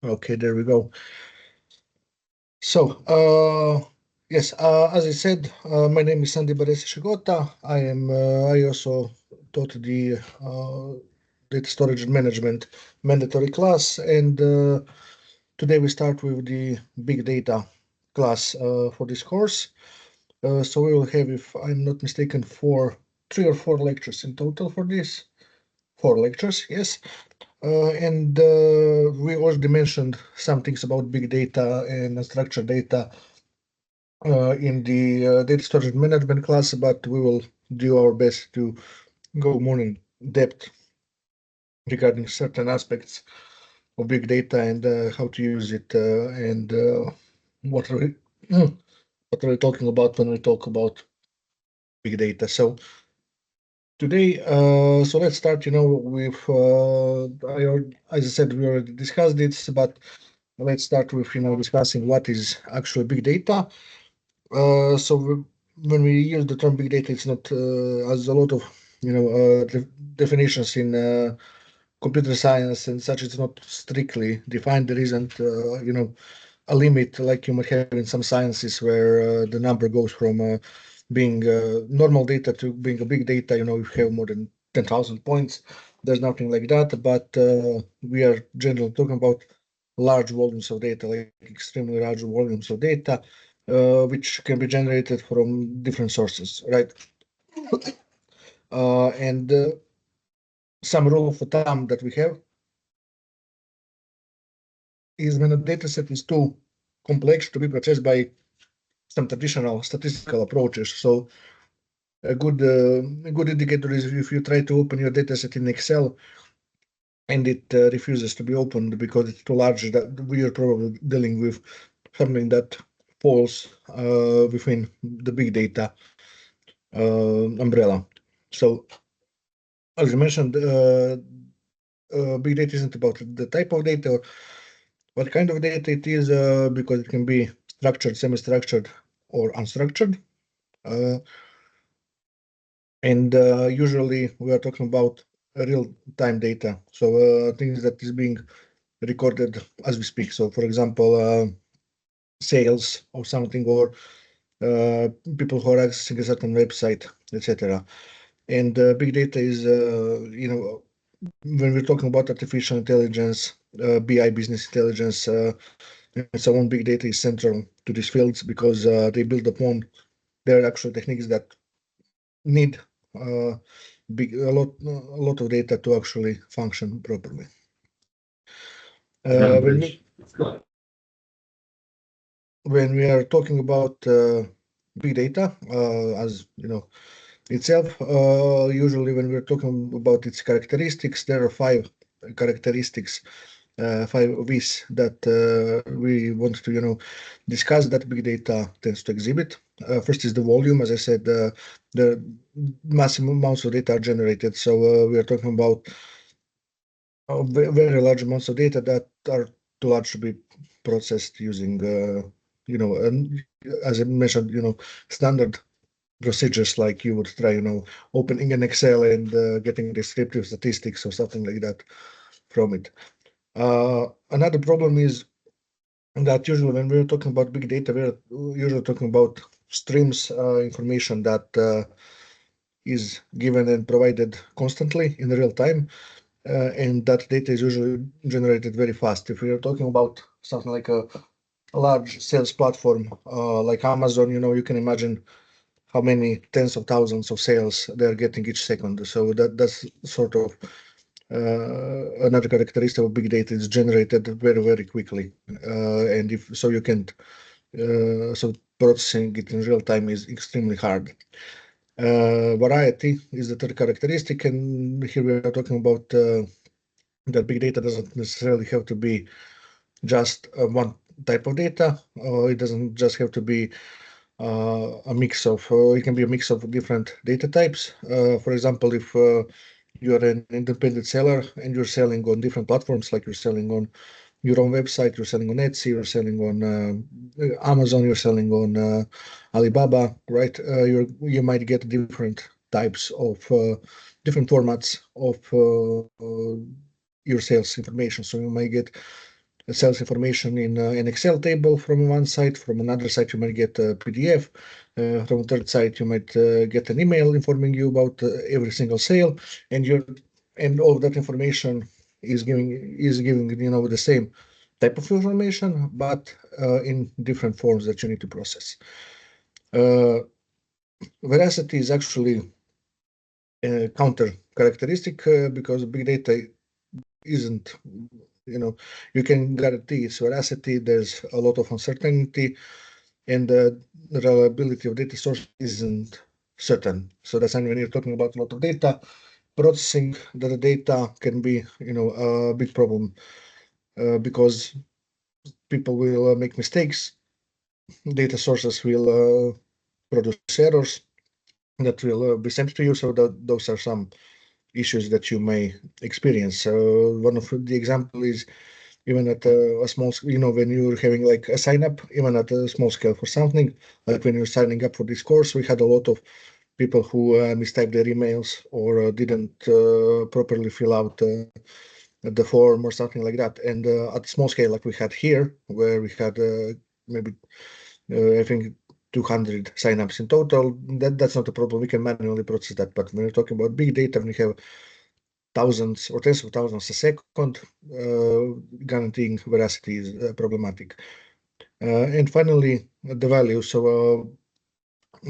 Okay, there we go. So, yes, as I said, my name is Sandy Baresi Shigota. I also taught the data storage and management mandatory class, and today we start with the big data class for this course. So we will have, if I'm not mistaken, 3 or 4 lectures in total for this. 4 lectures, yes. And we already mentioned some things about big data and unstructured data in the data storage management class, but we will do our best to go more in depth regarding certain aspects of big data and how to use it and what are we what are we talking about when we talk about big data. So today, so let's start. With as I said, we already discussed this, but let's start with discussing what is actually big data. So when we use the term big data, it's not as a lot of definitions in computer science and such. It's not strictly defined. There isn't a limit like you might have in some sciences where the number goes from being normal data to being a big data. If you have more than 10,000 points, there's nothing like that. But we are generally talking about large volumes of data, like extremely large volumes of data, which can be generated from different sources, right? And some rule of thumb that we have is when a data set is too complex to be processed by some traditional statistical approaches. So a good indicator is if you try to open your data set in Excel and it refuses to be opened because it's too large, that we are probably dealing with something that falls within the big data umbrella. So as you mentioned, big data isn't about the type of data or what kind of data it is, because it can be structured, semi-structured, or unstructured. And usually we are talking about real-time data, so things that is being recorded as we speak. So, for example, sales of something or people who are accessing a certain website, etc. And big data is, when we're talking about artificial intelligence, BI, business intelligence, and so on, big data is central to these fields because they build upon their actual techniques that need a lot of data to actually function properly. When we are talking about big data, as you know itself, usually when we're talking about its characteristics, there are 5 characteristics, 5 V's that we want to discuss that big data tends to exhibit. First is the volume. As I said, the massive amounts of data are generated, so we are talking about very large amounts of data that are too large to be processed using and as I mentioned, standard procedures like you would try, opening an Excel and getting descriptive statistics or something like that from it. Another problem is that usually when we're talking about big data, we're usually talking about streams, information that is given and provided constantly in real time. And that data is usually generated very fast. If we are talking about something like a large sales platform like Amazon, you can imagine how many tens of thousands of sales they're getting each second. So that's sort of another characteristic of big data is generated very, very quickly. And if so, you can so processing it in real time is extremely hard. Variety is the third characteristic, and here we are talking about that big data doesn't necessarily have to be just one type of data, or it doesn't just have to be a mix of, it can be a mix of different data types. For example, if you are an independent seller and you're selling on different platforms, like you're selling on your own website, you're selling on Etsy, you're selling on Amazon, you're selling on Alibaba, right? You might get different types of different formats of your sales information. So you might get sales information in an Excel table from one site. From another site, you might get a PDF. From a third site, you might get an email informing you about every single sale, and all of that information is giving the same type of information, but in different forms that you need to process. Veracity is actually a counter characteristic because big data isn't, you can guarantee its veracity. There's a lot of uncertainty, and the reliability of data source isn't certain. So that's when you're talking about a lot of data, processing the data can be, a big problem because people will make mistakes. Data sources will produce errors that will be sent to you. So those are some issues that you may experience. One of the example is even at a small, when you're having like a sign up, even at a small scale for something, like when you're signing up for this course, we had a lot of people who mistyped their emails or didn't properly fill out the form or something like that. And at small scale, like we had here, where we had maybe I think 200 signups in total, that's not a problem. We can manually process that. But when you're talking about big data, when you have thousands or tens of thousands a second, guaranteeing veracity is problematic. And finally, the value. So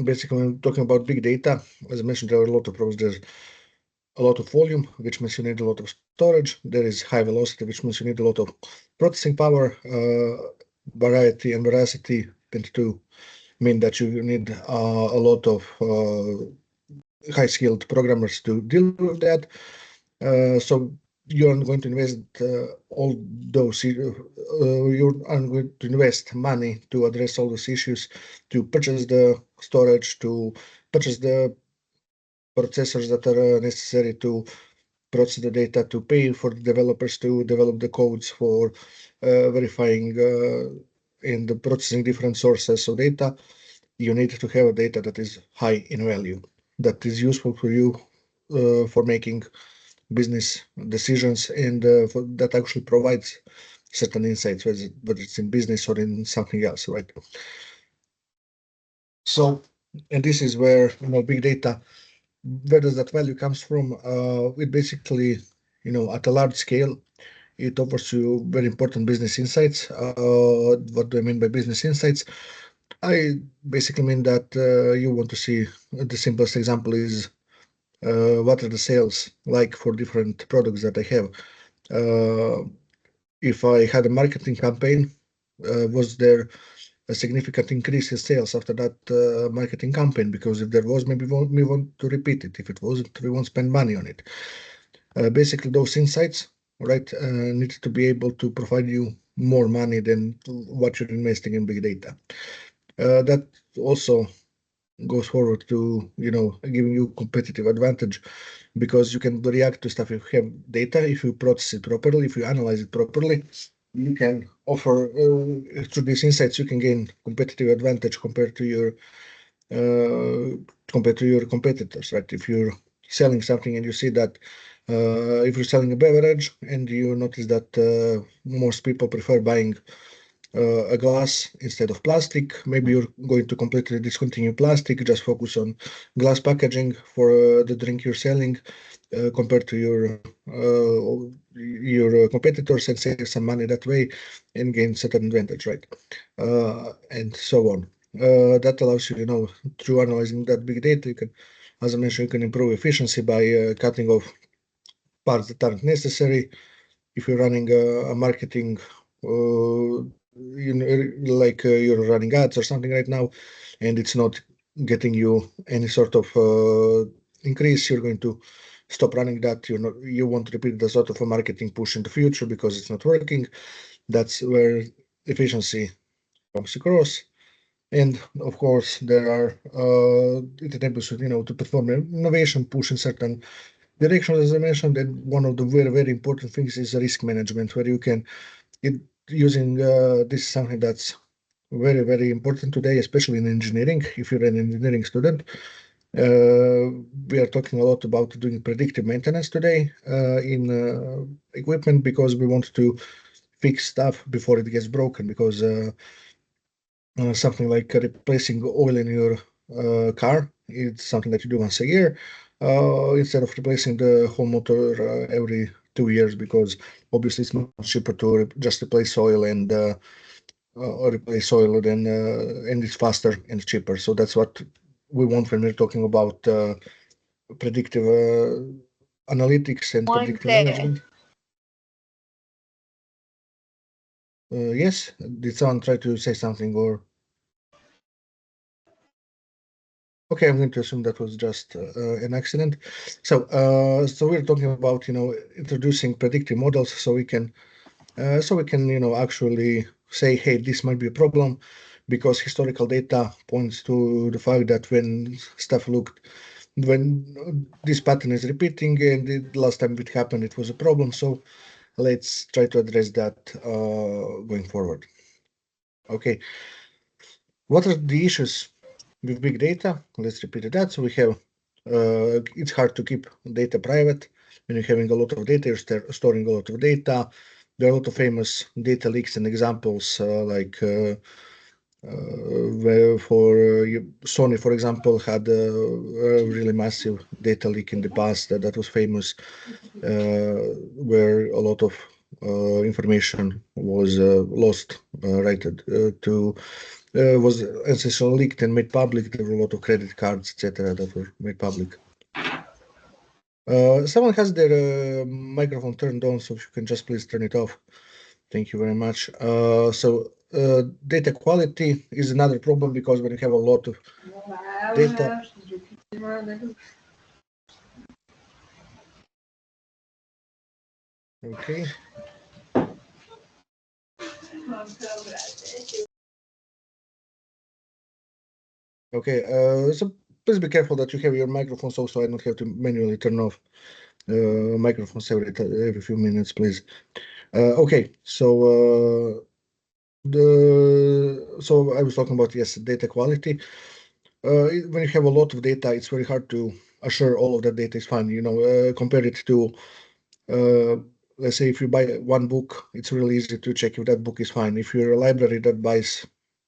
basically, when talking about big data, as I mentioned, there are a lot of problems. There's a lot of volume, which means you need a lot of storage. There is high velocity, which means you need a lot of processing power. Variety and veracity tend to mean that you need a lot of high-skilled programmers to deal with that. So you aren't going to invest all those. You aren't going to invest money to address all those issues, to purchase the storage, to purchase the processors that are necessary to process the data, to pay for the developers to develop the codes for verifying and processing different sources of data. You need to have data that is high in value, that is useful for you for making business decisions, and that actually provides certain insights, whether it's in business or in something else, right? So, and this is where big data, where does that value comes from? It basically, at a large scale, it offers you very important business insights. What do I mean by business insights? I basically mean that you want to see, the simplest example is what are the sales like for different products that I have. If I had a marketing campaign, was there a significant increase in sales after that marketing campaign? Because if there was, maybe we want to repeat it. If it wasn't, we won't spend money on it. Basically, those insights, right, need to be able to provide you more money than what you're investing in big data. That also goes forward to giving you competitive advantage, because you can react to stuff. If you have data, if you process it properly, if you analyze it properly, you can offer through these insights, you can gain competitive advantage compared to your competitors, right? If you're selling something and you see that if you're selling a beverage and you notice that most people prefer buying a glass instead of plastic, maybe you're going to completely discontinue plastic, just focus on glass packaging for the drink you're selling, compared to your competitors, and save some money that way and gain certain advantage, right? And so on. That allows you, through analyzing that big data, you can, as I mentioned, you can improve efficiency by cutting off parts that aren't necessary. If you're running a marketing, like you're running ads or something right now, and it's not getting you any sort of increase, you're going to stop running that. You won't repeat the sort of a marketing push in the future because it's not working. That's where efficiency comes across. And of course, there are it enables you, to perform an innovation push in certain directions, as I mentioned. And one of the very, very important things is risk management, where you can using this is something that's very, very important today, especially in engineering. If you're an engineering student, we are talking a lot about doing predictive maintenance today in equipment, because we want to fix stuff before it gets broken, because something like replacing oil in your car, it's something that you do once a year, instead of replacing the whole motor every 2 years, because obviously it's much cheaper to just replace oil and replace oil then and it's faster and cheaper. So that's what we want when we're talking about predictive analytics and predictive management. Yes, did someone try to say something, or? Okay, I'm going to assume that was just an accident. So we're talking about, introducing predictive models, so we can actually say, hey, this might be a problem, because historical data points to the fact that when this pattern is repeating, and the last time it happened, it was a problem. So let's try to address that going forward. Okay, what are the issues with big data? Let's repeat that. So we have, it's hard to keep data private. When you're having a lot of data, you're storing a lot of data. There are a lot of famous data leaks and examples, like where Sony, for example, had a really massive data leak in the past that was famous, where a lot of information was lost, was essentially leaked and made public. There were a lot of credit cards, etc., that were made public. Someone has their microphone turned on, so if you can just please turn it off. Thank you very much. Data quality is another problem, because when you have a lot of data. Okay. Okay, so please be careful that you have your microphones off, so I don't have to manually turn off microphones every few minutes, please. Okay, so I was talking about, yes, data quality. When you have a lot of data, it's very hard to assure all of that data is fine. Compare it to, let's say, if you buy one book, it's really easy to check if that book is fine. If you're a library that buys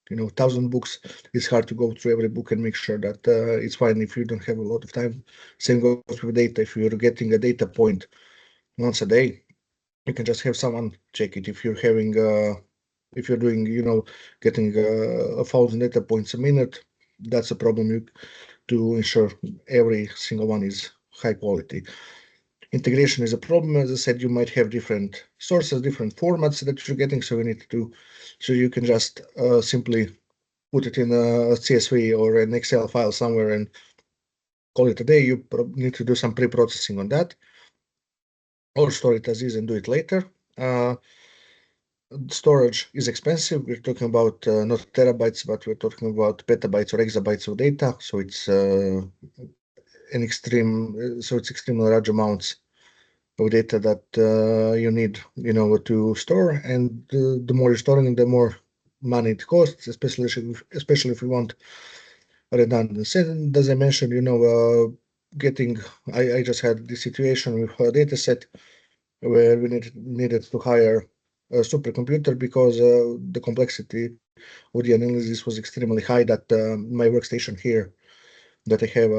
1,000 books, it's hard to go through every book and make sure that it's fine if you don't have a lot of time. Same goes with data. If you're getting a data point once a day, you can just have someone check it. If you're doing, getting 1,000 data points a minute, that's a problem. To ensure every single one is high quality. Integration is a problem. As I said, you might have different sources, different formats that you're getting, so you can just simply put it in a CSV or an Excel file somewhere and call it a day. You need to do some pre-processing on that, or store it as is and do it later. Storage is expensive. We're talking about not terabytes, but we're talking about petabytes or exabytes of data. So it's extremely large amounts of data that you need, to store. And the more you're storing, the more money it costs, especially if you want redundancy. And as I mentioned, I just had this situation with a data set where we needed to hire a supercomputer, because the complexity of the analysis was extremely high, that my workstation here that I have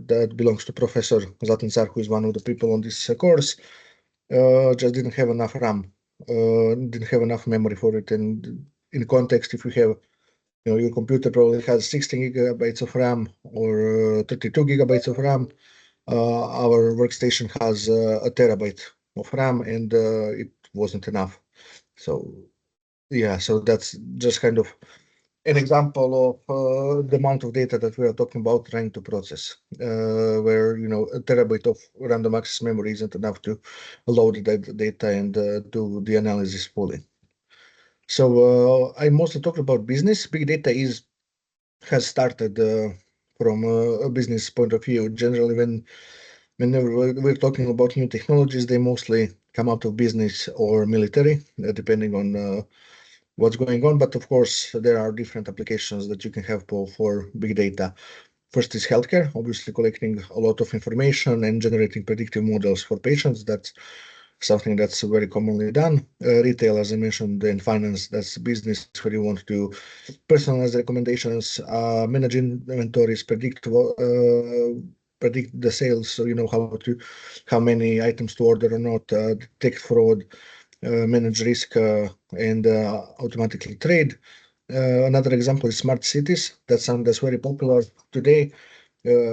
that belongs to Professor Zlatan Car, who is one of the people on this course, just didn't have enough RAM, didn't have enough memory for it. And in context, if you have, your computer probably has 16 gigabytes of RAM or 32 gigabytes of RAM. Our workstation has a terabyte of RAM, and it wasn't enough. So yeah, so that's just kind of an example of the amount of data that we are talking about trying to process, where a terabyte of random access memory isn't enough to load that data and do the analysis fully. So I mostly talked about business. Big data has started from a business point of view. Generally, whenever we're talking about new technologies, they mostly come out of business or military, depending on what's going on. But of course, there are different applications that you can have for big data. First is healthcare, obviously collecting a lot of information and generating predictive models for patients. That's something that's very commonly done. Retail, as I mentioned, in finance, that's business where you want to personalize recommendations, manage inventories, predict the sales, so you know how many items to order or not, detect fraud, manage risk, and automatically trade. Another example is smart cities. That's something that's very popular today.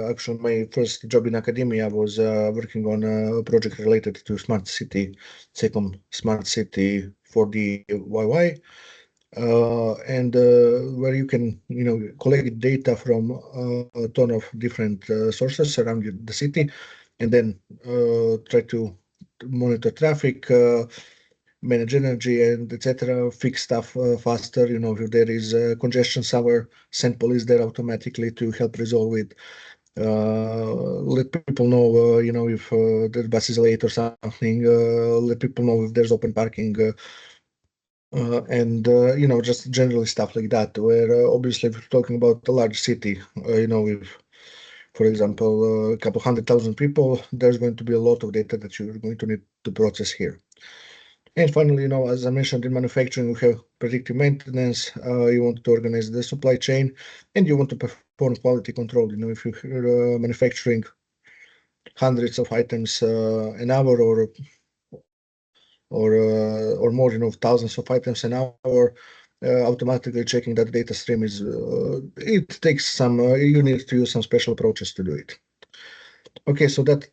Actually, my first job in academia was working on a project related to smart city, second smart city for the YY, and where you can, collect data from a ton of different sources around the city, and then try to monitor traffic, manage energy, and etc. Fix stuff faster. If there is congestion somewhere, send police there automatically to help resolve it. Let people know, if the bus is late or something. Let people know if there's open parking, and just generally stuff like that. Where obviously, if you're talking about a large city, if, for example, a couple 100,000 people, there's going to be a lot of data that you're going to need to process here. And finally, as I mentioned, in manufacturing, you have predictive maintenance. You want to organize the supply chain, and you want to perform quality control. If you're manufacturing hundreds of items an hour, or more, thousands of items an hour, automatically checking that data stream is, it takes some, you need to use some special approaches to do it. Okay, so that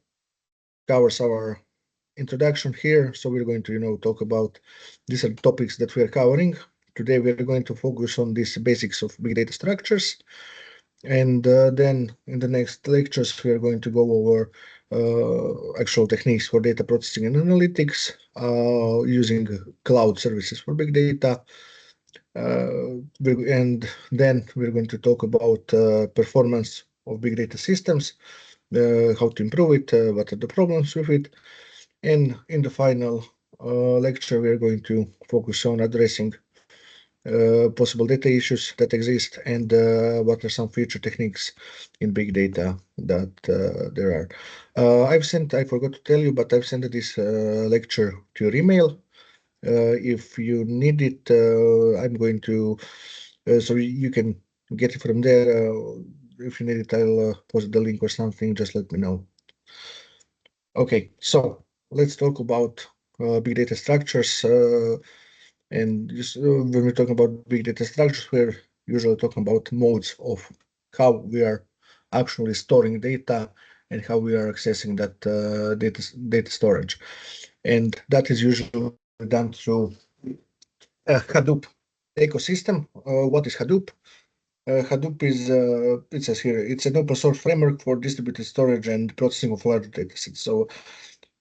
covers our introduction here. So we're going to, talk about these are topics that we are covering. Today, we're going to focus on these basics of big data structures. And then in the next lectures, we are going to go over actual techniques for data processing and analytics using cloud services for big data. And then we're going to talk about performance of big data systems, how to improve it, what are the problems with it. And in the final lecture, we're going to focus on addressing possible data issues that exist, and what are some future techniques in big data that there are. I forgot to tell you, but I've sent this lecture to your email. If you need it, I'm going to, so you can get it from there. If you need it, I'll post the link or something. Just let me know. Okay, so let's talk about big data structures. And when we're talking about big data structures, we're usually talking about modes of how we are actually storing data and how we are accessing that data storage. And that is usually done through a Hadoop ecosystem. What is Hadoop? Hadoop is, it says here, it's an open source framework for distributed storage and processing of large datasets. So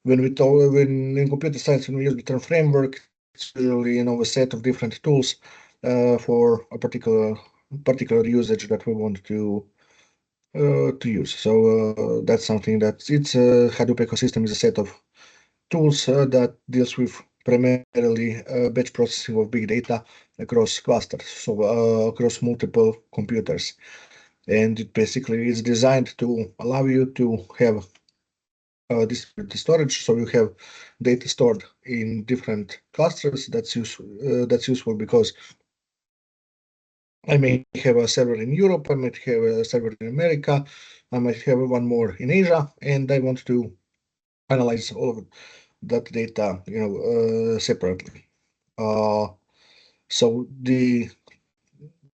when in computer science, when we use the term framework, it's usually, a set of different tools for a particular usage that we want to use. So that's something that it's a Hadoop ecosystem is a set of tools that deals with primarily batch processing of big data across clusters, so across multiple computers. And it basically is designed to allow you to have distributed storage, so you have data stored in different clusters. That's useful because I may have a server in Europe, I might have a server in America, I might have one more in Asia, and I want to analyze all of that data, separately. So the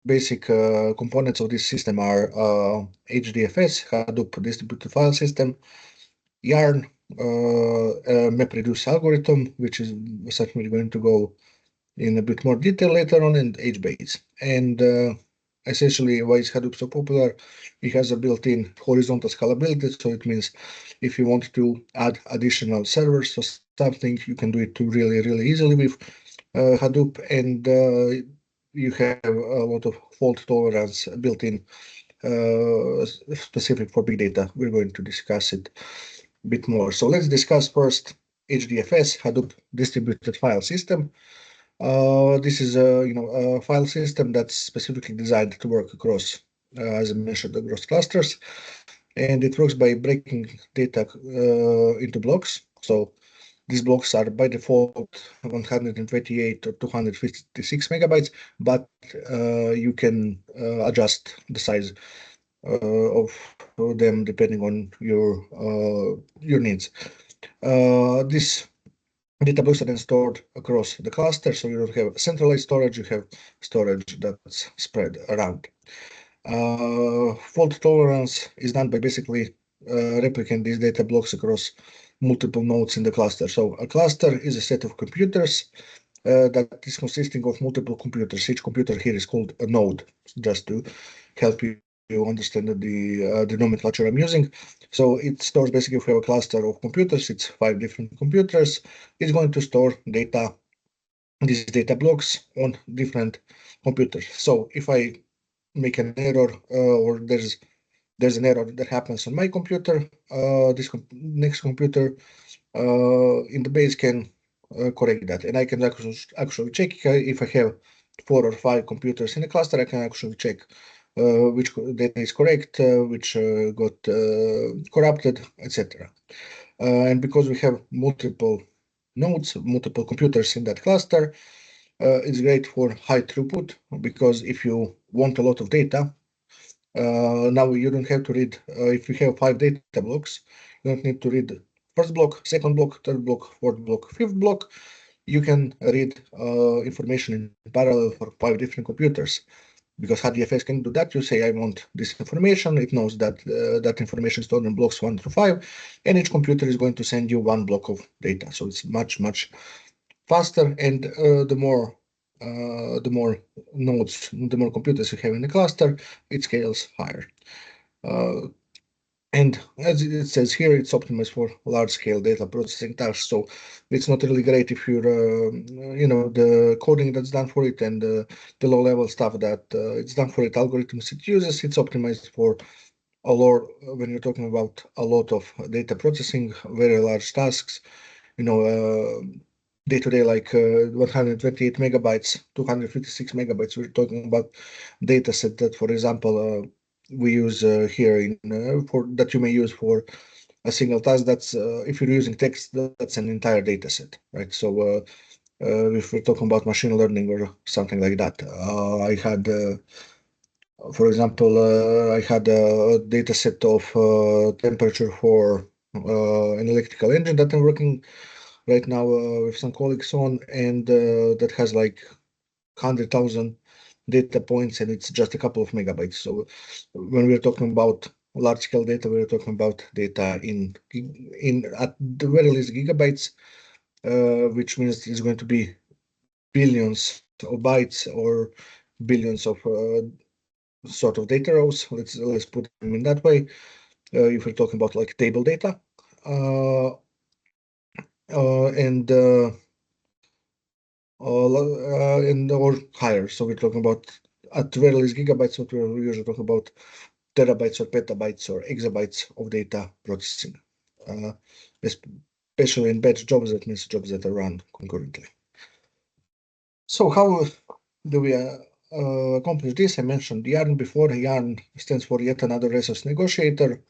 basic components of this system are HDFS, Hadoop Distributed File System, Yarn, MapReduce algorithm, which is certainly going to go in a bit more detail later on, and HBase. And essentially, why is Hadoop so popular? It has a built-in horizontal scalability, so it means if you want to add additional servers or something, you can do it really, really easily with Hadoop, and you have a lot of fault tolerance built in, specific for big data. We're going to discuss it a bit more. So let's discuss first HDFS, Hadoop Distributed File System. This is a file system that's specifically designed to work across, as I mentioned, across clusters, and it works by breaking data into blocks. So these blocks are by default 128 or 256 megabytes, but you can adjust the size of them depending on your needs. This data blocks are then stored across the cluster, so you don't have centralized storage, you have storage that's spread around. Fault tolerance is done by basically replicating these data blocks across multiple nodes in the cluster. So a cluster is a set of computers that is consisting of multiple computers. Each computer here is called a node, just to help you understand the nomenclature I'm using. So it stores basically, if we have a cluster of computers, it's 5 different computers. It's going to store data, these data blocks on different computers. So if I make an error or there's an error that happens on my computer, this next computer in the base can correct that, and I can actually check if I have 4 or 5 computers in a cluster. I can actually check which data is correct, which got corrupted, etc. And because we have multiple nodes, multiple computers in that cluster, it's great for high throughput, because if you want a lot of data, now you don't have to read, if you have 5 data blocks, you don't need to read first block, second block, third block, fourth block, fifth block. You can read information in parallel for 5 different computers, because HDFS can do that. You say, I want this information. It knows that that information is stored in blocks 1 through 5, and each computer is going to send you 1 block of data. So it's much, much faster, and the more nodes, the more computers you have in the cluster, it scales higher. And as it says here, it's optimized for large-scale data processing tasks. So it's not really great if you're, the coding that's done for it and the low-level stuff that it's done for it, algorithms it uses. It's optimized for a lot when you're talking about a lot of data processing, very large tasks. Day to day, like 128 megabytes, 256 megabytes. We're talking about data set that, for example, we use here for that you may use for a single task. That's if you're using text, that's an entire data set, right? So if we're talking about machine learning or something like that, I had, for example, I had a data set of temperature for an electrical engine that I'm working right now with some colleagues on, and that has like 100,000 data points, and it's just a couple of megabytes. So when we're talking about large scale data, we're talking about data in at the very least gigabytes, which means it's going to be billions of bytes or billions of sort of data rows. Let's put them in that way. If we're talking about like table data, and or higher. So we're talking about at very least gigabytes, what we're usually talking about terabytes or petabytes or exabytes of data processing, especially in batch jobs. That means jobs that are run concurrently. So how do we accomplish this? I mentioned Yarn before. Yarn stands for yet another resource negotiator.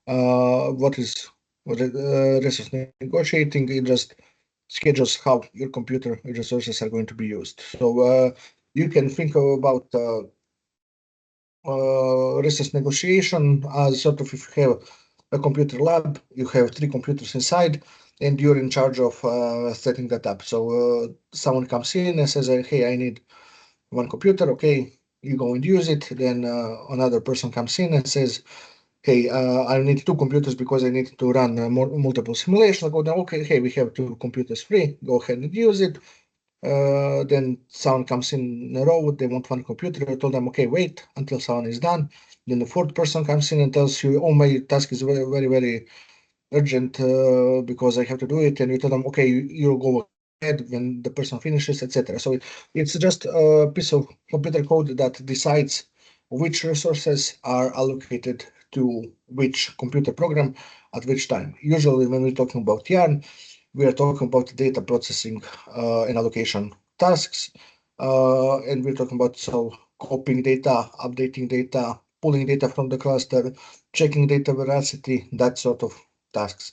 What is resource negotiating? It just schedules how your computer resources are going to be used. So you can think about resource negotiation as sort of, if you have a computer lab, you have 3 computers inside, and you're in charge of setting that up. So someone comes in and says, hey, I need 1 computer. Okay, you go and use it. Then another person comes in and says, hey, I need 2 computers because I need to run multiple simulations. I go down, okay, hey, we have 2 computers free. Go ahead and use it. Then someone comes in a row, they want 1 computer. I told them, okay, wait until someone is done. Then the 4th person comes in and tells you, oh, my task is very, very, very urgent because I have to do it. And you tell them, okay, you'll go ahead when the person finishes, etc. So it's just a piece of computer code that decides which resources are allocated to which computer program at which time. Usually when we're talking about Yarn, we are talking about data processing and allocation tasks, and we're talking about copying data, updating data, pulling data from the cluster, checking data veracity, that sort of tasks.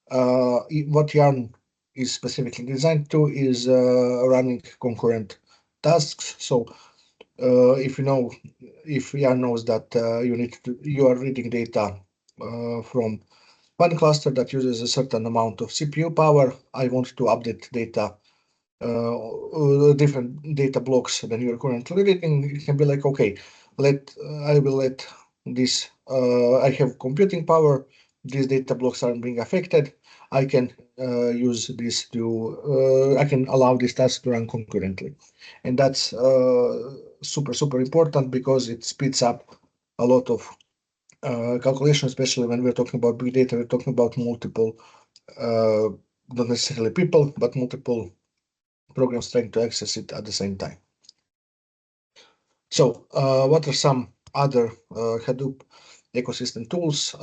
What Yarn is specifically designed to is running concurrent tasks. So if Yarn knows that you are reading data from one cluster that uses a certain amount of CPU power, I want to update data, different data blocks than you're currently reading. It can be like, okay, I will let this. I have computing power. These data blocks aren't being affected. I can use this to. I can allow this task to run concurrently, and that's super important because it speeds up a lot of calculation, especially when we're talking about big data. We're talking about multiple, not necessarily people, but multiple programs trying to access it at the same time. So what are some other Hadoop ecosystem tools?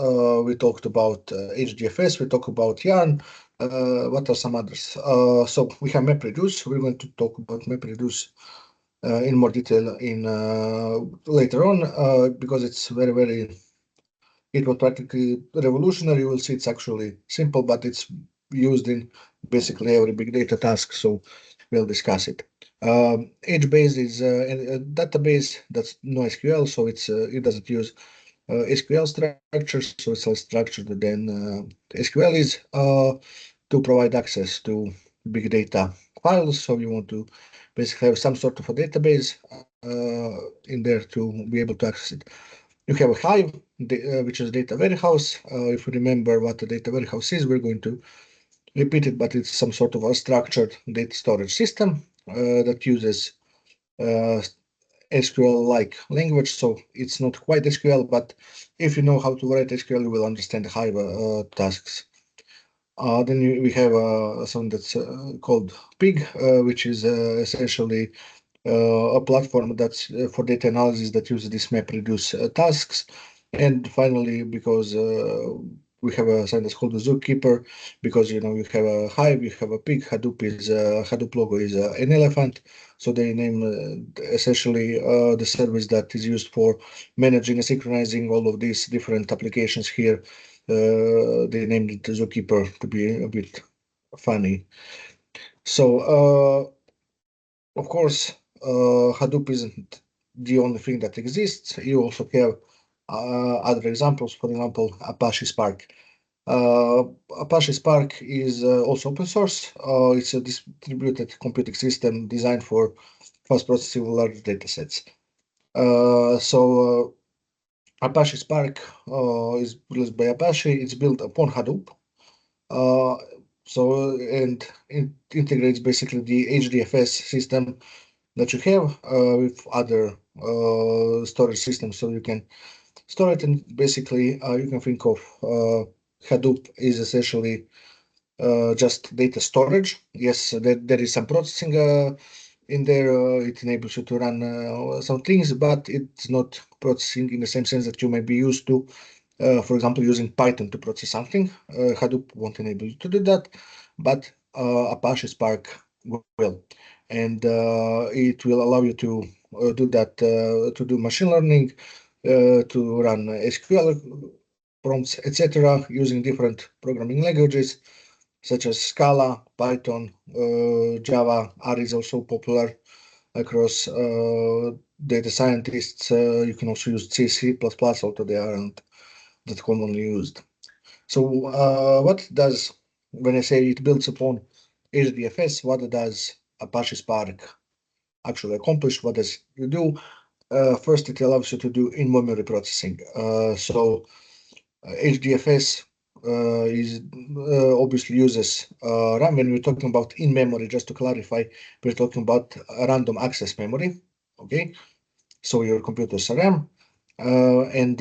We talked about HDFS, we talked about Yarn. What are some others? So we have MapReduce. We're going to talk about MapReduce in more detail in later on because it's very it was practically revolutionary. You will see it's actually simple, but it's used in basically every big data task. So we'll discuss it. HBase is a database that's NoSQL, so it doesn't use SQL structures, so it's less structured than SQL is to provide access to big data files. So you want to basically have some sort of a database in there to be able to access it. You have a Hive, which is data warehouse. If you remember what the data warehouse is, we're going to repeat it, but it's some sort of a structured data storage system that uses SQL-like language. So it's not quite SQL, but if you know how to write SQL, you will understand the Hive tasks. Then we have something that's called Pig, which is essentially a platform that's for data analysis that uses this MapReduce tasks. And finally, because we have a sign that's called the Zookeeper, because you have a Hive, you have a pig. Hadoop logo is an elephant, so they name essentially the service that is used for managing and synchronizing all of these different applications here. They named it the Zookeeper to be a bit funny. So of course, Hadoop isn't the only thing that exists. You also have other examples, for example, Apache Spark. Apache Spark is also open source. It's a distributed computing system designed for fast processing of large data sets. So Apache Spark is released by Apache. It's built upon Hadoop. And it integrates basically the HDFS system that you have with other storage systems, so you can store it. And basically, you can think of Hadoop is essentially just data storage. Yes, there is some processing in there. It enables you to run some things, but it's not processing in the same sense that you may be used to. For example, using Python to process something. Hadoop won't enable you to do that, but Apache Spark will. And it will allow you to do that, to do machine learning, to run SQL prompts, etc., using different programming languages such as Scala, Python, Java. R is also popular across data scientists. You can also use C, although they aren't that commonly used. So when I say it builds upon HDFS, what does Apache Spark actually accomplish? What does it do? First, it allows you to do in-memory processing. So HDFS is obviously uses RAM. When we're talking about in-memory, just to clarify, we're talking about random access memory. Okay, so your computer's RAM, and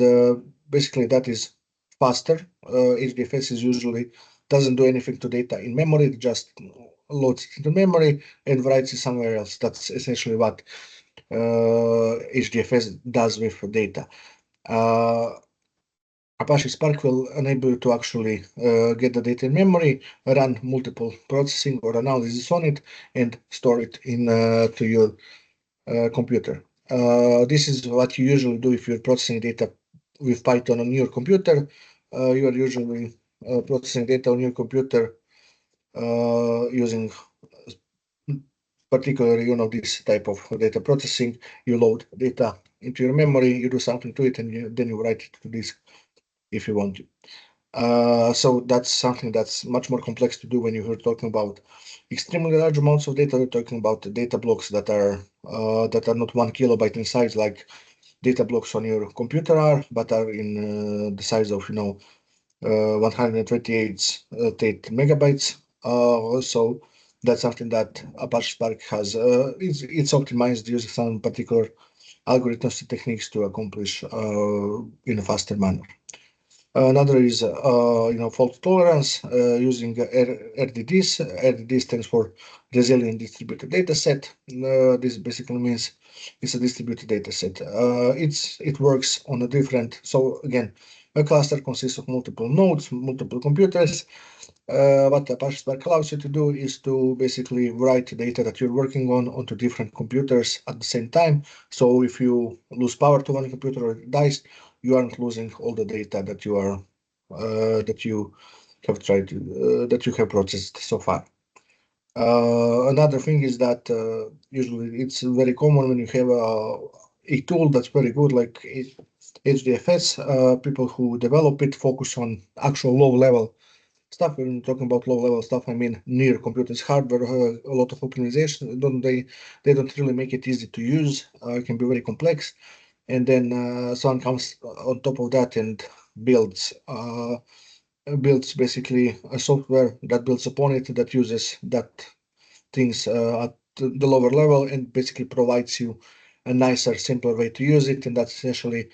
basically that is faster. HDFS is usually doesn't do anything to data in memory; it just loads it into memory and writes it somewhere else. That's essentially what HDFS does with data. Apache Spark will enable you to actually get the data in memory, run multiple processing or analysis on it, and store it in to your computer. This is what you usually do if you're processing data with Python on your computer. You are usually processing data on your computer using particularly, this type of data processing. You load data into your memory, you do something to it, and then you write it to disk if you want to. So that's something that's much more complex to do when you're talking about extremely large amounts of data. We're talking about data blocks that are not 1 kilobyte in size, like data blocks on your computer are, but are in the size of 128 megabytes. So that's something that Apache Spark has. It's optimized using some particular algorithms and techniques to accomplish in a faster manner. Another is fault tolerance using RDDs. RDD stands for Resilient Distributed Data Set. This basically means it's a distributed data set. It works on a different. So again, a cluster consists of multiple nodes, multiple computers. What Apache Spark allows you to do is to basically write data that you're working on onto different computers at the same time. So if you lose power to one computer or it dies, you aren't losing all the data that you are that you have tried to that you have processed so far. Another thing is that usually it's very common when you have a tool that's very good, like HDFS. People who develop it focus on actual low-level stuff. When you're talking about low-level stuff, I mean near computers hardware, a lot of optimization. They don't really make it easy to use. It can be very complex, and then someone comes on top of that and builds basically a software that builds upon it that uses that things at the lower level and basically provides you a nicer, simpler way to use it, and that's essentially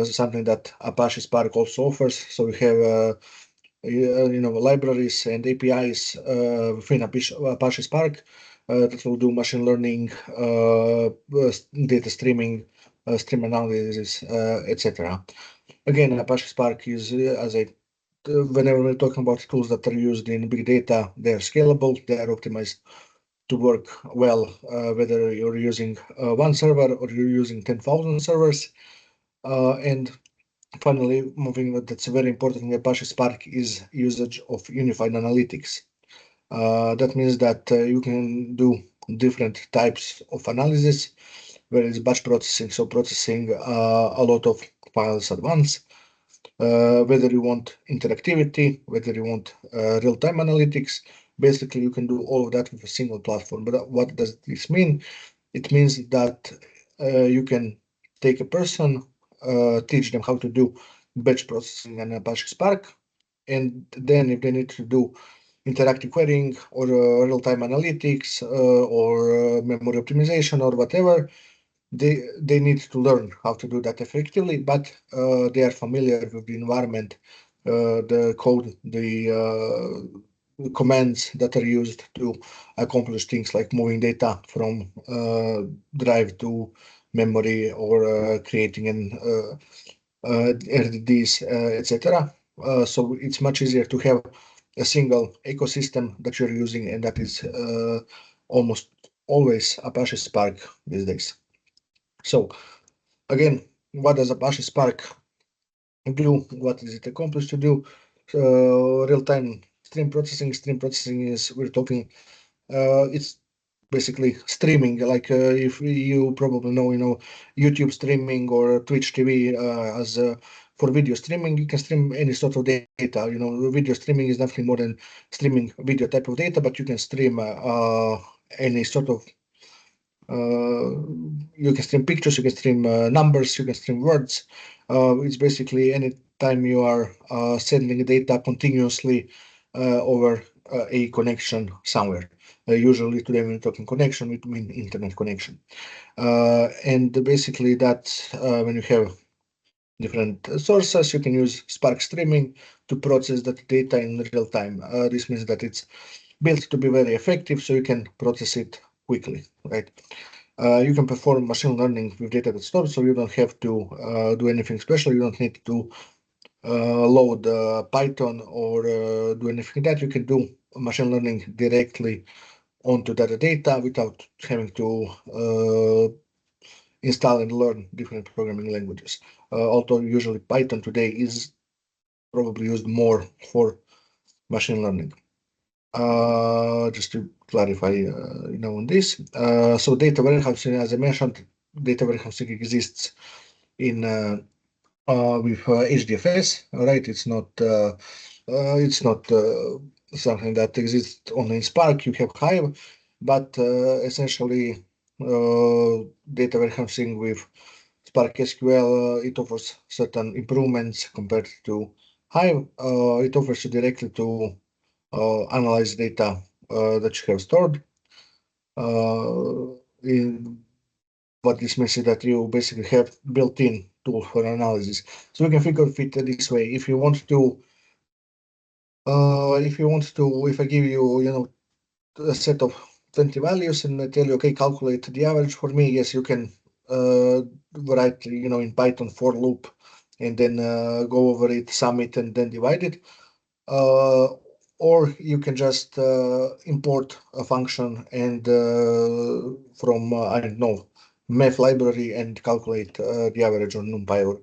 something that Apache Spark also offers. So we have libraries and APIs within Apache Spark that will do machine learning, data streaming, stream analysis, etc. Again, Apache Spark is, whenever we're talking about tools that are used in big data, they are scalable, they are optimized to work well, whether you're using one server or you're using 10,000 servers. And finally, that's very important in Apache Spark is usage of unified analytics. That means that you can do different types of analysis, where it's batch processing, so processing a lot of files at once. Whether you want interactivity, whether you want real-time analytics, basically you can do all of that with a single platform. But what does this mean? It means that you can take a person, teach them how to do batch processing in Apache Spark, and then if they need to do interactive querying or real-time analytics or memory optimization or whatever, they need to learn how to do that effectively, but they are familiar with the environment, the code, the commands that are used to accomplish things like moving data from drive to memory or creating an RDDs, etc. So it's much easier to have a single ecosystem that you're using, and that is almost always Apache Spark these days. So again, what does Apache Spark do? What is it accomplished to do? Real-time stream processing. Stream processing is, we're talking, it's basically streaming. Like if you probably know, YouTube streaming or Twitch TV as for video streaming, you can stream any sort of data. Video streaming is nothing more than streaming video type of data, but you can stream any sort of you can stream pictures, you can stream numbers, you can stream words. It's basically any time you are sending data continuously over a connection somewhere. Usually today when we're talking connection, we mean internet connection. And basically that's when you have different sources, you can use Spark streaming to process that data in real time. This means that it's built to be very effective, so you can process it quickly, right? You can perform machine learning with data that's stored, so you don't have to do anything special. You don't need to load Python or do anything that you can do machine learning directly onto that data without having to install and learn different programming languages. Although usually Python today is probably used more for machine learning. Just to clarify, on this. So data warehousing, as I mentioned, data warehousing exists in with HDFS, right? It's not something that exists only in Spark. You have Hive, but essentially data warehousing with Spark SQL, it offers certain improvements compared to Hive. It offers you directly to analyze data that you have stored. In what this means is that you basically have built-in tool for analysis. So you can think of it this way: if I give you, a set of 20 values and I tell you, okay, calculate the average for me. Yes, you can write, in Python for loop and then go over it, sum it, and then divide it. Or you can just import a function and from I don't know, math library and calculate the average on NumPy or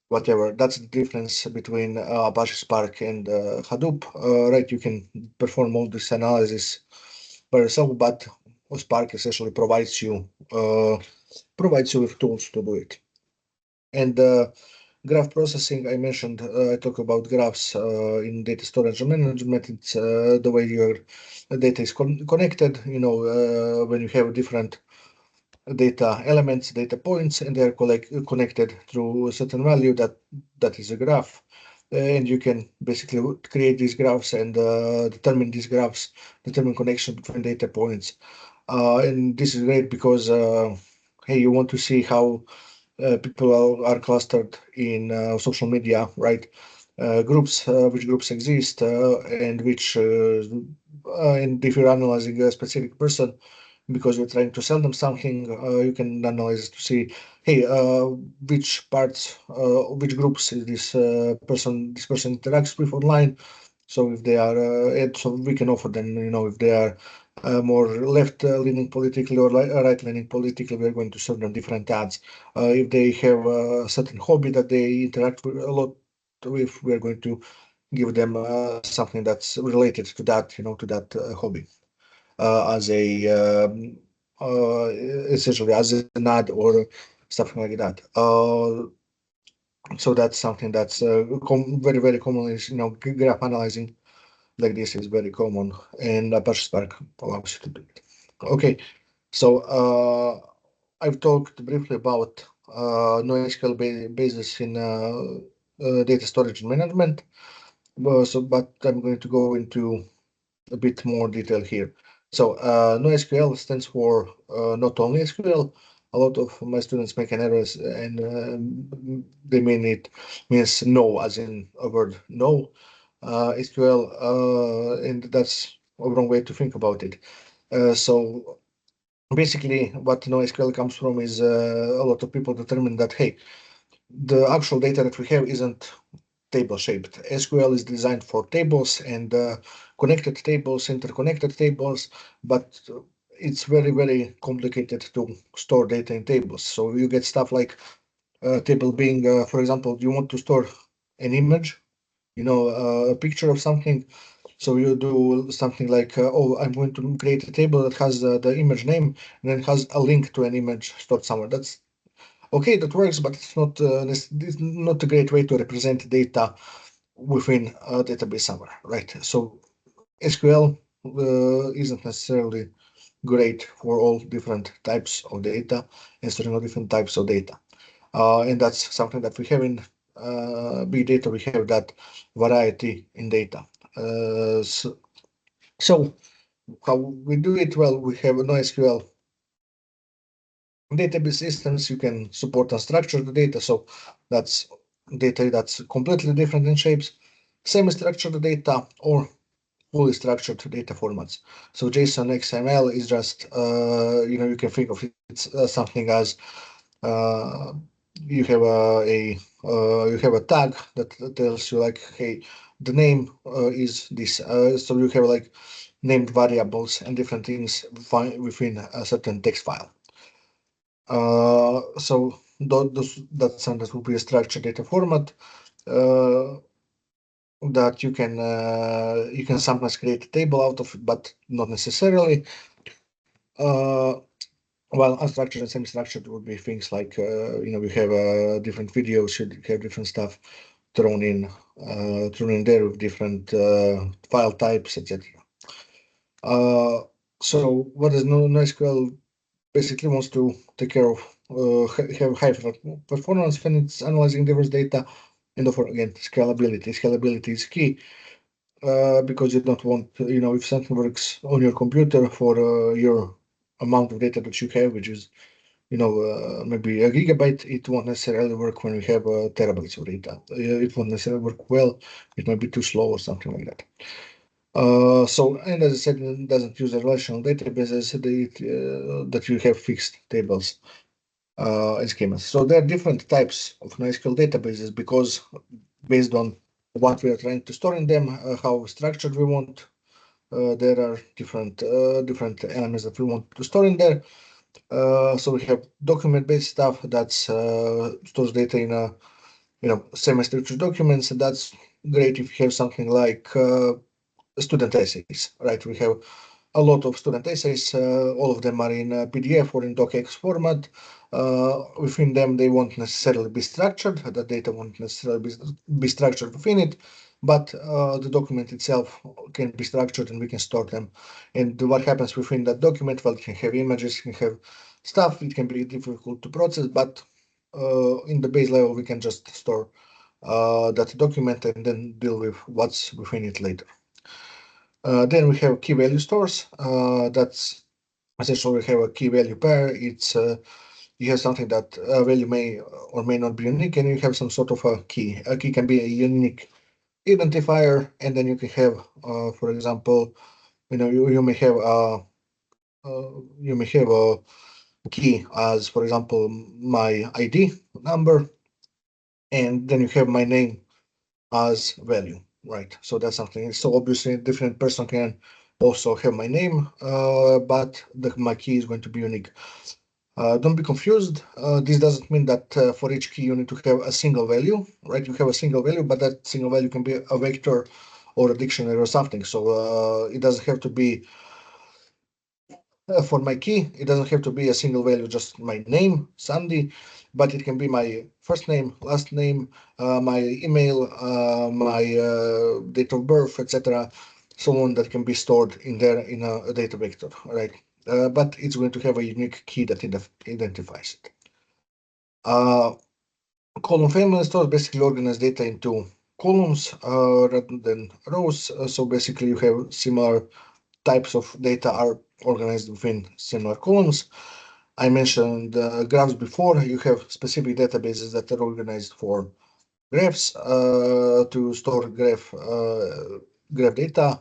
whatever. That's the difference between Apache Spark and Hadoop. Right, you can perform all this analysis by yourself, but Spark essentially provides you with tools to do it. And graph processing, I mentioned, I talk about graphs in data storage and management. It's the way your data is connected. When you have different data elements, data points, and they're connected through a certain value that is a graph. And you can basically create these graphs and determine connection between data points. And this is great because, hey, you want to see how people are clustered in social media, right? Groups, which groups exist, and if you're analyzing a specific person because you're trying to sell them something, you can analyze to see, hey, which groups is this person interacts with online. So if they are, and so we can offer them, if they are more left-leaning politically or right-leaning politically, we're going to serve them different ads. If they have a certain hobby that they interact with a lot with, we're going to give them something that's related to that, to that hobby, as a essentially as an ad or something like that. So that's something that's very, very common is, graph analyzing like this is very common, and Apache Spark allows you to do it. Okay, so I've talked briefly about NoSQL bases in data storage and management. But I'm going to go into a bit more detail here. So NoSQL stands for not only SQL. A lot of my students make an error and they mean it means no, as in a word no. SQL, and that's a wrong way to think about it. So basically, what NoSQL comes from is a lot of people determine that, hey, the actual data that we have isn't table shaped. SQL is designed for tables and connected tables, interconnected tables, but it's very, very complicated to store data in tables. So you get stuff like table being, for example, you want to store an image, a picture of something. So you do something like, oh, I'm going to create a table that has the image name and then has a link to an image stored somewhere. That's okay, that works, but it's not a great way to represent data within a database somewhere, right? So SQL isn't necessarily great for all different types of data and storing all different types of data. And that's something that we have in big data. We have that variety in data. So how we do it? Well, we have NoSQL database systems. You can support unstructured data. So that's data that's completely different in shapes, semi-structured data, or fully structured data formats. So JSON XML is just, you can think of it something as uh, you have you have a tag that tells you like, hey, the name is this. So you have like named variables and different things within a certain text file. So that sentence will be a structured data format. that you can sometimes create a table out of it, but not necessarily. While unstructured and semi-structured would be things like we have different videos, you have different stuff thrown in there with different file types, etc. So what does NoSQL basically wants to take care of, have high performance when it's analyzing diverse data, and therefore again scalability. Scalability is key because you don't want, if something works on your computer for your amount of data that you have, which is maybe a gigabyte, it won't necessarily work when we have terabytes of data. It won't necessarily work well. It might be too slow or something like that. And as I said, it doesn't use a relational databases that you have fixed tables and schemas. So there are different types of NoSQL databases because based on what we are trying to store in them, how structured we want, there are different elements that we want to store in there. So we have document-based stuff that stores data in a semi-structured documents, and that's great if you have something like student essays, right? We have a lot of student essays. All of them are in PDF or in docx format. Within them, they won't necessarily be structured. The data won't necessarily be structured within it, but the document itself can be structured and we can store them. And what happens within that document? Well, it can have images, it can have stuff. It can be difficult to process, but in the base level, we can just store that document and then deal with what's within it later. Then we have key value stores. That's essentially we have a key value pair. It's you have something that a value may or may not be unique, and you have some sort of a key. A key can be a unique identifier, and then you can have, for example, you may have a key as, for example, my ID number, and then you have my name as value, right? So that's something. So obviously, a different person can also have my name, but my key is going to be unique. Don't be confused. This doesn't mean that for each key you need to have a single value, right? You have a single value, but that single value can be a vector or a dictionary or something. So it doesn't have to be for my key. It doesn't have to be a single value, just my name, Sandy, but it can be my first name, last name, my email, my date of birth, etc. So on that can be stored in there in a data vector, right? But it's going to have a unique key that identifies it. Column family stores basically organize data into columns rather than rows. So basically, you have similar types of data are organized within similar columns. I mentioned graphs before. You have specific databases that are organized for graphs to store graph data.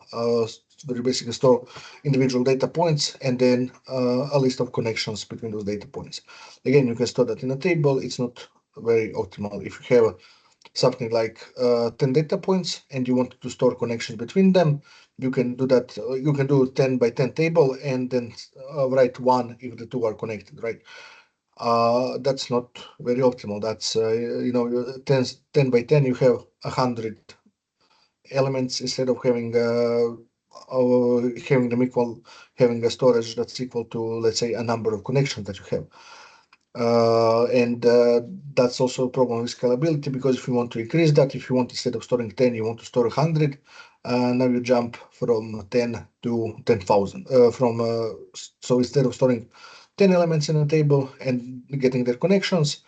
You basically store individual data points and then a list of connections between those data points. Again, you can store that in a table. It's not very optimal. If you have something like 10 data points and you want to store connections between them, you can do that. You can do 10 by 10 table and then write one if the two are connected, right? That's not very optimal. That's 10 by 10, you have 100 elements instead of having them equal, having a storage that's equal to, let's say, a number of connections that you have. And that's also a problem with scalability, because if you want to increase that, if you want, instead of storing 10, you want to store 100, now you jump from 10 to 10,000. So instead of storing 10 elements in a table and getting their connections,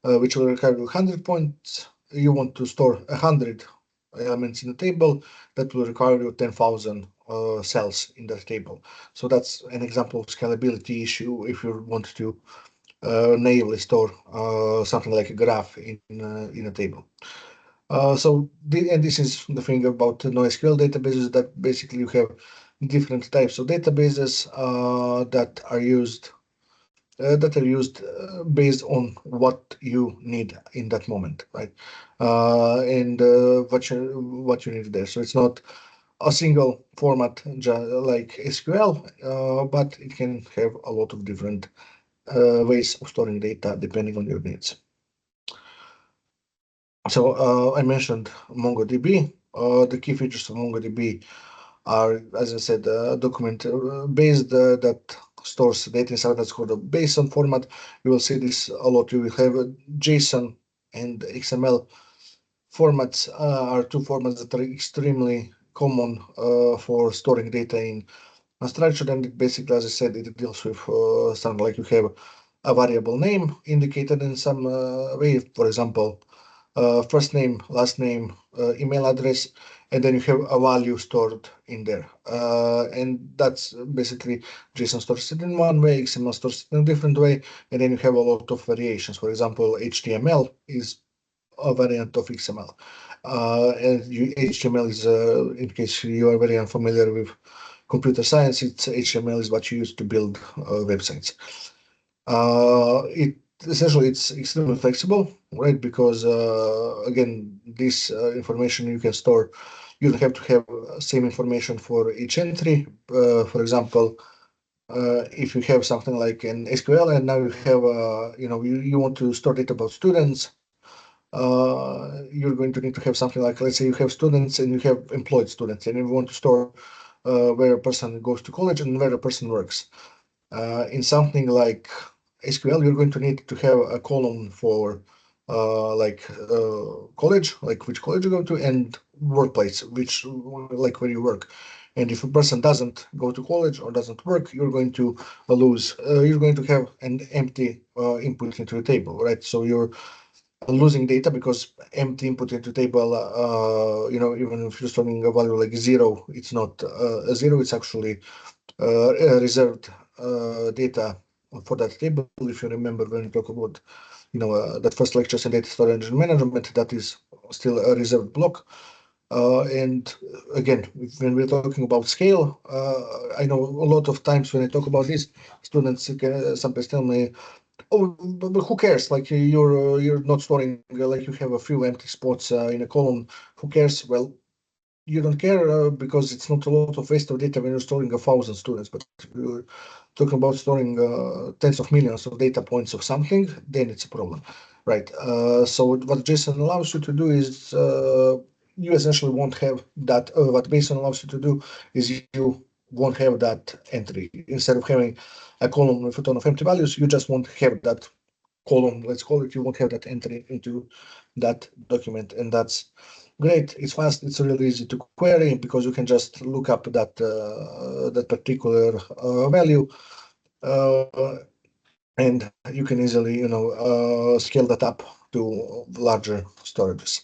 which will require 100 points, you want to store 100 elements in a table that will require you 10,000 cells in that table. So that's an example of scalability issue if you want to naively store something like a graph in a table. And this is the thing about NoSQL databases, that basically you have different types of databases that are used based on what you need in that moment, right? And what you need there. So it's not a single format like SQL, but it can have a lot of different ways of storing data depending on your needs. So I mentioned MongoDB. The key features of MongoDB are, as I said, document based that stores data inside that's called a JSON format. You will see this a lot. You will have a JSON and XML formats are two formats that are extremely common for storing data in unstructured. And basically, as I said, it deals with something like you have a variable name indicated in some way, for example, first name, last name, email address, and then you have a value stored in there. And that's basically JSON stores it in one way, XML stores it in a different way, and then you have a lot of variations. For example, HTML is a variant of XML. HTML is, in case you are very unfamiliar with computer science, HTML is what you use to build websites. It essentially it's extremely flexible, right? Because again, this information you can store. You don't have to have same information for each entry. For example, if you have something like an SQL and now you have you want to store data about students, you're going to need to have something like, let's say you have students and you have employed students and you want to store where a person goes to college and where a person works. In something like SQL, you're going to need to have a column for college, like which college you go to, and workplace, which like where you work. And if a person doesn't go to college or doesn't work, you're going to you're going to have an empty input into the table, right? So you're losing data because empty input into table, even if you're storing a value like zero, it's not a zero, it's actually reserved data for that table. If you remember when we talk about, that first lectures in data storage and management, that is still a reserved block. And again, when we're talking about scale, I know a lot of times when I talk about this, students can sometimes tell me, "Oh, but who cares? Like you're not storing like you have a few empty spots in a column. Who cares?" Well, you don't care because it's not a lot of waste of data when you're storing 1,000 students. But if you're talking about storing tens of millions of data points of something, then it's a problem, right? So what JSON allows you to do is you essentially won't have that. What JSON allows you to do is you won't have that entry. Instead of having a column with a ton of empty values, you just won't have that column, let's call it. You won't have that entry into that document, and that's great. It's fast. It's really easy to query because you can just look up that particular value, uh, and you can easily scale that up to larger storages.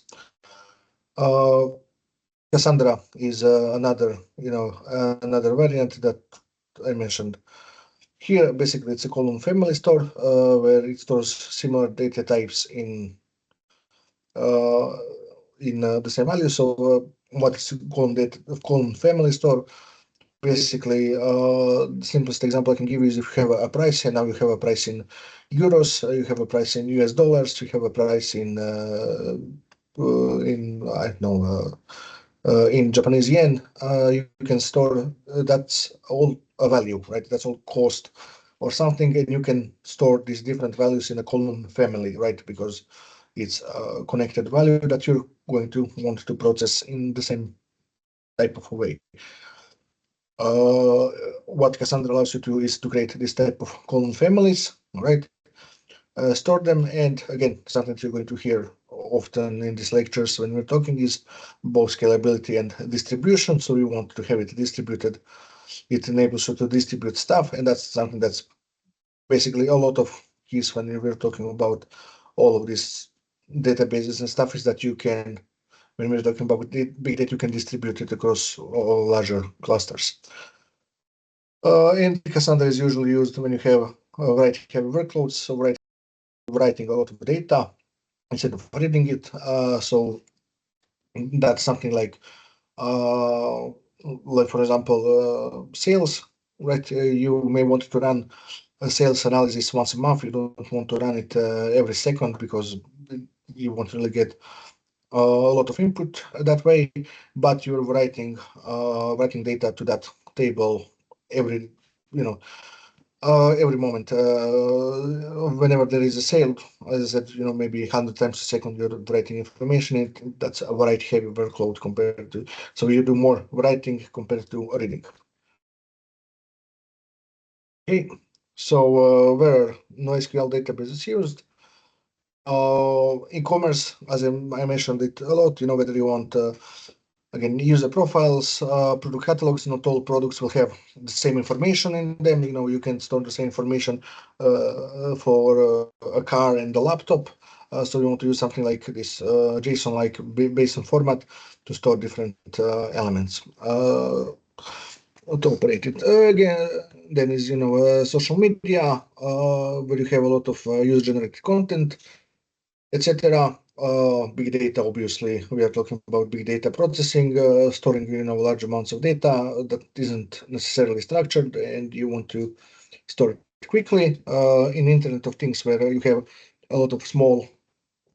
Uh, Cassandra is another variant that I mentioned here. Basically, it's a column family store where it stores similar data types uh, in the same value. So what's column family store? Basically, the simplest example I can give you is if you have a price, and now you have a price in euros, you have a price in US dollars, you have a price in I don't know in Japanese yen. You can store that's all a value, right? That's all cost or something, and you can store these different values in a column family, right? Because it's a connected value that you're going to want to process in the same type of way. What Cassandra allows you to do is to create this type of column families, right? Store them, and again, something you're going to hear often in these lectures when we're talking is both scalability and distribution. So you want to have it distributed. It enables you to distribute stuff, and that's something that's basically a lot of keys when we're talking about all of these databases and stuff is that you can, when we're talking about big data, you can distribute it across all larger clusters. And Cassandra is usually used when you have writing heavy workloads, so writing a lot of data instead of reading it. So that's something like for example, sales, right? You may want to run a sales analysis once a month. You don't want to run it every second because you won't really get a lot of input that way. But you're writing data to that table every, Every moment, whenever there is a sale, as I said, maybe 100 times a second you're writing information. That's a very heavy workload compared to. So you do more writing compared to reading. Okay, so where NoSQL database is used, e-commerce, as I mentioned it a lot. Whether you want again user profiles, product catalogs. Not all products will have the same information in them. You can store the same information for a car and a laptop. So you want to use something like this JSON-like JSON format to store different elements to operate it. Again, then is social media where you have a lot of user-generated content, etc. Big data, obviously, we are talking about big data processing, storing large amounts of data that isn't necessarily structured, and you want to store it quickly. In Internet of Things, where you have a lot of small,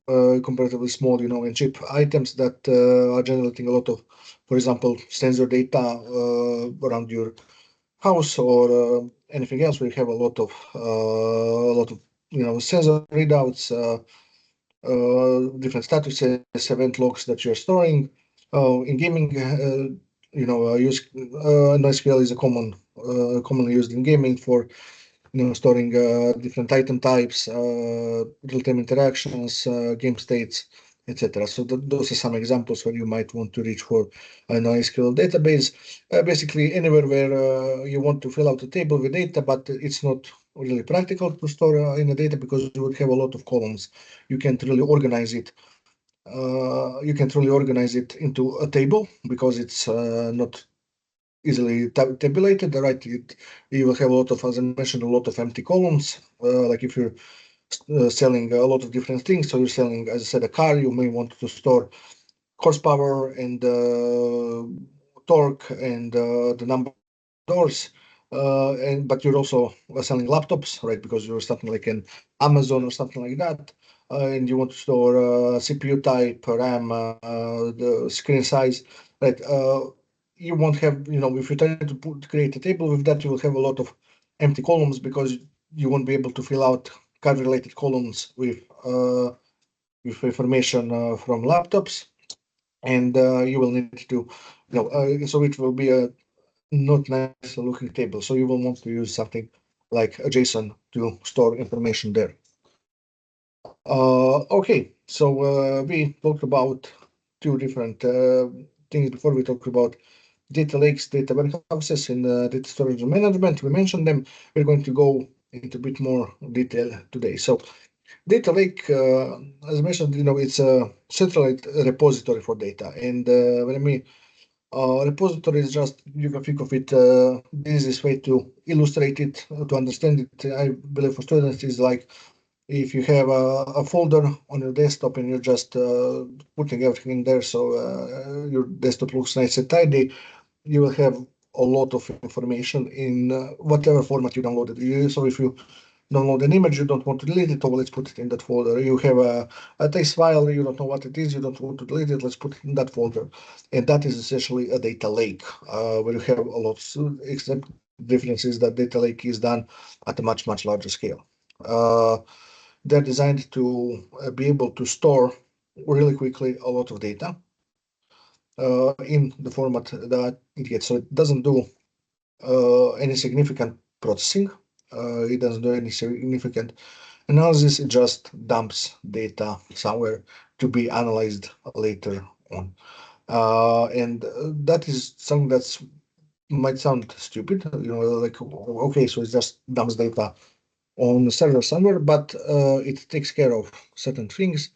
comparatively small, and cheap items that are generating a lot of, for example, sensor data around your house or anything else. We have a lot of sensor readouts. Different statuses, event logs that you're storing. In gaming, use NoSQL is a commonly used in gaming for storing different item types, real-time interactions, game states, etc. So those are some examples where you might want to reach for a NoSQL database. Basically, anywhere where you want to fill out a table with data, but it's not really practical to store in a data because you would have a lot of columns. You can't really organize it. You can't really organize it into a table because it's not easily tabulated, right? You will have a lot of, as I mentioned, a lot of empty columns. Like if you're selling a lot of different things, so you're selling, as I said, a car, you may want to store horsepower and torque and the number of doors. But you're also selling laptops, right? Because you're something like an Amazon or something like that, and you want to store CPU type, RAM, the screen size, right? You won't have, if you try to create a table with that, you will have a lot of empty columns because you won't be able to fill out car-related columns with information from laptops, and you will need to, so it will be a not nice looking table. So you will want to use something like a JSON to store information there. Okay, so we talked about two different things before. We talked about data lakes, data warehouses, and data storage and management. We mentioned them. We're going to go into a bit more detail today. So data lake, as I mentioned, it's a centralized repository for data. And when I mean repository is just, you can think of it, the easiest way to illustrate it, to understand it, I believe for students is like if you have a folder on your desktop and you're just putting everything in there so your desktop looks nice and tidy, you will have a lot of information in whatever format you downloaded. So if you download an image, you don't want to delete it, or let's put it in that folder. You have a text file, you don't know what it is, you don't want to delete it, let's put it in that folder. And that is essentially a data lake where you have a lot, except difference is that data lake is done at a much, much larger scale. They're designed to be able to store really quickly a lot of data in the format that it gets. So it doesn't do any significant processing. It doesn't do any significant analysis. It just dumps data somewhere to be analyzed later on. And that is something that's might sound stupid, like, okay, so it just dumps data on the server somewhere, but it takes care of certain things.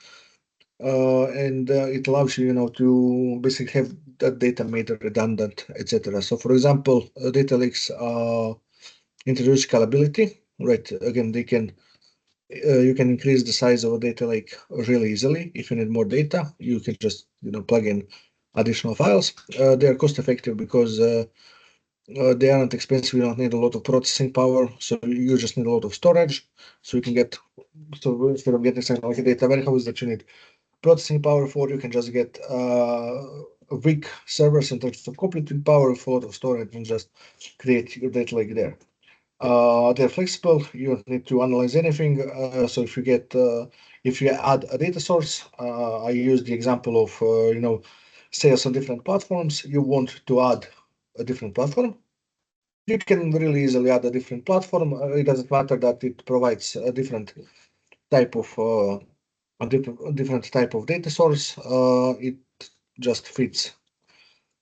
And it allows you, to basically have that data made redundant, etc. So, for example, data lakes introduce scalability, right? Again, they can you can increase the size of a data lake really easily. If you need more data, you can just plug in additional files. They are cost effective because they aren't expensive. You don't need a lot of processing power, so you just need a lot of storage. So you can get, so instead of getting something like a data warehouse that you need processing power for, you can just get weak servers in terms of computing power for a lot of storage and just create your data lake there. They're flexible. You don't need to analyze anything. So if you add a data source, I use the example of sales on different platforms. You want to add a different platform. You can really easily add a different platform. It doesn't matter that it provides a different type of different type of data source. It just fits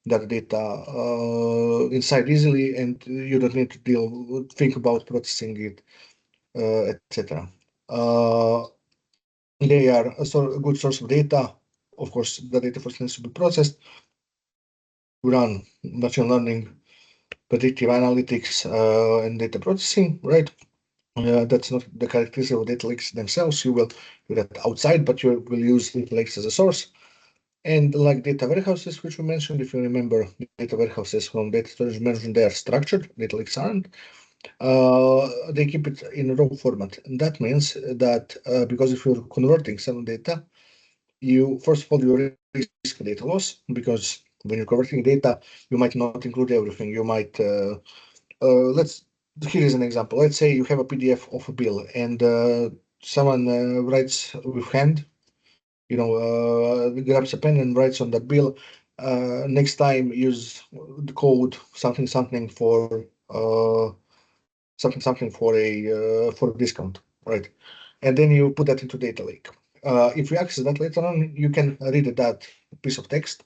that data inside easily, and you don't need to think about processing it, etc. They are a good source of data. Of course, the data first needs to be processed. Run machine learning, predictive analytics, and data processing, right? That's not the characteristic of data lakes themselves. You will do that outside, but you will use data lakes as a source. And like data warehouses, which we mentioned, if you remember, data warehouses from data storage management, they are structured. Data lakes aren't. They keep it in raw format. And that means that because if you're converting some data, you first of all you risk data loss, because when you're converting data, you might not include everything. You might here is an example. Let's say you have a PDF of a bill, and someone writes with hand, grabs a pen and writes on that bill. Next time, use the code something for something for a discount, right? And then you put that into data lake. If you access that later on, you can read that piece of text.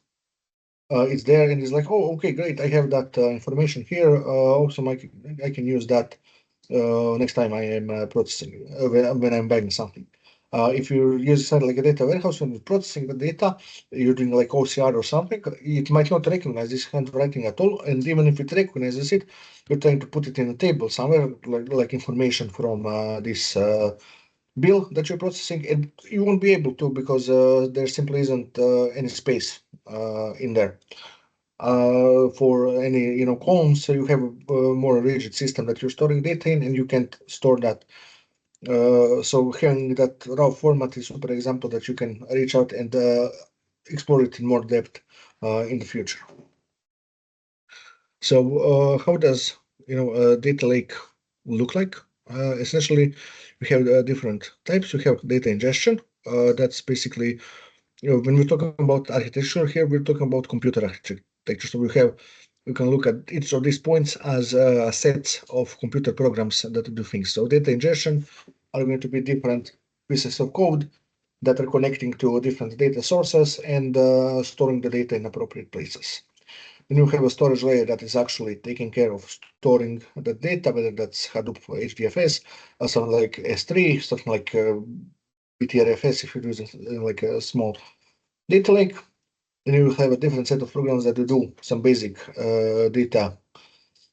It's there, and it's like, oh, okay, great, I have that information here. Also, I can use that next time I am processing when I'm buying something. If you use something like a data warehouse when you're processing the data, you're doing like OCR or something, it might not recognize this handwriting at all. And even if it recognizes it, you're trying to put it in a table somewhere, like information from this bill that you're processing, and you won't be able to, because there simply isn't any space in there for any columns. So you have a more rigid system that you're storing data in, and you can't store that. So having that raw format is super example that you can reach out and explore it in more depth in the future. So how does a data lake look like? Essentially, we have different types. We have data ingestion. That's basically, when we're talking about architecture here, we're talking about computer architecture. So we can look at each of these points as a set of computer programs that do things. So data ingestion are going to be different pieces of code that are connecting to different data sources and storing the data in appropriate places. Then you have a storage layer that is actually taking care of storing the data, whether that's Hadoop for HDFS, or something like S3, something like BTRFS if you're using like a small data lake. Then you have a different set of programs that do some basic data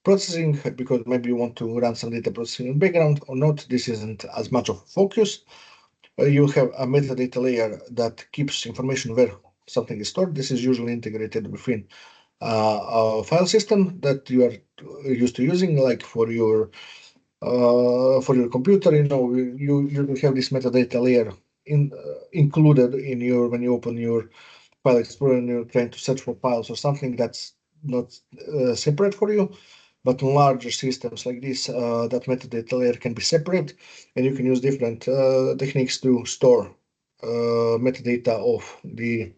processing, because maybe you want to run some data processing in the background or not. This isn't as much of a focus. You have a metadata layer that keeps information where something is stored. This is usually integrated within a file system that you are used to using, like for your computer. You have this metadata layer included in when you open your file explorer and you're trying to search for files or something that's not separate for you. But in larger systems like this, that metadata layer can be separate, and you can use different techniques to store metadata of these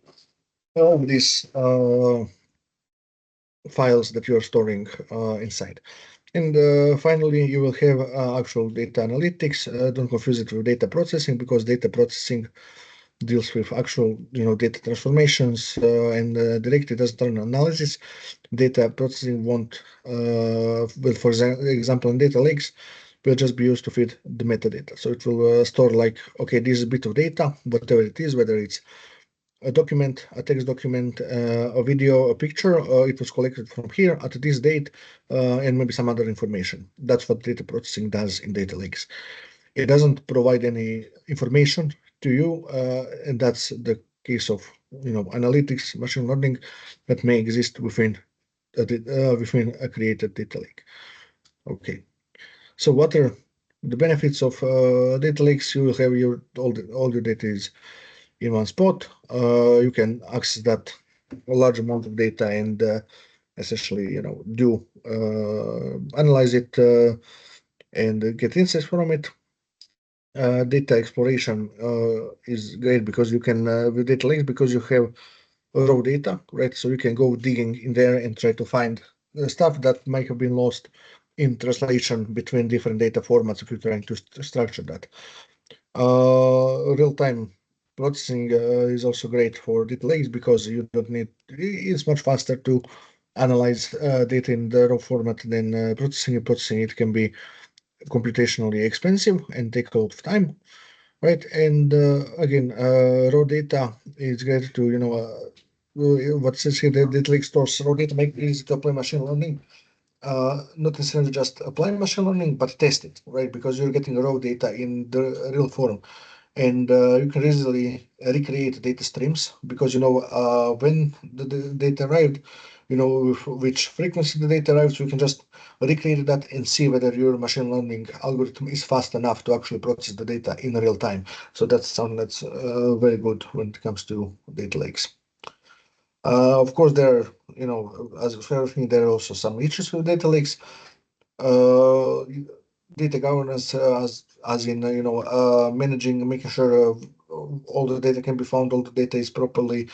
files that you are storing inside. And finally, you will have actual data analytics. Don't confuse it with data processing, because data processing deals with actual, data transformations and directly does turn analysis. Data processing won't, well, for example, in data lakes, will just be used to feed the metadata. So it will store like, okay, this is a bit of data, whatever it is, whether it's a document, a text document, a video, a picture, it was collected from here at this date, and maybe some other information. That's what data processing does in data lakes. It doesn't provide any information to you, and that's the case of analytics, machine learning that may exist within a created data lake. Okay, so what are the benefits of data lakes? You will have all your data is in one spot. You can access that a large amount of data and essentially, do analyze it, and get insights from it. Data exploration is great because you can with data lakes because you have raw data, right? So you can go digging in there and try to find stuff that might have been lost in translation between different data formats if you're trying to structure that. Real-time processing is also great for data lakes because you don't need. It's much faster to analyze data in the raw format than processing it. Processing it can be computationally expensive and take a lot of time, right? And again, raw data is great to what says here that data lake stores raw data, make it easy to apply machine learning. Not necessarily just apply machine learning, but test it, right? Because you're getting raw data in the real form, and you can easily recreate data streams because when the data arrived, with which frequency the data arrives, you can just recreate that and see whether your machine learning algorithm is fast enough to actually process the data in real time. So that's something that's very good when it comes to data lakes. Of course, as with everything, there are also some issues with data lakes. Uh, Data governance, as in managing, making sure all the data can be found, all the data is properly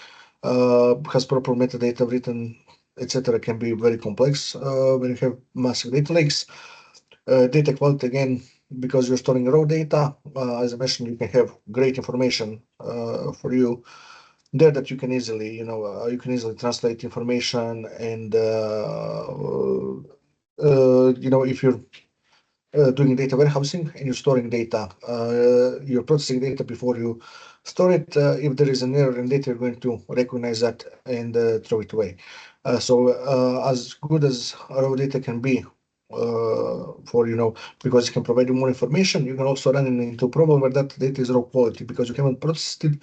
has proper metadata written, etc., can be very complex when you have massive data lakes. Data quality, again, because you're storing raw data, as I mentioned, you can have great information for you there that you can easily translate information, and if you're doing data warehousing and you're storing data, you're processing data before you store it. If there is an error in data, you're going to recognize that and throw it away. So as good as raw data can be, because it can provide you more information, you can also run into a problem where that data is raw quality because you haven't processed it.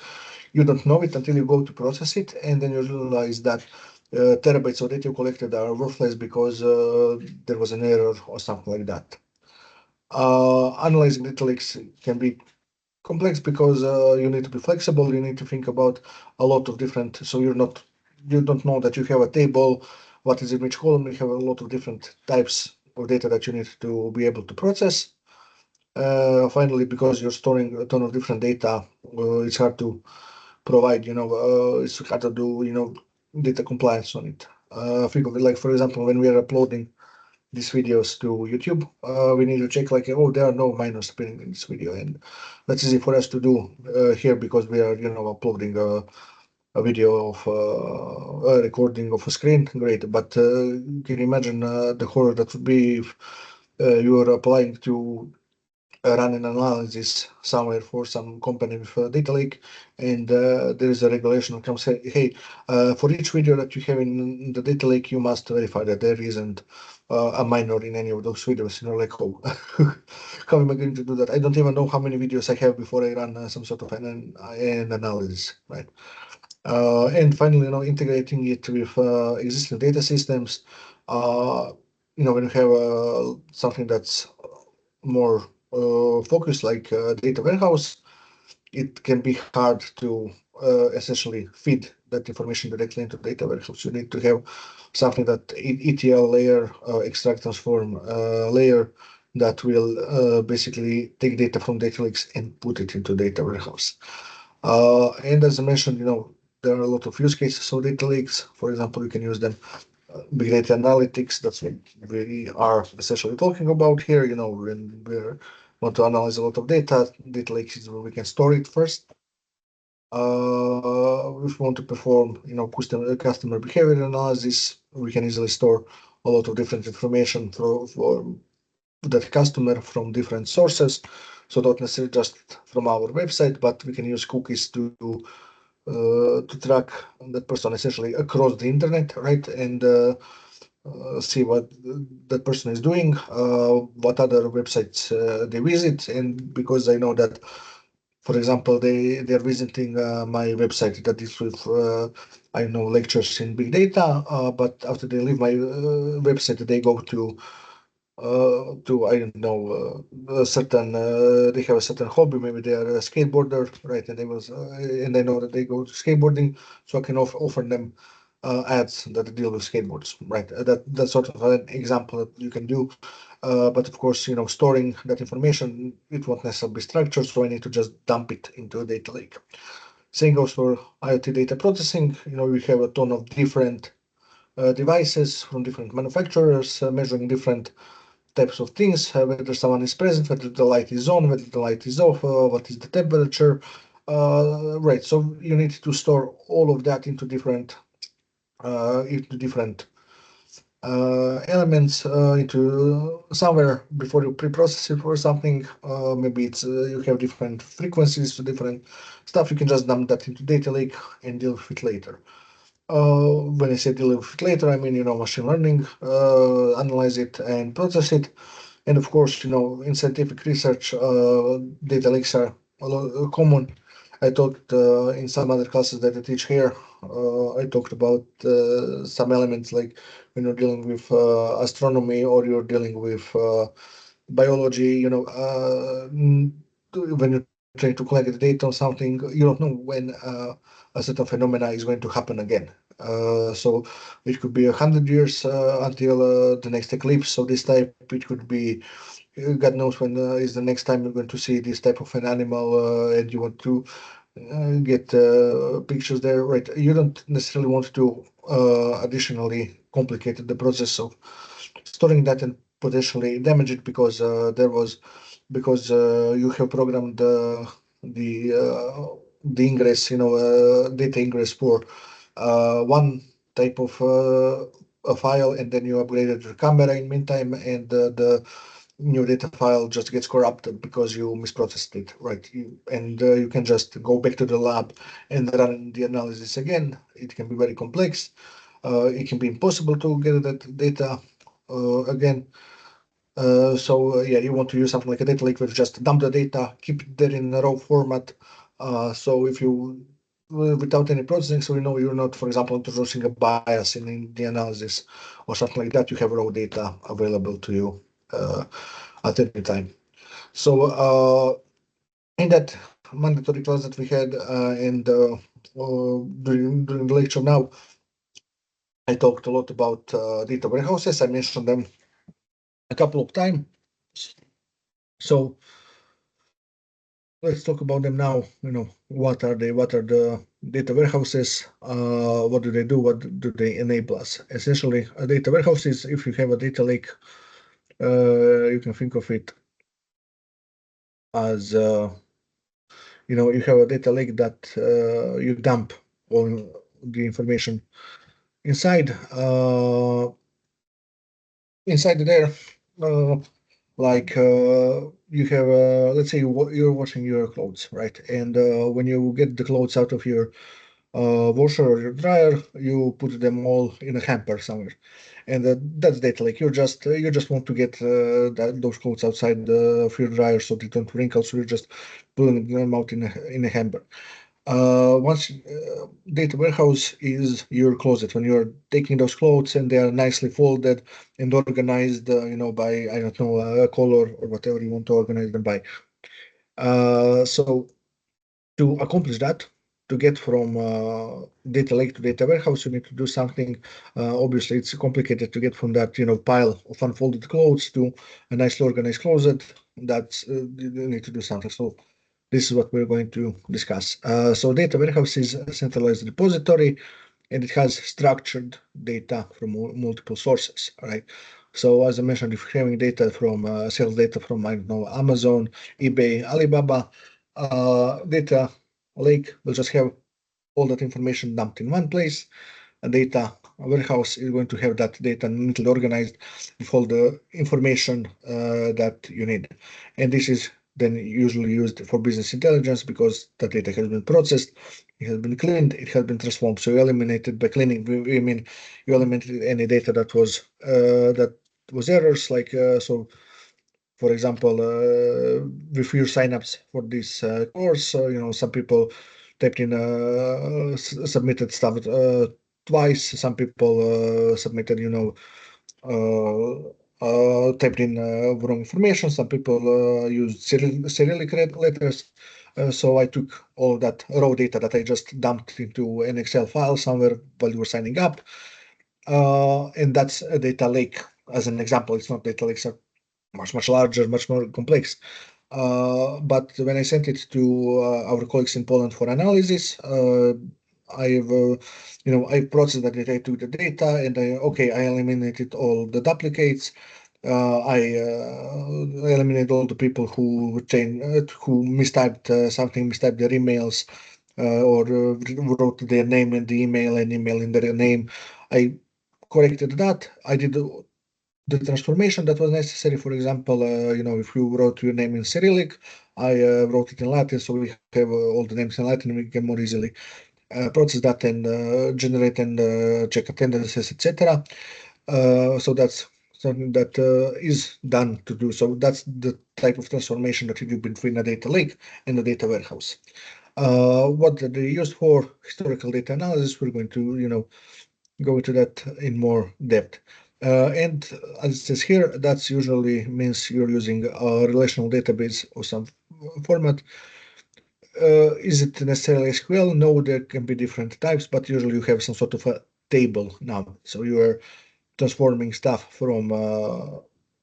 You don't know it until you go to process it, and then you realize that terabytes of data you collected are worthless because there was an error or something like that. Analyzing data lakes can be complex because you need to be flexible. You need to think about a lot of different. So you don't know that you have a table. What is in which column? You have a lot of different types of data that you need to be able to process. Finally, because you're storing a ton of different data, it's hard to provide. It's hard to do data compliance on it. Think of it like, for example, when we are uploading these videos to YouTube, we need to check like, oh, there are no minors appearing in this video, and that's easy for us to do here because we are, uploading a video of a recording of a screen. Great, but can you imagine the horror that would be if you are applying to run an analysis somewhere for some company with a data lake, and there is a regulation that comes say, hey, for each video that you have in the data lake, you must verify that there isn't a minor in any of those videos. Like, oh, how am I going to do that? I don't even know how many videos I have before I run some sort of an analysis, right? And finally, integrating it with existing data systems. When you have something that's more focused like data warehouse, it can be hard to essentially feed that information directly into data warehouse. You need to have something that ETL layer, extract transform layer that will basically take data from data lakes and put it into data warehouse. And as I mentioned, there are a lot of use cases of data lakes. For example, you can use them big data analytics. That's what we are essentially talking about here. When we want to analyze a lot of data, data lakes is where we can store it first. If we want to perform, customer behavior analysis, we can easily store a lot of different information for that customer from different sources. So not necessarily just from our website, but we can use cookies to track that person essentially across the internet, right? And see what that person is doing, what other websites they visit, and because I know that, for example, they're visiting my website that is with I know lectures in big data, but after they leave my website, they go to I don't know a certain they have a certain hobby, maybe they are a skateboarder, right? And I know that they go to skateboarding, so I can offer them ads that deal with skateboards, right? That's sort of an example that you can do. But of course, storing that information, it won't necessarily be structured, so I need to just dump it into a data lake. Same goes for IoT data processing. We have a ton of different devices from different manufacturers measuring different types of things, whether someone is present, whether the light is on, whether the light is off, what is the temperature. Right, so you need to store all of that into different elements into somewhere before you pre-process it or something. Maybe it's you have different frequencies, different stuff. You can just dump that into data lake and deal with it later. When I say deal with it later, I mean machine learning, analyze it and process it. And of course, in scientific research, data lakes are a lot common. I talked in some other classes that I teach here. I talked about some elements like when you're dealing with astronomy or you're dealing with biology. When you're trying to collect the data on something, you don't know when a certain phenomena is going to happen again. So it could be 100 years until the next eclipse. So this type, it could be God knows when is the next time you're going to see this type of an animal, and you want to get pictures there, right? You don't necessarily want to additionally complicate the process of storing that and potentially damage it because you have programmed the ingress, data ingress for one type of a file, and then you upgraded your camera in meantime, and the new data file just gets corrupted because you misprocessed it, right? And you can just go back to the lab and run the analysis again. It can be very complex. It can be impossible to get that data again. So yeah, you want to use something like a data lake where you just dump the data, keep it there in a raw format. So if you without any processing, so you're not, for example, introducing a bias in the analysis or something like that. You have raw data available to you at any time. So in that mandatory class that we had and during the lecture now, I talked a lot about data warehouses. I mentioned them a couple of times. So let's talk about them now. What are they? What are the data warehouses? What do they do? What do they enable us? Essentially, a data warehouse is if you have a data lake, you can think of it as you have a data lake that you dump all the information inside. Inside there, uh, like you have, let's say you're washing your clothes, right? And when you get the clothes out of your washer or your dryer, you put them all in a hamper somewhere, and that's data lake. You just want to get those clothes outside of your dryer so they don't wrinkle. So you're just pulling them out in a hamper. Once data warehouse is your closet when you're taking those clothes and they are nicely folded and organized, by I don't know color or whatever you want to organize them by. So to accomplish that, to get from data lake to data warehouse, you need to do something. Obviously, it's complicated to get from that pile of unfolded clothes to a nicely organized closet. That's you need to do something. So this is what we're going to discuss. So data warehouse is a centralized repository, and it has structured data from multiple sources, right? So as I mentioned, if you're having data from sales data from, I don't know, Amazon, eBay, Alibaba, data lake will just have all that information dumped in one place. A data warehouse is going to have that data neatly organized with all the information that you need. And this is then usually used for business intelligence because the data has been processed, it has been cleaned, it has been transformed. So you eliminated by cleaning, we mean you eliminated any data that was errors, like so. For example, with your signups for this course, some people typed in submitted stuff twice. Some people submitted, typed in wrong information. Some people used Cyrillic letters. So I took all that raw data that I just dumped into an Excel file somewhere while you were signing up. And that's a data lake as an example. It's not data lakes are much larger, much more complex. But when I sent it to our colleagues in Poland for analysis, I've I processed that data, I took the data, and I eliminated all the duplicates. I eliminated all the people who mistyped something, mistyped their emails, or wrote their name in the email and email in their name. I corrected that. I did the transformation that was necessary. For example, if you wrote your name in Cyrillic, I wrote it in Latin, so we have all the names in Latin, and we can more easily process that and generate and check attendances, etc. So that's something that is done to do. So that's the type of transformation that you do between a data lake and a data warehouse. What they used for historical data analysis, we're going to, go into that in more depth. And as it says here, that's usually means you're using a relational database or some format. Is it necessarily SQL? No, there can be different types, but usually you have some sort of a table now. So you are transforming stuff from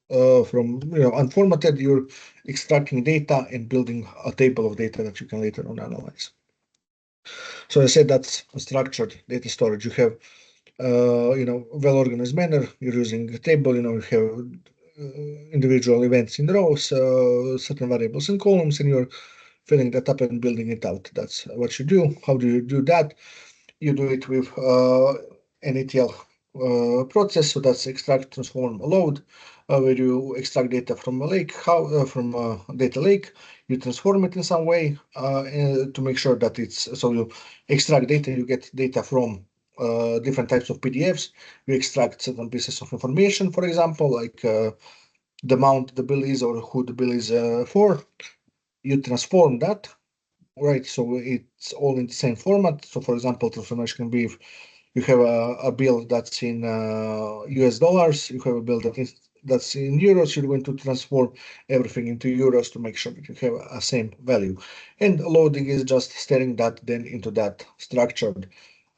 unformatted. You're extracting data and building a table of data that you can later on analyze. So I said that's a structured data storage. You have well-organized manner. You're using a table. You have individual events in rows, certain variables in columns, and you're filling that up and building it out. That's what you do. How do you do that? You do it with an ETL process. So that's extract, transform, load, where you extract data from a lake. From a data lake, you transform it in some way to make sure that you extract data. You get data from different types of PDFs. You extract certain pieces of information, for example, like the amount the bill is or who the bill is for. You transform that, right? So it's all in the same format. So, for example, transformation can be if you have a bill that's in US dollars, you have a bill that's in euros, you're going to transform everything into euros to make sure that you have a same value. And loading is just stirring that then into that structured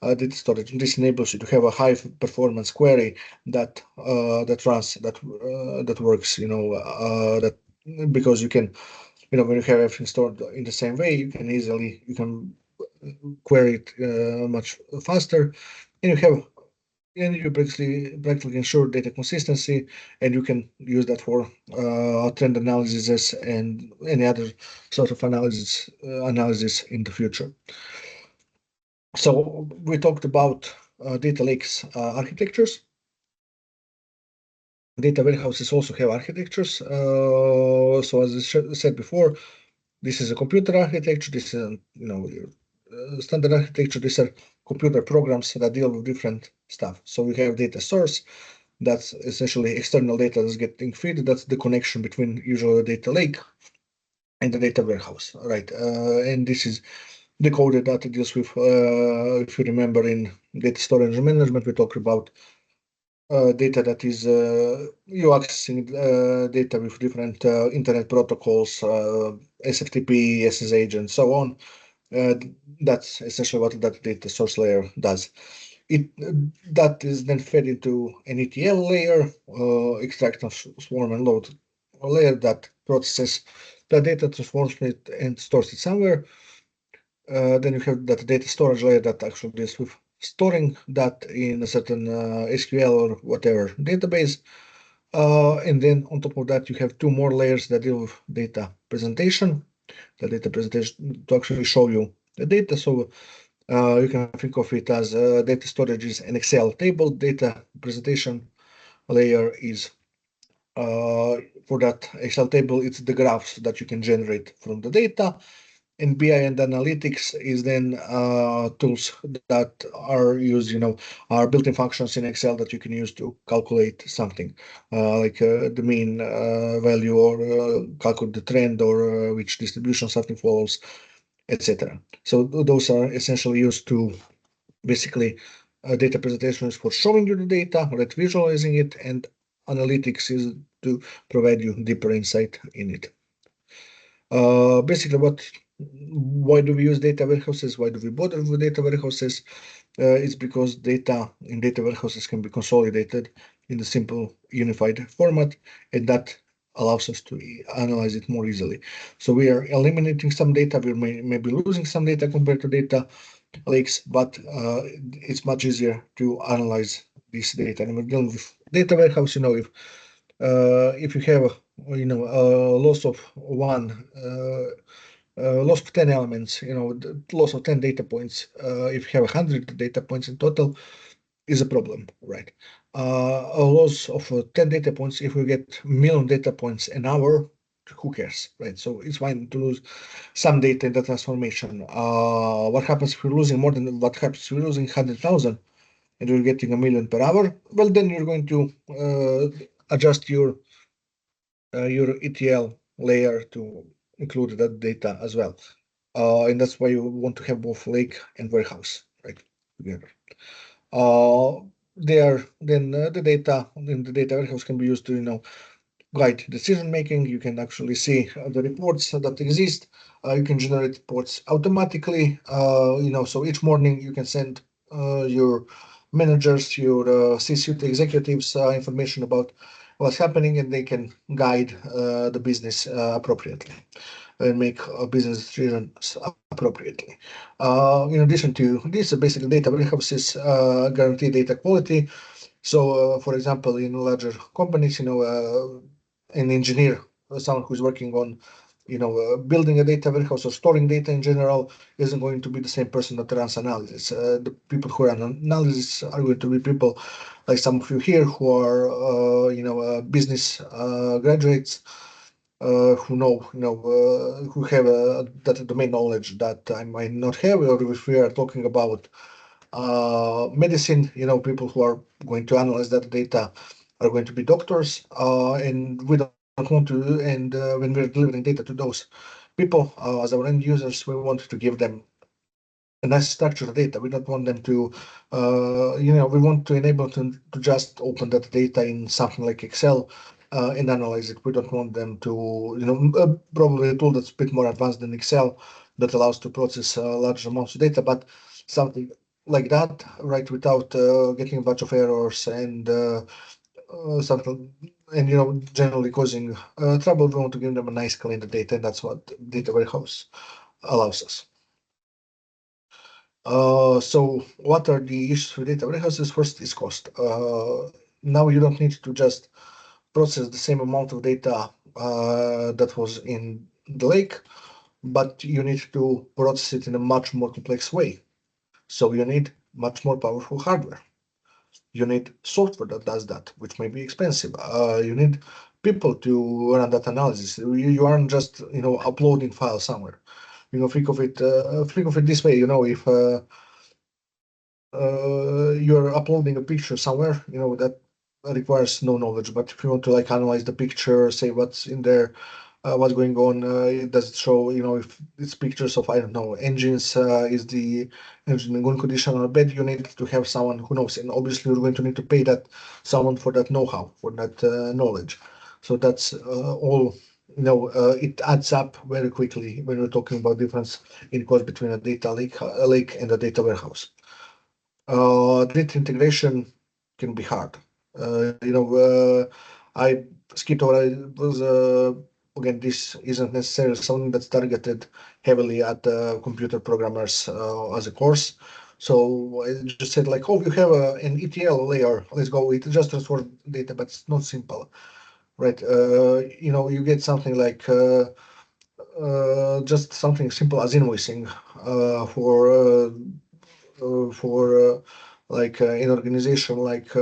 data storage. This enables you to have a high performance query that runs that works. That because you can, when you have everything stored in the same way, you can query it much faster, and you practically ensure data consistency, and you can use that for trend analysis and any other sort of analysis in the future. So we talked about data lakes architectures. Data warehouses also have architectures. So as I said before, this is a computer architecture. This is standard architecture. These are computer programs that deal with different stuff. So we have data source. That's essentially external data that's getting fed. That's the connection between usually the data lake and the data warehouse, right? And this is the code that deals with, if you remember, in data storage management, we talked about data that is you accessing data with different internet protocols, SFTP, SSH, and so on. That's essentially what that data source layer does. That is then fed into an ETL layer, extract, transform, and load layer that processes the data, transforms it, and stores it somewhere. Then you have that data storage layer that actually deals with storing that in a certain SQL or whatever database. And then on top of that, you have two more layers that deal with data presentation. The data presentation to actually show you the data. So you can think of it as data storage is an Excel table. Data presentation layer is for that Excel table, it's the graphs that you can generate from the data. And BI and analytics is then tools that are used, are built-in functions in Excel that you can use to calculate something, like the mean value or calculate the trend or which distribution something follows, etc. So those are essentially used to basically data presentation is for showing you the data, right, visualizing it, and analytics is to provide you deeper insight in it. Basically, what why do we use data warehouses? Why do we bother with data warehouses? It's because data in data warehouses can be consolidated in a simple unified format, and that allows us to analyze it more easily. So we are eliminating some data, we may be losing some data compared to data lakes, but it's much easier to analyze this data. And we're dealing with data warehouse, if you have a loss of loss of 10 elements, the loss of 10 data points, if you have 100 data points in total, is a problem, right? A loss of 10 data points, if we get million data points an hour, who cares, right? So it's fine to lose some data in the transformation. What happens if you're losing more than what happens if you're losing 100,000 and you're getting a million per hour? Well, then you're going to adjust your ETL layer to include that data as well. And that's why you want to have both lake and warehouse, right, together. There, then the data in the data warehouse can be used to, guide decision making. You can actually see the reports that exist. You can generate reports automatically. So each morning you can send your managers, your C-suite executives information about what's happening, and they can guide the business appropriately and make business decisions appropriately. In addition to this, basically data warehouses guarantee data quality. So, for example, in larger companies, an engineer, someone who's working on, building a data warehouse or storing data in general, isn't going to be the same person that runs analysis. The people who run analysis are going to be people like some of you here who are, business graduates. Who have that domain knowledge that I might not have, or if we are talking about medicine, people who are going to analyze that data are going to be doctors, and we don't want to. And when we're delivering data to those people as our end users, we want to give them a nice structured data. We don't want them to, we want to enable them to just open that data in something like Excel and analyze it. We don't want them to, probably a tool that's a bit more advanced than Excel that allows to process large amounts of data, but something like that, right, without getting a bunch of errors and something, and generally causing trouble. We want to give them a nice clean data, and that's what data warehouse allows us. So what are the issues with data warehouses? First is cost. Now you don't need to just process the same amount of data that was in the lake, but you need to process it in a much more complex way. So you need much more powerful hardware. You need software that does that, which may be expensive. You need people to run that analysis. You aren't just uploading files somewhere. Think of it this way. If you're uploading a picture somewhere, that requires no knowledge. But if you want to analyze the picture, say what's in there, what's going on, does it show, if it's pictures of, I don't know, engines, is the engine in good condition or bad, you need to have someone who knows. And obviously you're going to need to pay that someone for that know-how, for that knowledge. So that's all, it adds up very quickly when we're talking about difference in cost between a data lake and a data warehouse. Data integration can be hard. I skipped over. I was again. This isn't necessarily something that's targeted heavily at computer programmers as a course. So I just said oh, you have an ETL layer. Let's go. It just transfer data, but it's not simple, right? You get something like just something simple as invoicing for an organization like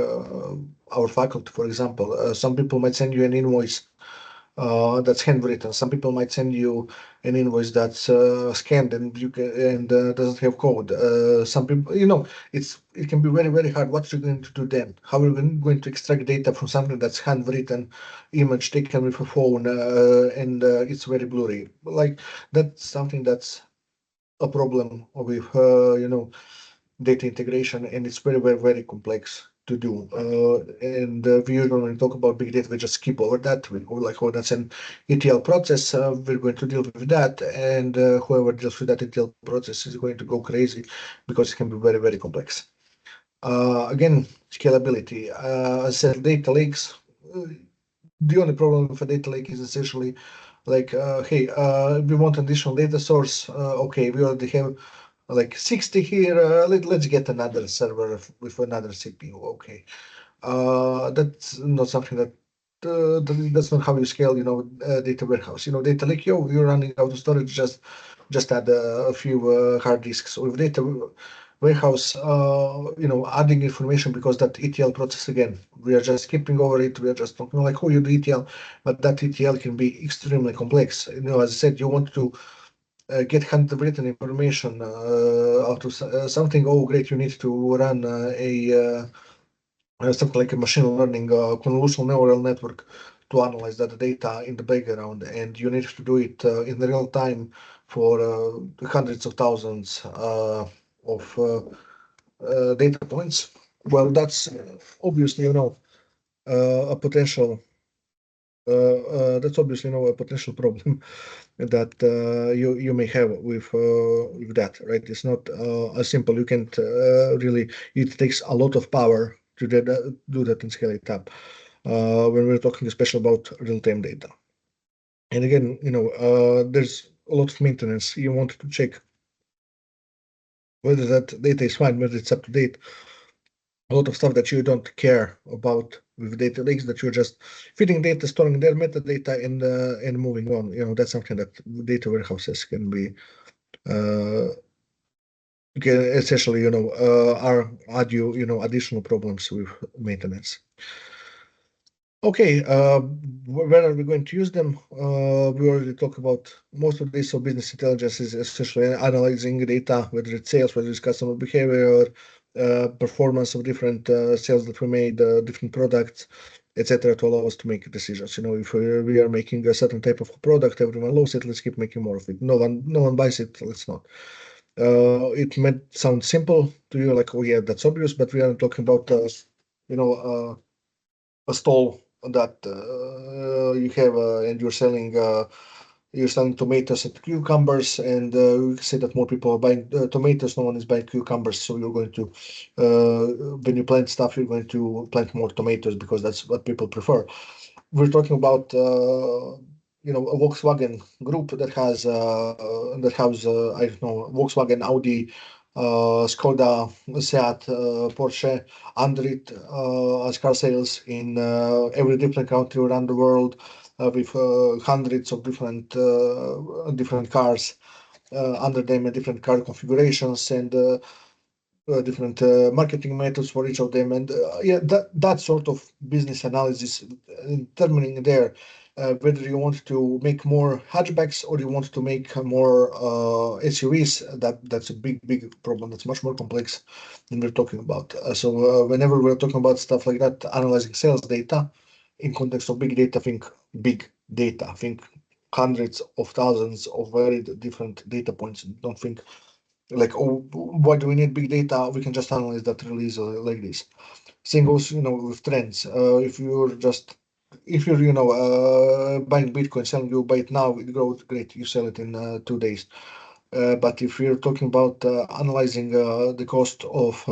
our faculty, for example. Some people might send you an invoice that's handwritten. Some people might send you an invoice that's scanned and doesn't have code. Some people, it can be very, very hard. What you're going to do then? How are you going to extract data from something that's handwritten, image taken with a phone, and it's very blurry? That's something that's a problem with data integration, and it's very, very, very complex. to do. And we usually talk about big data, we just skip over that. We go like, oh, that's an ETL process. We're going to deal with that, and whoever deals with that ETL process is going to go crazy because it can be very, very complex. Again, scalability. As I said, data lakes. The only problem with a data lake is essentially like, hey, we want an additional data source. Okay, we already have like 60 here. Let's get another server with another CPU. Okay, that's not something that's not how you scale. Data warehouse. Data lake. You're running out of storage. Just add a few hard disks. With data warehouse, adding information because that ETL process again, we are just skipping over it. We are just talking like, oh, you do ETL, but that ETL can be extremely complex. As I said, you want to get handwritten information out of something. Oh, great! You need to run something like a machine learning convolutional neural network to analyze that data in the background, and you need to do it in real time for hundreds of thousands of data points. Well, that's obviously a potential. That's obviously a potential problem that you may have with that, right? It's not as simple. You can't really. It takes a lot of power to do that and scale it up. When we're talking especially about real-time data, and again, there's a lot of maintenance. You want to check whether that data is fine, whether it's up to date. A lot of stuff that you don't care about with data lakes, that you're just feeding data, storing their metadata, and moving on. That's something that data warehouses can be can essentially are add you additional problems with maintenance. Okay, where are we going to use them? We already talked about most of this. So business intelligence is essentially analyzing data, whether it's sales, whether it's customer behavior, performance of different sales that we made, different products, etc., to allow us to make decisions. If we are making a certain type of product, everyone loves it. Let's keep making more of it. No one buys it. Let's not. It might sound simple to you, like, oh yeah, that's obvious, but we are talking about a stall that you have and you're selling tomatoes and cucumbers, and you say that more people are buying tomatoes, no one is buying cucumbers, so you're going to when you plant stuff, you're going to plant more tomatoes because that's what people prefer. We're talking about a Volkswagen group that has I don't know, Volkswagen, Audi, Skoda, Seat, Porsche, Andrit as car sales in every different country around the world with hundreds of different cars under them and different car configurations and different marketing methods for each of them, and yeah, that sort of business analysis determining there whether you want to make more hatchbacks or you want to make more SUVs. That's a big problem. That's much more complex than we're talking about. So whenever we're talking about stuff like that, analyzing sales data in context of big data, think big data, think hundreds of thousands of very different data points. Don't think like, oh, why do we need big data? We can just analyze that release like this. Same goes, with trends. If you're buying Bitcoin, selling, you buy it now, it grows great. You sell it in 2 days. But if you're talking about analyzing the cost of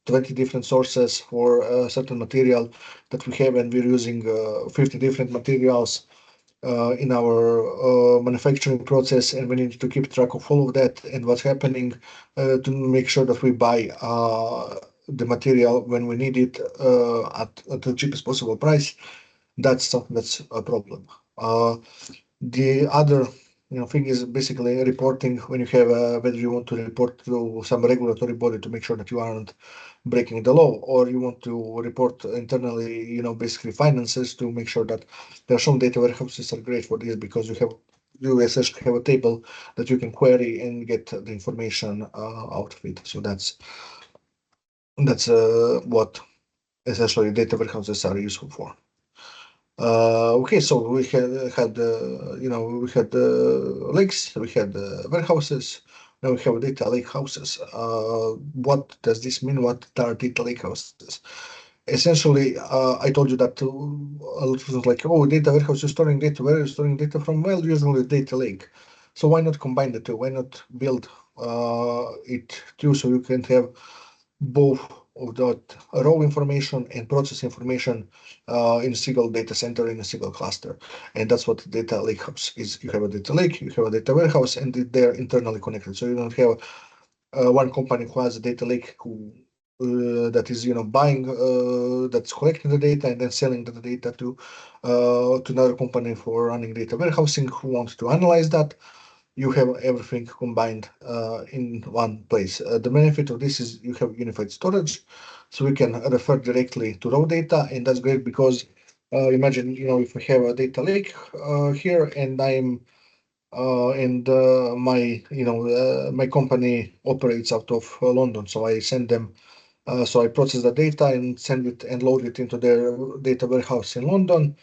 20 different sources for a certain material that we have, and we're using 50 different materials in our manufacturing process, and we need to keep track of all of that and what's happening to make sure that we buy the material when we need it at the cheapest possible price. That's a problem. The other thing is basically reporting when you have whether you want to report to some regulatory body to make sure that you aren't breaking the law, or you want to report internally, basically finances to make sure that there are some data warehouses are great for this because you essentially have a table that you can query and get the information out of it. So that's what essentially data warehouses are useful for. Okay, so we had lakes, we had warehouses, now we have data lake houses. What does this mean? What are data lake houses? Essentially, I told you that a lot of things like, oh, data warehouse is storing data. Where are you storing data from? Well, usually data lake. So why not combine the two? Why not build it too, so you can have both of that raw information and process information in a single data center, in a single cluster. And that's what data lake house is. You have a data lake, you have a data warehouse, and they're internally connected. So you don't have one company who has a data lake who that is buying that's collecting the data and then selling the data to another company for running data warehousing who wants to analyze that. You have everything combined in one place. The benefit of this is you have unified storage, so we can refer directly to raw data, and that's great because imagine if we have a data lake here, and my company operates out of London, so I send them. So I process the data and send it and load it into their data warehouse in London.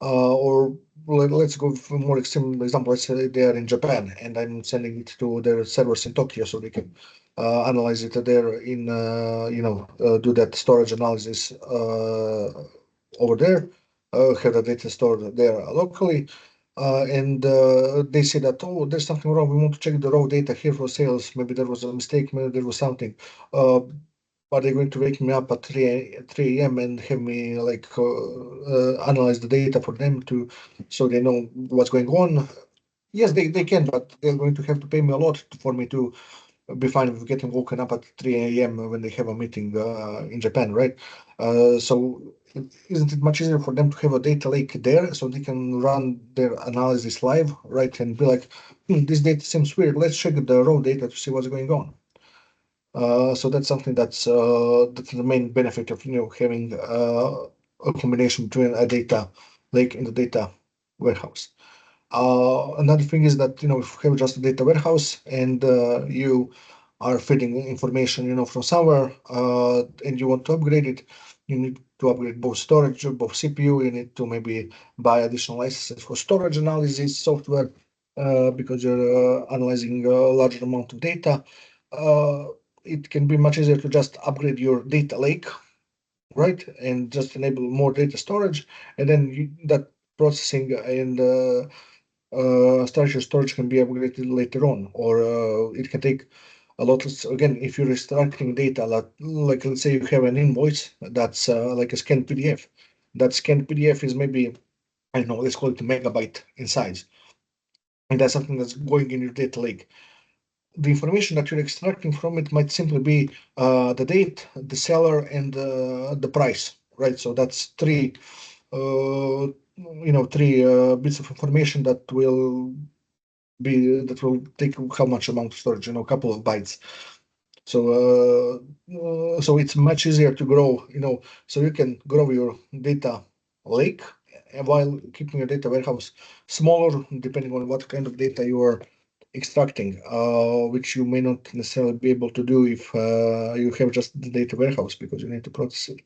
Or let's go for a more extreme example. Let's say they are in Japan and I'm sending it to their servers in Tokyo so they can analyze it there do that storage analysis over there, have the data stored there locally. And they say that, oh, there's something wrong. We want to check the raw data here for sales. Maybe there was a mistake. Maybe there was something. Are they going to wake me up at 3 a.m. and have me analyze the data for them so they know what's going on? Yes, they can, but they're going to have to pay me a lot for me to be fine with getting woken up at 3 a.m. when they have a meeting in Japan, right? So isn't it much easier for them to have a data lake there so they can run their analysis live, right? And be like, this data seems weird. Let's check the raw data to see what's going on. So that's something that's the main benefit of having a combination between a data lake and a data warehouse. Another thing is that if you have just a data warehouse and you are feeding information from somewhere and you want to upgrade it, you need to upgrade both storage, both CPU. You need to maybe buy additional licenses for storage analysis software because you're analyzing a larger amount of data. It can be much easier to just upgrade your data lake, right, and just enable more data storage, and then that processing and storage can be upgraded later on, or it can take a lot. Again, if you're extracting data, like let's say you have an invoice that's like a scanned PDF. That scanned PDF is maybe, I don't know, let's call it a megabyte in size, and that's something that's going in your data lake. The information that you're extracting from it might simply be the date, the seller, and the price, right? So that's three bits of information that will take how much amount of storage, a couple of bytes. So it's much easier to grow, so you can grow your data lake while keeping your data warehouse smaller, depending on what kind of data you are extracting, which you may not necessarily be able to do if you have just the data warehouse because you need to process it.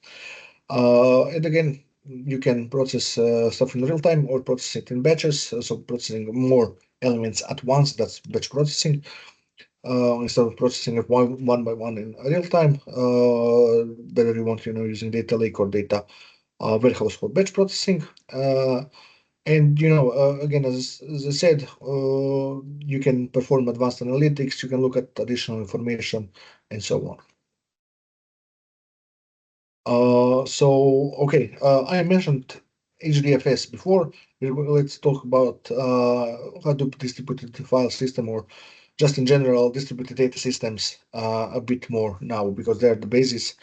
And again, you can process stuff in real time or process it in batches, so processing more elements at once. That's batch processing. Instead of processing it one by one in real time, whether you want, using data lake or data warehouse for batch processing. And again, as I said, you can perform advanced analytics, you can look at additional information, and so on. I mentioned HDFS before. Let's talk about Hadoop distributed file system, or just in general distributed data systems a bit more now, because they're the basis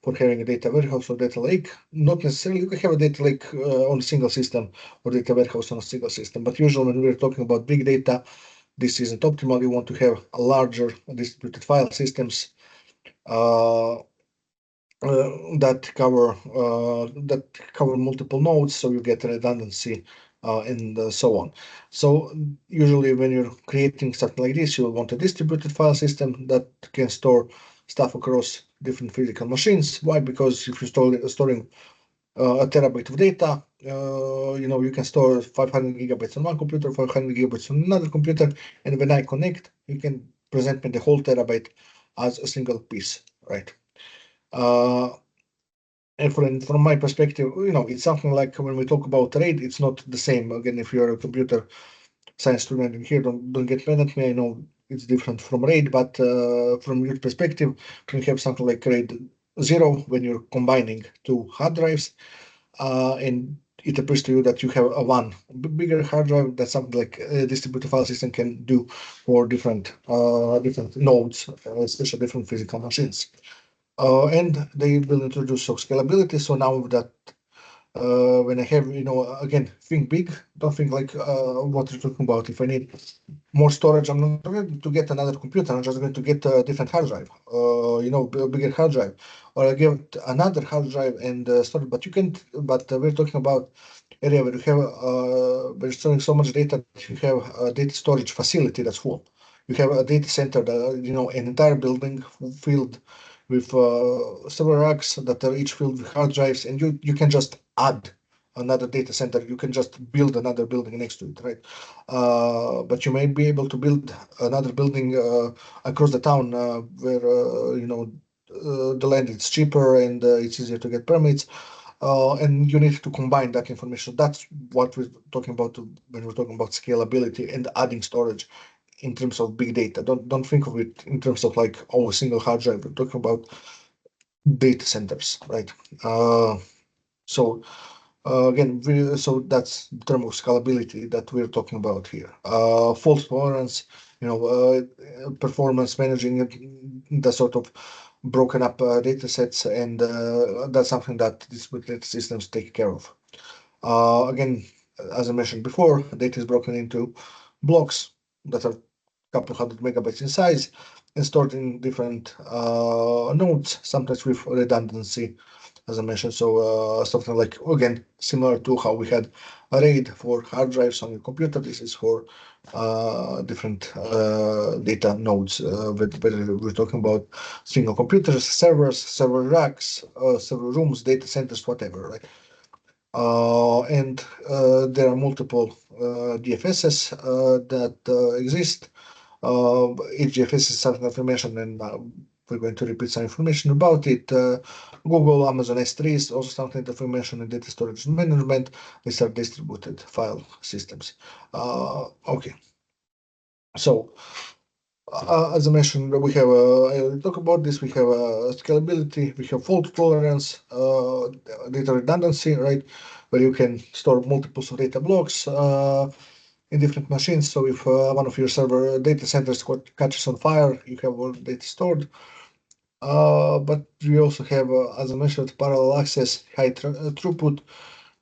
for having a data warehouse or data lake. Not necessarily you can have a data lake on a single system or data warehouse on a single system, but usually when we're talking about big data, this isn't optimal. You want to have a larger distributed file systems that cover multiple nodes, so you get redundancy and so on. So usually when you're creating something like this, you want a distributed file system that can store stuff across different physical machines. Why? Because if you're storing a terabyte of data, you can store 500 gigabytes on one computer, 500 gigabytes on another computer, and when I connect, you can present me the whole terabyte as a single piece, right? And from my perspective, it's something like when we talk about RAID, it's not the same. Again, if you're a computer science student in here, don't get mad at me. I know it's different from RAID, but from your perspective, when you have something like RAID 0, when you're combining two hard drives, and it appears to you that you have a one bigger hard drive, that's something like a distributed file system can do for different nodes, especially different physical machines. And they will introduce some scalability. So now that when I have, again, think big, don't think like what you're talking about. If I need more storage, I'm not going to get another computer. I'm just going to get a different hard drive, a bigger hard drive, or I get another hard drive and storage. But you can, but we're talking about area where you have, we're storing so much data that you have a data storage facility that's full. You have a data center that, an entire building filled with several racks that are each filled with hard drives, and you can just add another data center. You can just build another building next to it, right? But you may be able to build another building across the town where the land is cheaper and it's easier to get permits. And you need to combine that information. That's what we're talking about when we're talking about scalability and adding storage in terms of big data. Don't think of it in terms of like a single hard drive. We're talking about data centers, right? So again, so that's the term of scalability that we're talking about here. Fault tolerance, performance managing the sort of broken up data sets, and that's something that distributed systems take care of. Again, as I mentioned before, data is broken into blocks that are a couple hundred megabytes in size and stored in different nodes, sometimes with redundancy, as I mentioned. So something like, again, similar to how we had a RAID for hard drives on your computer, this is for different data nodes, whether we're talking about single computers, servers, several racks, several rooms, data centers, whatever, right? And there are multiple DFSs that exist. Each DFS is something that we mentioned, and we're going to repeat some information about it. Google, Amazon S3 is also something that we mentioned in data storage management. These are distributed file systems. Okay. So, as I mentioned, we have I talk about this. We have scalability. We have fault tolerance, data redundancy, right, where you can store multiple data blocks in different machines. So if one of your server data centers catches on fire, you have all the data stored. But we also have, as I mentioned, parallel access, high throughput,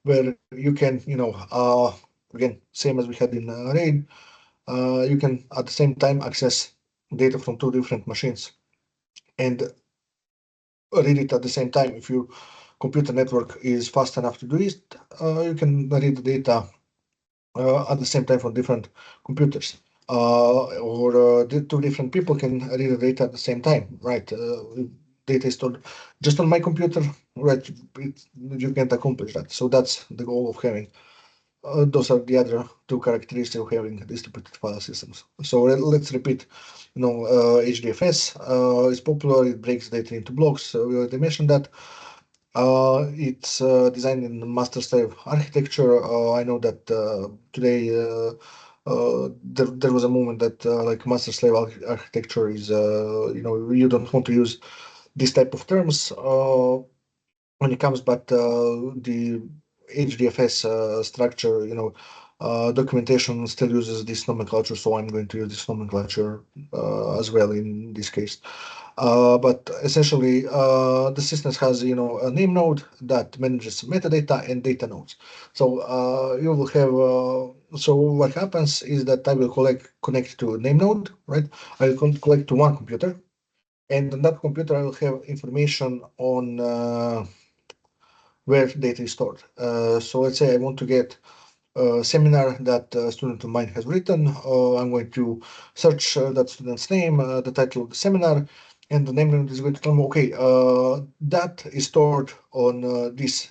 where you can, again, same as we had in RAID, you can at the same time access data from two different machines and read it at the same time. If your computer network is fast enough to do it, you can read the data at the same time from different computers. Or two different people can read the data at the same time, right? Data is stored just on my computer, right? You can't accomplish that. So that's the goal of having. Those are the other two characteristics of having distributed file systems. So let's repeat. HDFS is popular. It breaks data into blocks. We already mentioned that. It's designed in master-slave architecture. I know that today there was a movement that like master-slave architecture is, you don't want to use this type of terms when it comes, but the HDFS structure, documentation still uses this nomenclature, so I'm going to use this nomenclature as well in this case. But essentially, the system has, a name node that manages metadata and data nodes. So you will have, so what happens is that I will connect to a name node, right? I will connect to one computer, and on that computer, I will have information on where data is stored. So let's say I want to get a seminar that a student of mine has written. I'm going to search that student's name, the title of the seminar, and the name is going to tell me, okay, that is stored on this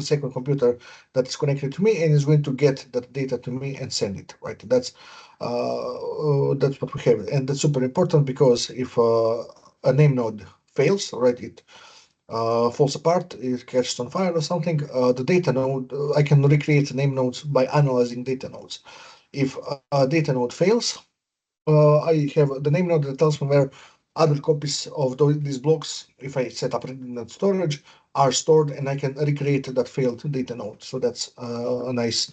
second computer that is connected to me and is going to get that data to me and send it, right? That's what we have, and that's super important because if a name node fails, right, it falls apart, it catches on fire or something, the data node, I can recreate name nodes by analyzing data nodes. If a data node fails, I have the name node that tells me where other copies of these blocks, if I set up redundant storage, are stored, and I can recreate that failed data node. So that's a nice,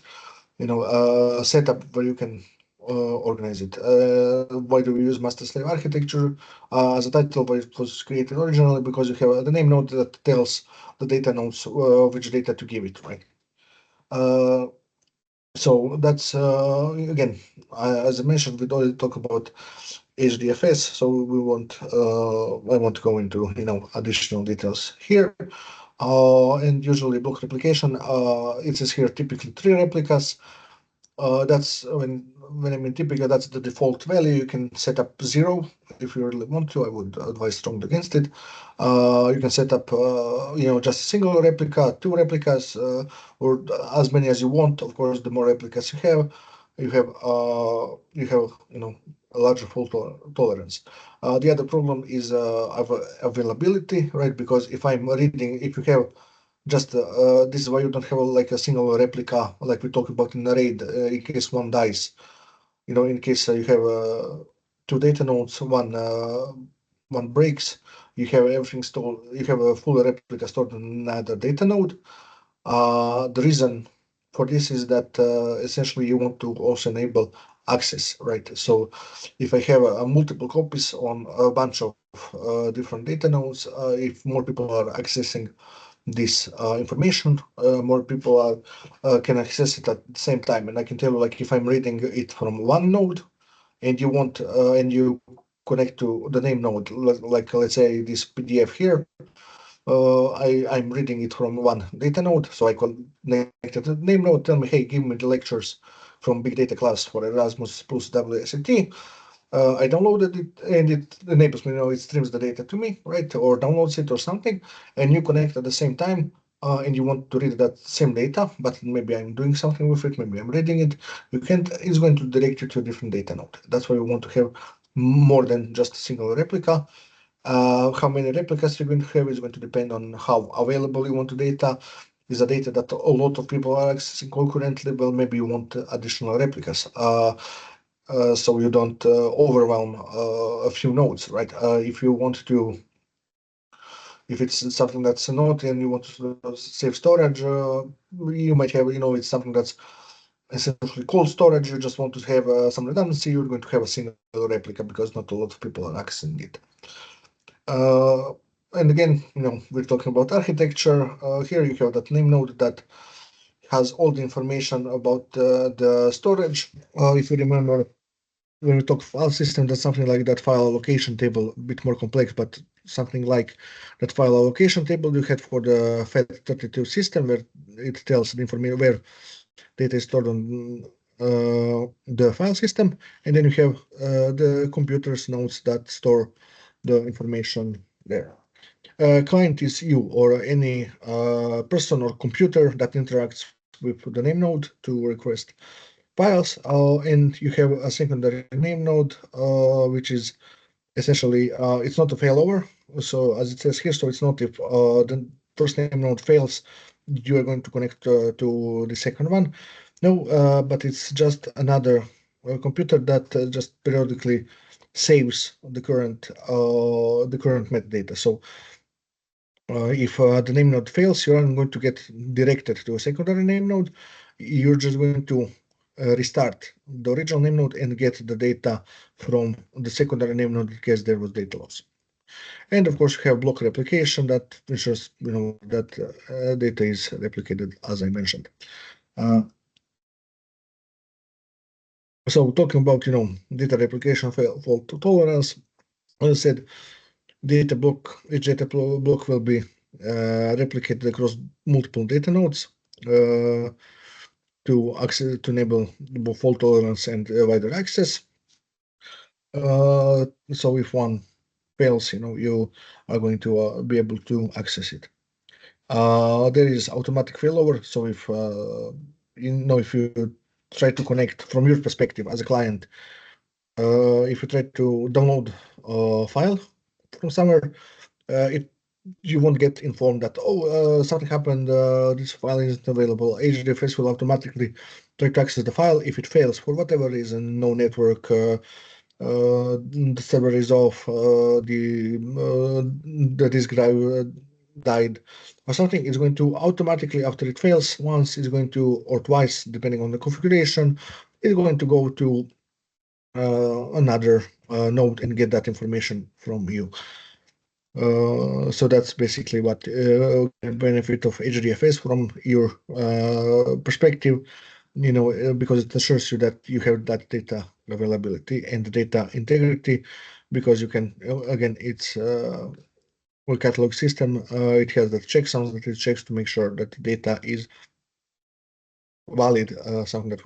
setup where you can organize it. Why do we use master-slave architecture as a title? But it was created originally because you have the name node that tells the data nodes which data to give it, right? So that's again, as I mentioned, we already talk about HDFS, so we want I want to go into additional details here. And usually block replication, it says here typically 3 replicas. That's when I mean typical, that's the default value. You can set up 0 if you really want to. I would advise strongly against it. You can set up just a single replica, 2 replicas, or as many as you want. Of course, the more replicas you have a larger fault tolerance. The other problem is availability, right? Because if I'm reading, if you have just this is why you don't have like a single replica like we talked about in the RAID in case one dies. In case you have 2 data nodes, one breaks, you have everything stored. You have a full replica stored in another data node. The reason for this is that essentially you want to also enable access, right? So if I have multiple copies on a bunch of different data nodes, if more people are accessing this information, more people can access it at the same time. And I can tell you, like, if I'm reading it from one node and you want and you connect to the name node, like let's say this PDF here, I'm reading it from one data node, so I connect to the name node, tell me, hey, give me the lectures from big data class for Erasmus plus WSET. I downloaded it and it enables me, it streams the data to me, right? Or downloads it or something, and you connect at the same time, and you want to read that same data, but maybe I'm doing something with it, maybe I'm reading it. It's going to direct you to a different data node. That's why we want to have more than just a single replica. How many replicas you're going to have is going to depend on how available you want the data. Is a data that a lot of people are accessing concurrently? Well, maybe you want additional replicas. So you don't overwhelm a few nodes, right? If you want to, if it's something that's not and you want to save storage, you might have, it's something that's essentially cold storage. You just want to have some redundancy. You're going to have a single replica because not a lot of people are accessing it. And again, we're talking about architecture. Here you have that name node that has all the information about the storage. If you remember, when we talk file system, that's something like that file allocation table, a bit more complex, but something like that file allocation table you had for the FAT32 system, where it tells the information where data is stored on the file system, and then you have the computer's nodes that store the information there. Client is you or any person or computer that interacts with the name node to request files, and you have a secondary name node, which is essentially it's not a failover. So as it says here, so it's not if the first name node fails, you are going to connect to the second one. No, but it's just another computer that just periodically saves the current metadata. So if the name node fails, you aren't going to get directed to a secondary name node. You're just going to restart the original name node and get the data from the secondary name node in case there was data loss. And of course, you have block replication that ensures that data is replicated, as I mentioned. So talking about data replication fault tolerance, as I said, each data block will be replicated across multiple data nodes to enable both fault tolerance and wider access. So if one fails, you are going to be able to access it. There is automatic failover. So if if you try to connect from your perspective as a client, if you try to download a file from somewhere, you won't get informed that something happened. This file isn't available. HDFS will automatically try to access the file. If it fails for whatever reason, no network, the server is off, the disk drive died or something, it's going to automatically, after it fails once, it's going to, or twice, depending on the configuration, it's going to go to another node and get that information from you. So that's basically what benefit of HDFS from your perspective, because it assures you that you have that data availability and data integrity, because you can, again, it's a catalog system. It has the checksums that it checks to make sure that the data is valid, something that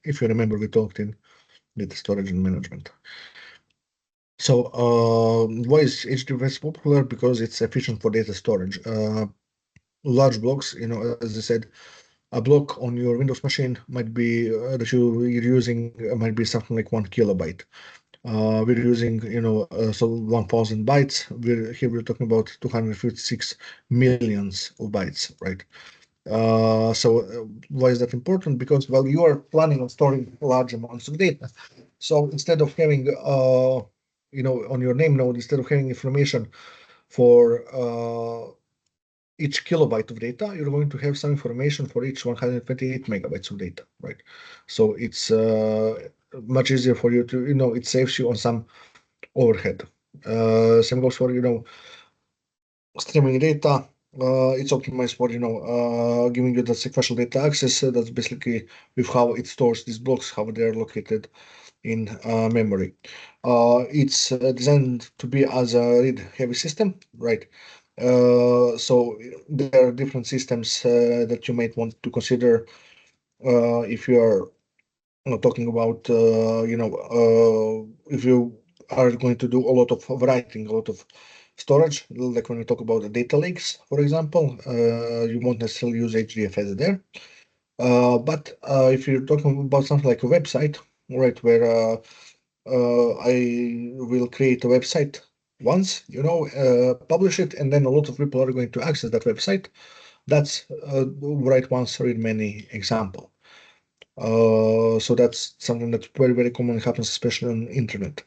if you remember, we talked in data storage and management. So why is HDFS popular? Because it's efficient for data storage. Large blocks, as I said, a block on your Windows machine might be that you're using might be something like 1 kilobyte. We're using, so 1,000 bytes. We're talking about 256 millions of bytes, right? So why is that important? Because, well, you are planning on storing large amounts of data. So instead of having, on your name node, instead of having information for each kilobyte of data, you're going to have some information for each 128 megabytes of data, right? So it's much easier for you to, it saves you on some overhead. Same goes for, streaming data. It's optimized for, giving you the sequential data access. That's basically with how it stores these blocks, how they're located in memory. It's designed to be as a read-heavy system, right? So there are different systems that you might want to consider if you are talking about, if you are going to do a lot of writing, a lot of storage, like when we talk about the data lakes, for example, you won't necessarily use HDFS there. But if you're talking about something like a website, right, where I will create a website once, publish it, and then a lot of people are going to access that website. That's write once, read many example. So that's something that very, very commonly happens, especially on internet.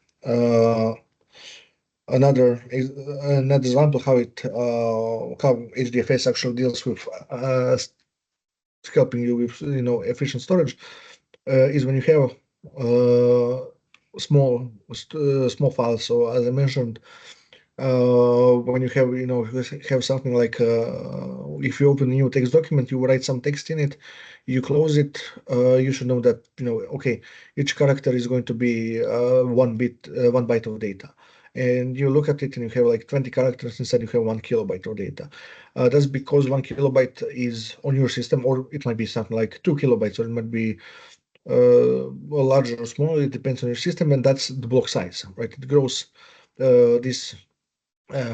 Another example how HDFS actually deals with helping you with efficient storage is when you have small files. So as I mentioned, when you have something like if you open a new text document, you write some text in it, you close it, you should know that okay, each character is going to be 1 byte of data, and you look at it and you have like 20 characters. Instead you have 1 kilobyte of data. That's because 1 kilobyte is on your system, or it might be something like 2 kilobytes, or it might be larger or smaller. It depends on your system, and that's the block size, right? It grows. This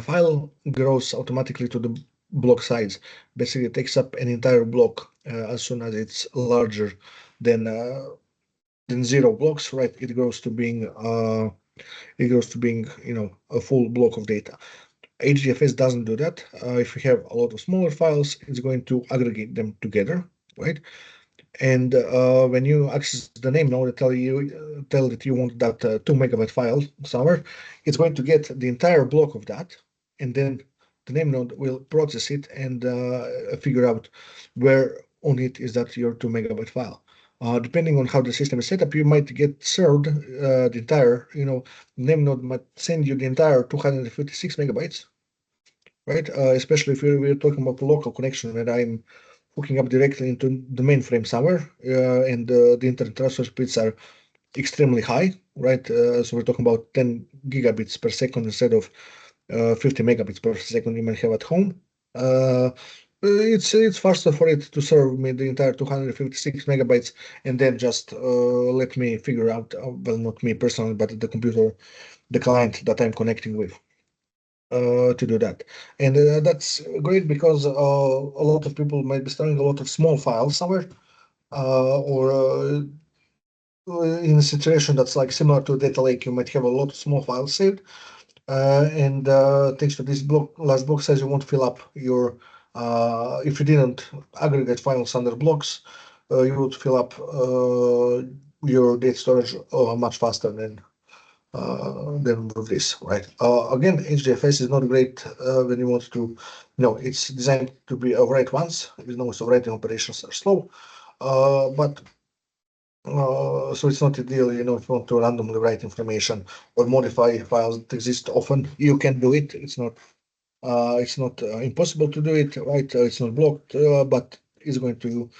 file grows automatically to the block size. Basically, it takes up an entire block as soon as it's larger than 0 blocks, right? It grows to being a full block of data. HDFS doesn't do that. If you have a lot of smaller files, it's going to aggregate them together, right? And when you access the name node, tell that you want that 2 megabyte file somewhere, it's going to get the entire block of that, and then the name node will process it and figure out where on it is that your 2 megabyte file. Depending on how the system is set up, you might get served the entire, name node might send you the entire 256 megabytes, right? Especially if we're talking about the local connection, where I'm hooking up directly into the mainframe somewhere, and the internet transfer speeds are extremely high, right? So we're talking about 10 gigabits per second instead of 50 megabits per second you might have at home. It's faster for it to serve me the entire 256 megabytes and then just let me figure out, well, not me personally, but the computer, the client that I'm connecting with. to do that. And that's great because a lot of people might be storing a lot of small files somewhere, or in a situation that's like similar to a data lake, you might have a lot of small files saved. And thanks to this last block size, you won't fill up your, if you didn't aggregate files under blocks, you would fill up your data storage much faster than with this, right? Again, HDFS is not great when you want to, it's designed to be overwrite once. We know so writing operations are slow, but so it's not ideal, if you want to randomly write information or modify files that exist often, you can do it. It's not impossible to do it, right? It's not blocked, but it's going to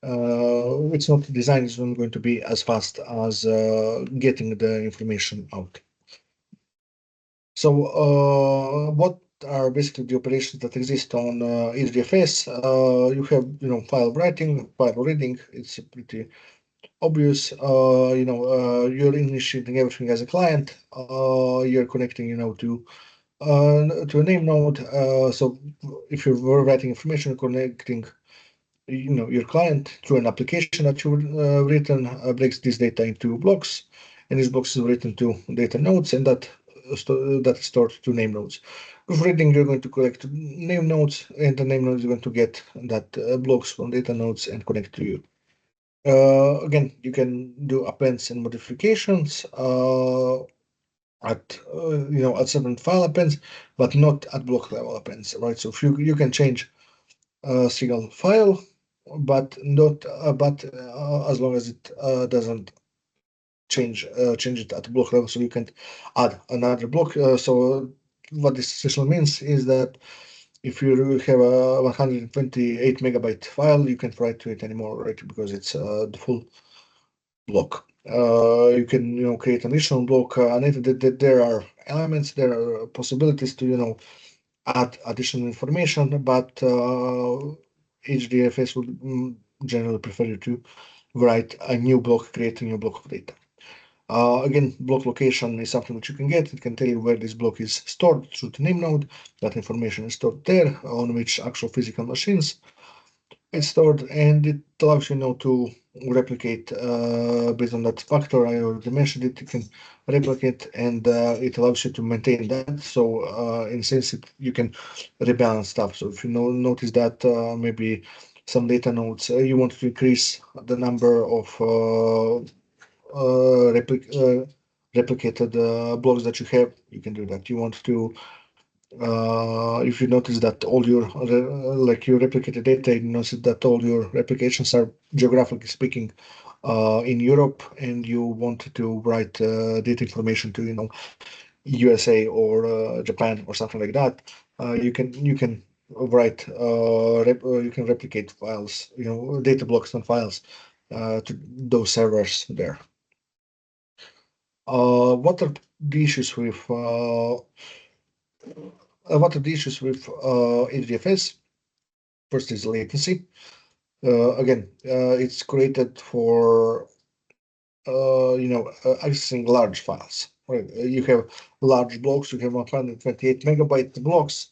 it's not designed, it's not going to be as fast as getting the information out. So what are basically the operations that exist on HDFS? You have, file writing, file reading. It's pretty obvious. You're initiating everything as a client. You're connecting, to a name node. So if you're writing information, you're connecting, your client through an application that you've written, breaks this data into blocks, and these blocks is written to data nodes, and that is stored to name nodes. With reading, you're going to collect name nodes, and the name node is going to get that blocks from data nodes and connect to you. Again, you can do appends and modifications at certain file appends, but not at block level appends, right? So if you can change a single file, but not as long as it doesn't change it at block level, so you can add another block. So what this essentially means is that if you have a 128 megabyte file, you can't write to it anymore, right? Because it's the full block. You can create an additional block, and there are elements, there are possibilities to add additional information, but HDFS would generally prefer you to write a new block, create a new block of data. Again, block location is something which you can get. It can tell you where this block is stored through the name node. That information is stored there, on which actual physical machines it's stored, and it allows you to replicate based on that factor I already mentioned it. You can replicate, and it allows you to maintain that. So in a sense, you can rebalance stuff. So if you notice that maybe some data nodes you want to increase the number of replicated blocks that you have, you can do that. You want to if you notice that all your like you replicated data, you notice that all your replications are geographically speaking in Europe, and you want to write data information to USA or Japan or something like that, you can write you can replicate files, data blocks and files to those servers there. What are the issues with HDFS? First is latency. Again, it's created for accessing large files. Right? You have large blocks. You have 128 megabyte blocks.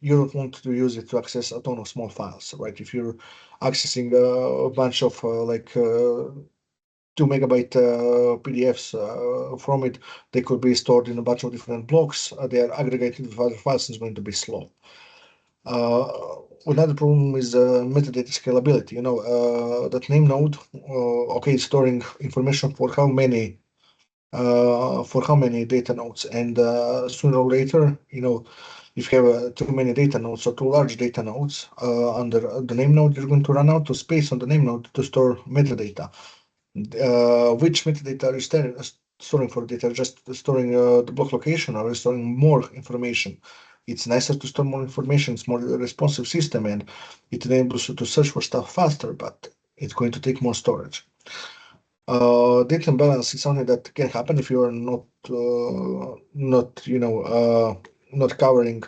You don't want to use it to access a ton of small files, right? If you're accessing a bunch of 2 megabyte PDFs from it, they could be stored in a bunch of different blocks. They are aggregated with other files, and it's going to be slow. Another problem is metadata scalability. That name node, okay, storing information for how many data nodes, and sooner or later, if you have too many data nodes or too large data nodes under the name node, you're going to run out of space on the name node to store metadata. Which metadata are you storing for data? Just storing the block location, or storing more information? It's nicer to store more information. It's more responsive system, and it enables you to search for stuff faster, but it's going to take more storage. Data imbalance is something that can happen if you are not covering,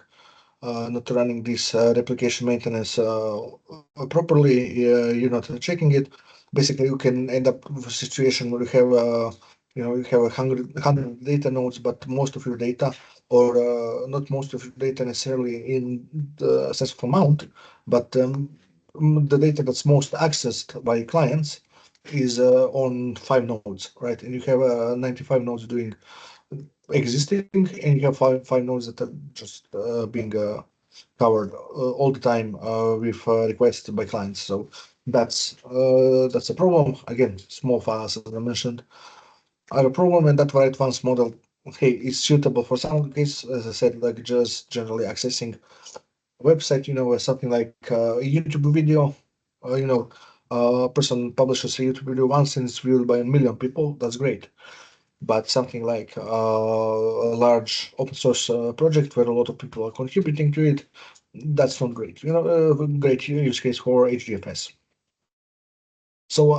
not running this replication maintenance properly. You're not checking it. Basically, you can end up with a situation where you have 100 data nodes, but most of your data or not most of your data necessarily in the successful amount, but the data that's most accessed by clients is on 5 nodes, right? And you have 95 nodes doing existing, and you have five nodes that are just being covered all the time with requests by clients. So that's a problem. Again, small files, as I mentioned, are a problem, and that very advanced model, hey, is suitable for some cases, as I said, like just generally accessing a website, something like a YouTube video, a person publishes a YouTube video once and it's viewed by 1 million people, that's great. But something like a large open source project where a lot of people are contributing to it, that's not great. Great use case for HDFS. So,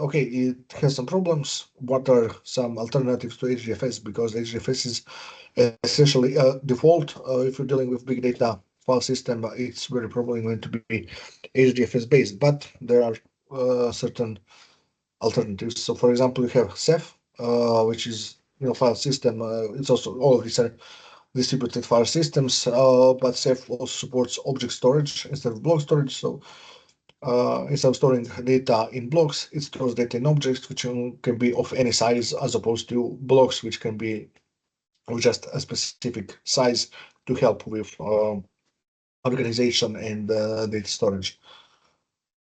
okay, it has some problems. What are some alternatives to HDFS? Because HDFS is essentially a default. If you're dealing with big data file system, it's very probably going to be HDFS based, but there are certain alternatives. So, for example, you have Ceph, which is file system. It's also all of these are distributed file systems, but Ceph also supports object storage instead of block storage. So instead of storing data in blocks, it stores data in objects, which can be of any size, as opposed to blocks, which can be of just a specific size to help with organization and data storage.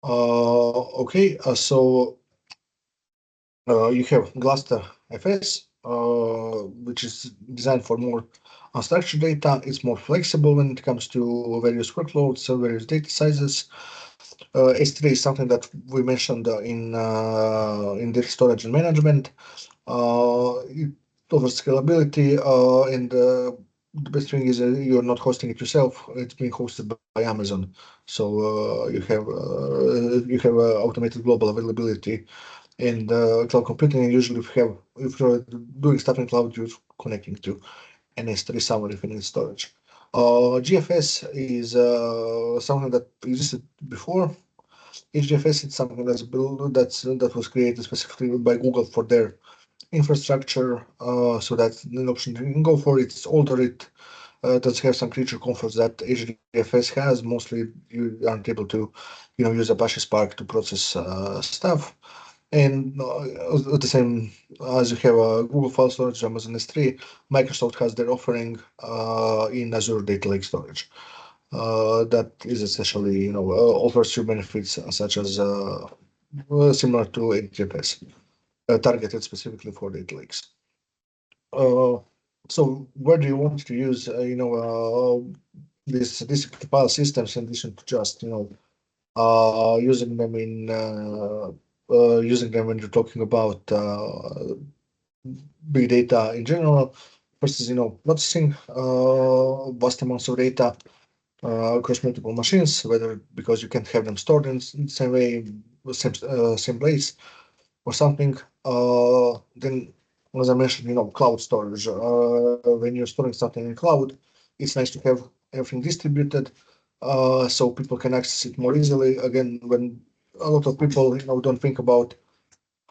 Okay, so you have Gluster FS, which is designed for more unstructured data. It's more flexible when it comes to various workloads, various data sizes. S3 is something that we mentioned in data storage and management. It offers scalability, and the best thing is you're not hosting it yourself. It's being hosted by Amazon, so you have automated global availability and cloud computing. And usually, if you're doing stuff in cloud, you're connecting to an S3 somewhere if you need storage. GFS is something that existed before. HDFS is something that's built that was created specifically by Google for their infrastructure. So that's an option you can go for. It's older. It does have some creature comforts that HDFS has. Mostly, you aren't able to, use Apache Spark to process stuff. And the same as you have Google File Storage, Amazon S3, Microsoft has their offering in Azure Data Lake Storage. That is essentially, offers you benefits such as similar to HDFS, targeted specifically for data lakes. Uh, so where do you want to use, these file systems in addition to just, using them using them when you're talking about big data in general? First is, processing vast amounts of data across multiple machines, whether because you can't have them stored in the same way, same place or something. Then, as I mentioned, cloud storage. When you're storing something in cloud, it's nice to have everything distributed, so people can access it more easily. Again, when a lot of people, don't think about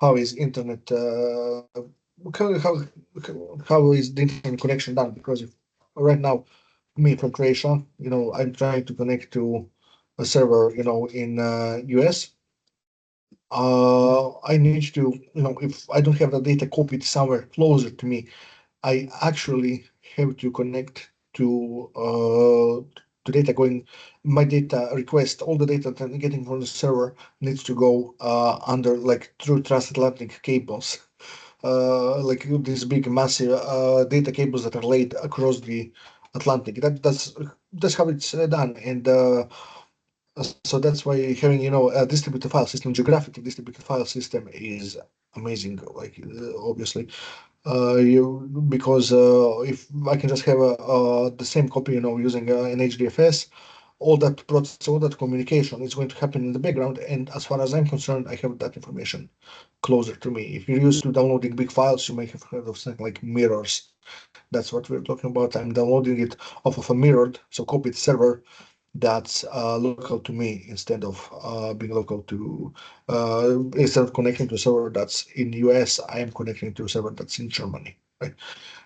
how is internet, how, how how is the internet connection done? Because if right now, me from Croatia, I'm trying to connect to a server, in US. I need to, if I don't have the data copied somewhere closer to me, I actually have to connect to data going, my data request, all the data that I'm getting from the server needs to go under like through transatlantic cables, like these big massive data cables that are laid across the Atlantic. That's how it's done, and so that's why having a distributed file system, geographically distributed file system is amazing. Like obviously, you because if I can just have the same copy, using an HDFS, all that process, all that communication is going to happen in the background. And as far as I'm concerned, I have that information closer to me. If you're used to downloading big files, you may have heard of something like mirrors. That's what we're talking about. I'm downloading it off of a mirrored, so copied server that's local to me instead of being local to instead of connecting to a server that's in US, I am connecting to a server that's in Germany. Right?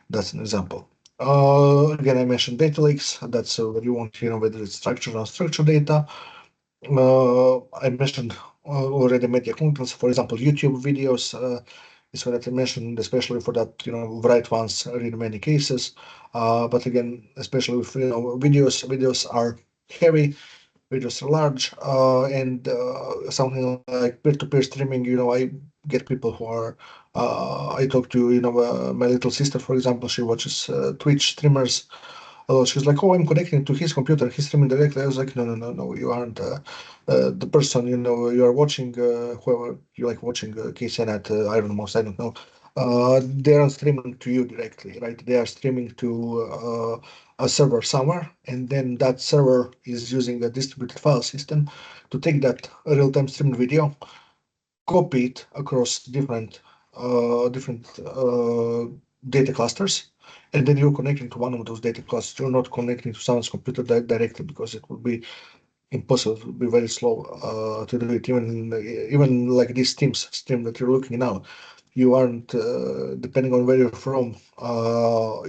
That's an example. Again, I mentioned data lakes. That's what you want, whether it's structured or unstructured data. I mentioned already media contents, for example, YouTube videos. Is what I mentioned, especially for that, right ones in many cases. But again, especially with videos are heavy, videos are large, and something like peer-to-peer streaming. I get people who are. I talk to my little sister, for example. She watches Twitch streamers. She's like, "Oh, I'm connecting to his computer. He's streaming directly." I was like, "No, no, no, no. You aren't the person. You are watching whoever you like watching KCN at Iron Mouse. I don't know. They aren't streaming to you directly, right? They are streaming to a server somewhere, and then that server is using a distributed file system to take that real-time streamed video, copy it across different data clusters, and then you're connecting to one of those data clusters. You're not connecting to someone's computer directly because it would be impossible. It would be very slow to do it. Even like this Teams stream that you're looking now, you aren't depending on where you're from.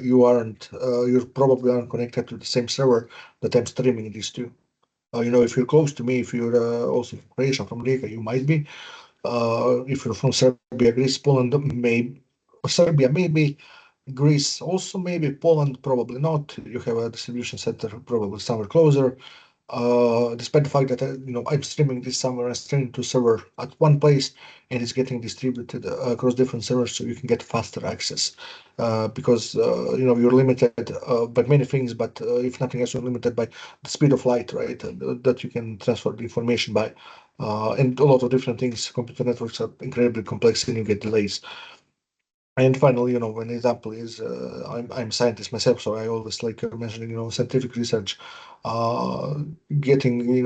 You probably aren't connected to the same server that I'm streaming this to. If you're close to me, if you're also from Croatia, from Rijeka, you might be. If you're from Serbia, Greece, Poland, maybe Serbia, maybe Greece, also maybe Poland, probably not. You have a distribution center probably somewhere closer. Despite the fact that I'm streaming this somewhere, I'm streaming to server at one place, and it's getting distributed across different servers, so you can get faster access. Because you're limited by many things, but if nothing else, you're limited by the speed of light, right? That you can transfer the information by, and a lot of different things. Computer networks are incredibly complex, and you get delays. And finally, an example is I'm a scientist myself, so I always like mentioning, scientific research, uh, getting,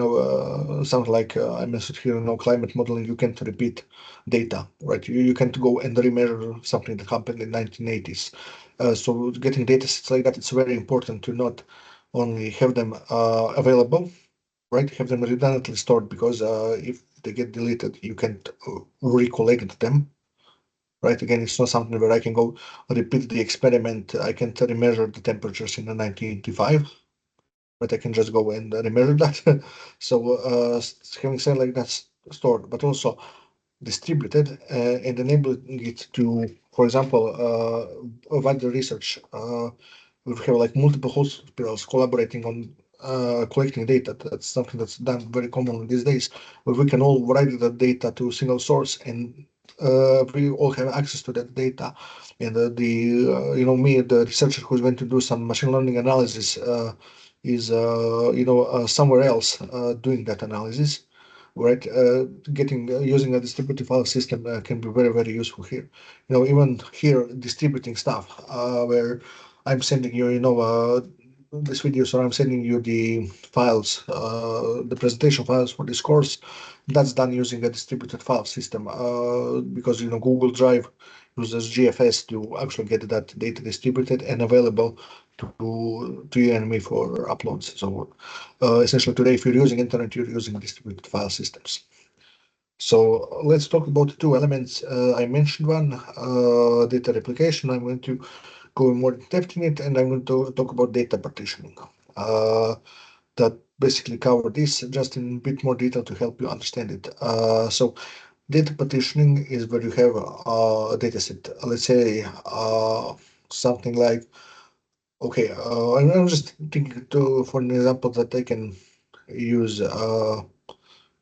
something like I mentioned here, climate modeling. You can't repeat data, right? You can't go and remeasure something that happened in 1980s. So getting data sets like that, it's very important to not only have them available, right? Have them redundantly stored because if they get deleted, you can't recollect them, right? Again, it's not something where I can go repeat the experiment. I can remeasure the temperatures in the 1985, but I can just go and remeasure that. So having said like that's stored, but also distributed and enabling it to, for example, avoid the research. We have like multiple hospitals collaborating on collecting data. That's something that's done very commonly these days, where we can all write the data to a single source, and we all have access to that data. And me, the researcher who's going to do some machine learning analysis, is somewhere else doing that analysis, right? Getting using a distributed file system can be very, very useful here. Even here distributing stuff where I'm sending you, this video, so I'm sending you the files, the presentation files for this course. That's done using a distributed file system because Google Drive uses GFS to actually get that data distributed and available to you and me for uploads. So essentially today, if you're using internet, you're using distributed file systems. So let's talk about the two elements. I mentioned one, data replication. I'm going to go more in depth in it, and I'm going to talk about data partitioning. That basically cover this just in a bit more detail to help you understand it. So data partitioning is where you have a data set. Let's say something like, okay, I'm just thinking for an example that I can use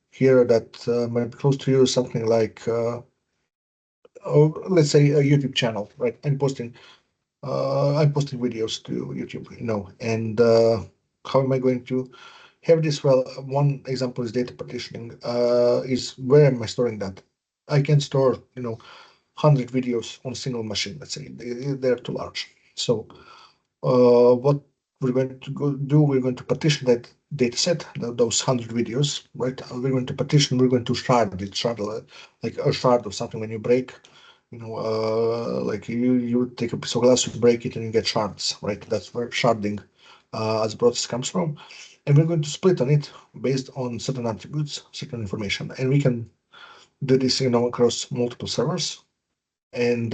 here that might be close to you, something like, let's say a YouTube channel, right? I'm posting videos to YouTube, and how am I going to have this? Well, one example is data partitioning. Is where am I storing that? I can store, 100 videos on a single machine. Let's say they're too large. So what we're going to do, we're going to partition that data set, those 100 videos, right? We're going to partition, we're going to shard it, like a shard of something when you break, like you take a piece of glass, you break it, and you get shards, right? That's where sharding as a process comes from. And we're going to split on it based on certain attributes, certain information. And we can do this, across multiple servers. And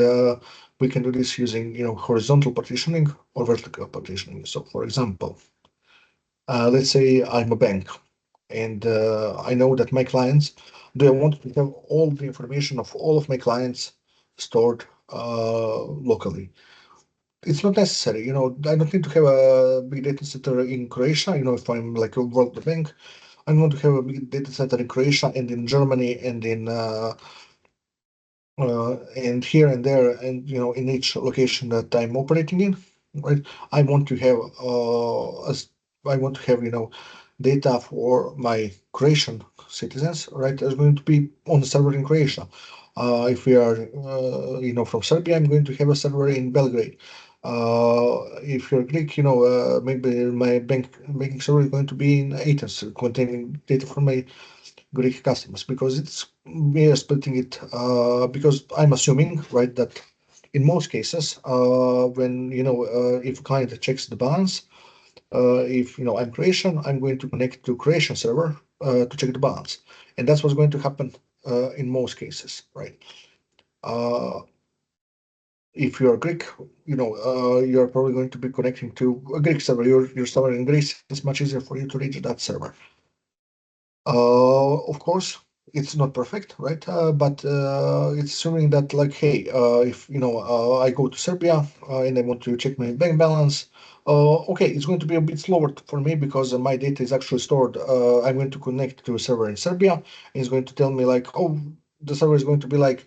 we can do this using, horizontal partitioning or vertical partitioning. So, for example, let's say I'm a bank, and I know that my clients, do I want to have all the information of all of my clients stored locally? It's not necessary. I don't need to have a big data center in Croatia. If I'm like a World Bank, I want to have a big data center in Croatia and in Germany and and here and there, and in each location that I'm operating in, right? I want to have I want to have data for my Croatian citizens, right? Is going to be on the server in Croatia. If we are from Serbia, I'm going to have a server in Belgrade. If you're Greek, maybe my banking server is going to be in Athens, containing data from my Greek customers, because we are splitting it because I'm assuming, right, that in most cases, when if a client checks the balance, if I'm Croatian, I'm going to connect to Croatian server to check the balance, and that's what's going to happen in most cases, right? Uh, if you're Greek, you're probably going to be connecting to a Greek server. Your server in Greece, it's much easier for you to reach that server. Of course, it's not perfect, right? But it's assuming that, like, hey, if I go to Serbia and I want to check my bank balance, okay, it's going to be a bit slower for me because my data is actually stored. I'm going to connect to a server in Serbia, and it's going to tell me like, oh, the server is going to be like,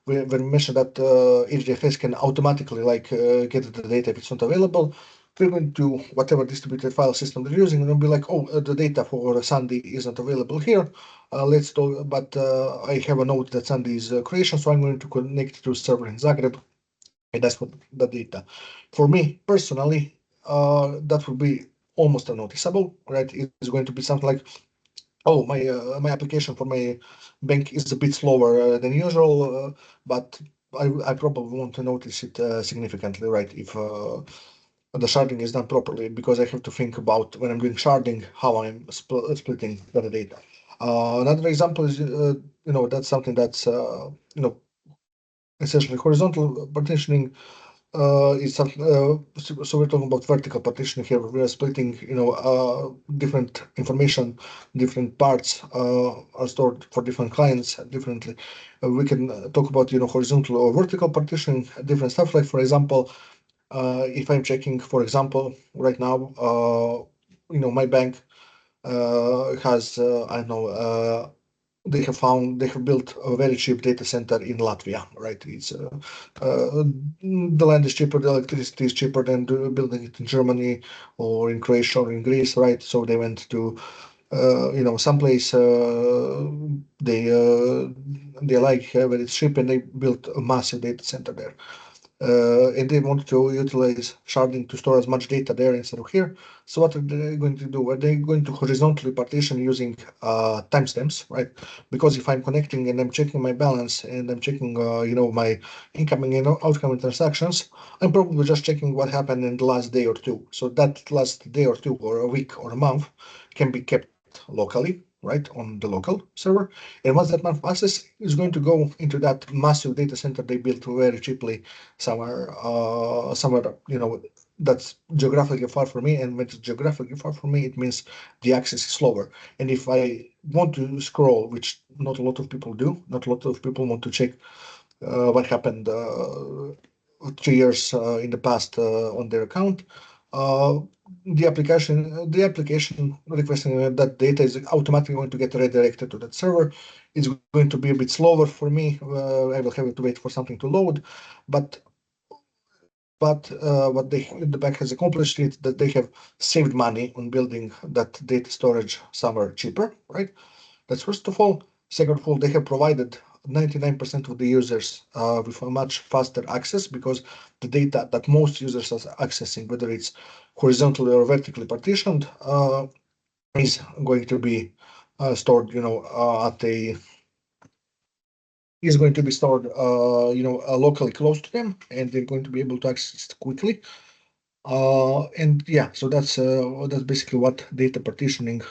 when we mentioned that HDFS can automatically like get the data if it's not available. We're going to whatever distributed file system they're using, and they'll be like, oh, the data for Sandy isn't available here. Let's do, but I have a note that Sandy is Croatian, so I'm going to connect to a server in Zagreb, and that's what the data. For me personally, that would be almost unnoticeable, right? It's going to be something like, oh, my application for my bank is a bit slower than usual, but I probably won't notice it significantly, right? If the sharding is done properly, because I have to think about when I'm doing sharding how I'm splitting the data. Another example is, that's something that's, essentially horizontal partitioning is something. So we're talking about vertical partitioning here. We are splitting, different information, different parts are stored for different clients differently. We can talk about, horizontal or vertical partitioning, different stuff. Like, for example, if I'm checking, for example, right now, my bank has, I don't know, they have built a very cheap data center in Latvia, right? It's the land is cheaper, the electricity is cheaper than building it in Germany or in Croatia or in Greece, right? So they went to someplace they like where it's cheap, and they built a massive data center there. And they want to utilize sharding to store as much data there instead of here. So what are they going to do? Are they going to horizontally partition using timestamps, right? Because if I'm connecting and I'm checking my balance and I'm checking, my incoming and outgoing transactions, I'm probably just checking what happened in the last day or two. So that last day or two or a week or a month can be kept locally, right, on the local server. And once that month passes, it's going to go into that massive data center they built very cheaply somewhere, that's geographically far from me. And when it's geographically far from me, it means the access is slower. And if I want to scroll, which not a lot of people do, not a lot of people want to check what happened 3 years in the past on their account. Uh, the application requesting that data is automatically going to get redirected to that server. It's going to be a bit slower for me. I will have to wait for something to load, but what the bank has accomplished is that they have saved money on building that data storage somewhere cheaper, right? That's first of all. Second of all, they have provided 99% of the users with a much faster access, because the data that most users are accessing, whether it's horizontally or vertically partitioned, is going to be stored, at a is going to be stored, locally close to them, and they're going to be able to access it quickly. And yeah, so that's basically what data partitioning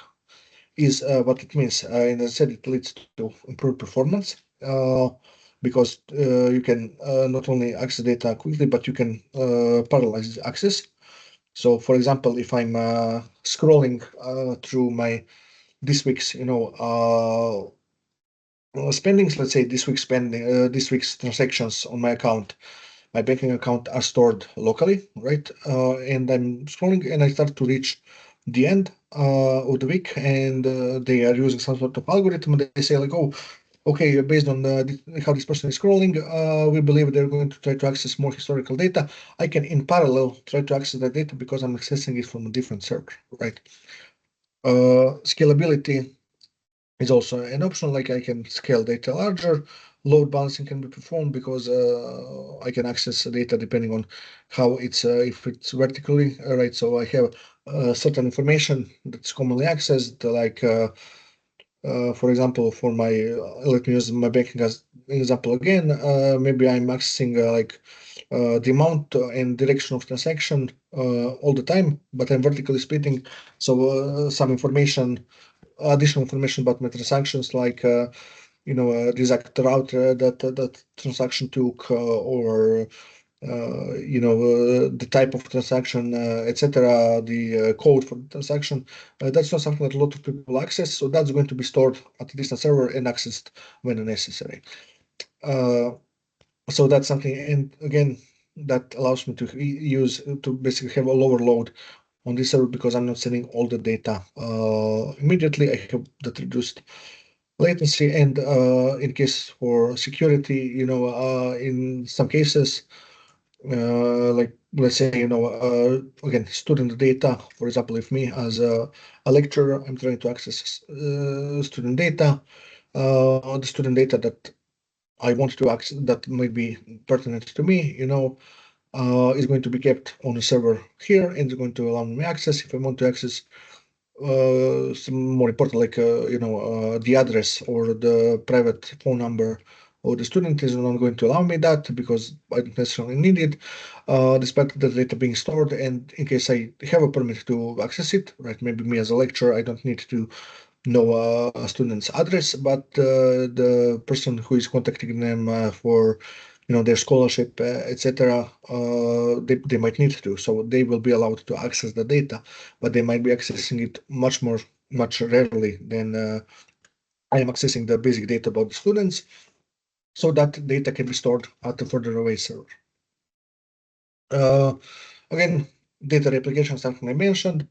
is, what it means. And as I said, it leads to improved performance. because you can not only access data quickly, but you can parallelize access. So, for example, if I'm scrolling through my this week's, spendings, let's say this week's transactions on my account, my banking account are stored locally, right? And I'm scrolling and I start to reach the end of the week, and they are using some sort of algorithm. And they say like, oh, okay, based on how this person is scrolling, we believe they're going to try to access more historical data. I can, in parallel, try to access that data because I'm accessing it from a different server, right? Scalability is also an option. Like I can scale data larger. Load balancing can be performed because I can access the data depending on how it's if it's vertically, right? So I have certain information that's commonly accessed, like for example, for my let me use my banking as example again. Maybe I'm accessing the amount and direction of transaction all the time, but I'm vertically splitting. So some information, additional information about my transactions, like the exact route that transaction took, or the type of transaction, etc., the code for the transaction. That's not something that a lot of people access, so that's going to be stored at a distant server and accessed when necessary. So that's something, and again, that allows me to use to basically have a lower load on this server because I'm not sending all the data immediately. I have that reduced latency, and in case for security, in some cases, like let's say, again, student data. For example, if me as a lecturer, I'm trying to access student data, the student data that I want to access that might be pertinent to me, is going to be kept on a server here and is going to allow me access. If I want to access some more important, like the address or the private phone number or the student, is not going to allow me that because I don't necessarily need it, despite the data being stored. And in case I have a permit to access it, right? Maybe me as a lecturer, I don't need to know a student's address, but the person who is contacting them for their scholarship, etc., they might need to. So they will be allowed to access the data, but they might be accessing it much rarely than I am accessing the basic data about the students. So that data can be stored at a further away server. Again, data replication, something I mentioned,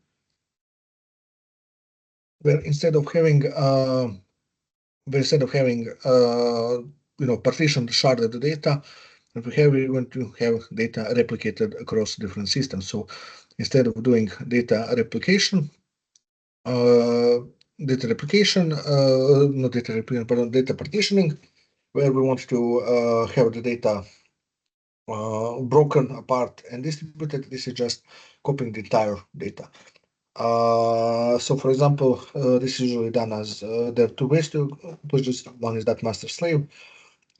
where instead of having partitioned sharded data, we're going to have data replicated across different systems. So instead of doing data replication, not data replication, pardon, data partitioning, where we want to have the data broken apart and distributed. This is just copying the entire data. So, for example, this is usually done as there are two ways to push this. One is that master-slave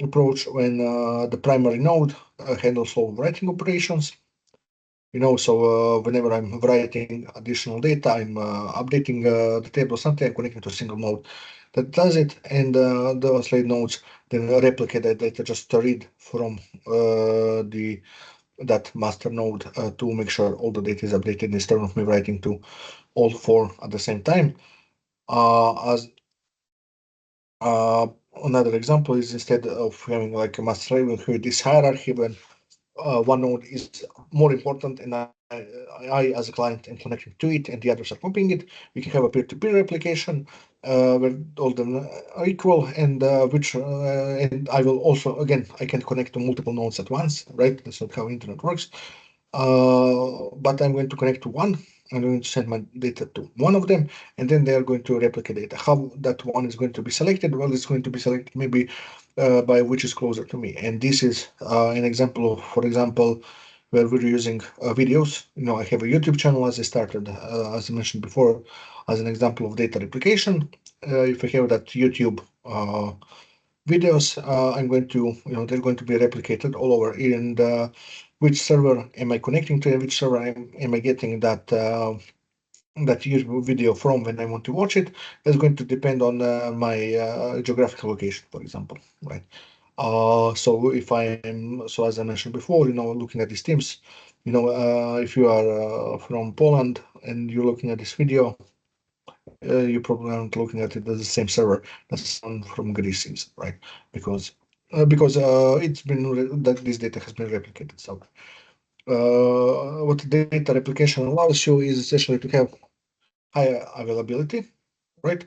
approach, when the primary node handles all writing operations. So whenever I'm writing additional data, I'm updating the table or something, I'm connecting to a single node that does it, and the slave nodes then replicate that data just to read from that master node to make sure all the data is updated instead of me writing to all four at the same time. As another example is, instead of having like a master slave, we have this hierarchy when one node is more important and I as a client am connecting to it and the others are copying it. We can have a peer-to-peer replication where all of them are equal, and and I will also, again, I can connect to multiple nodes at once, right? That's not how internet works. But I'm going to connect to one. I'm going to send my data to one of them, and then they are going to replicate data. How that one is going to be selected? Well, it's going to be selected maybe by which is closer to me. And this is an example of, for example, where we're using videos. I have a YouTube channel, as I started, as I mentioned before, as an example of data replication. If I have that YouTube videos, I'm going to, they're going to be replicated all over. And which server am I connecting to, and which server am I getting that YouTube video from when I want to watch it, is going to depend on my geographical location, for example, right? So if so as I mentioned before, looking at these teams, if you are from Poland and you're looking at this video, you probably aren't looking at it as the same server that someone from Greece is, right? Because it's been that this data has been replicated. So what the data replication allows you is essentially to have higher availability, right?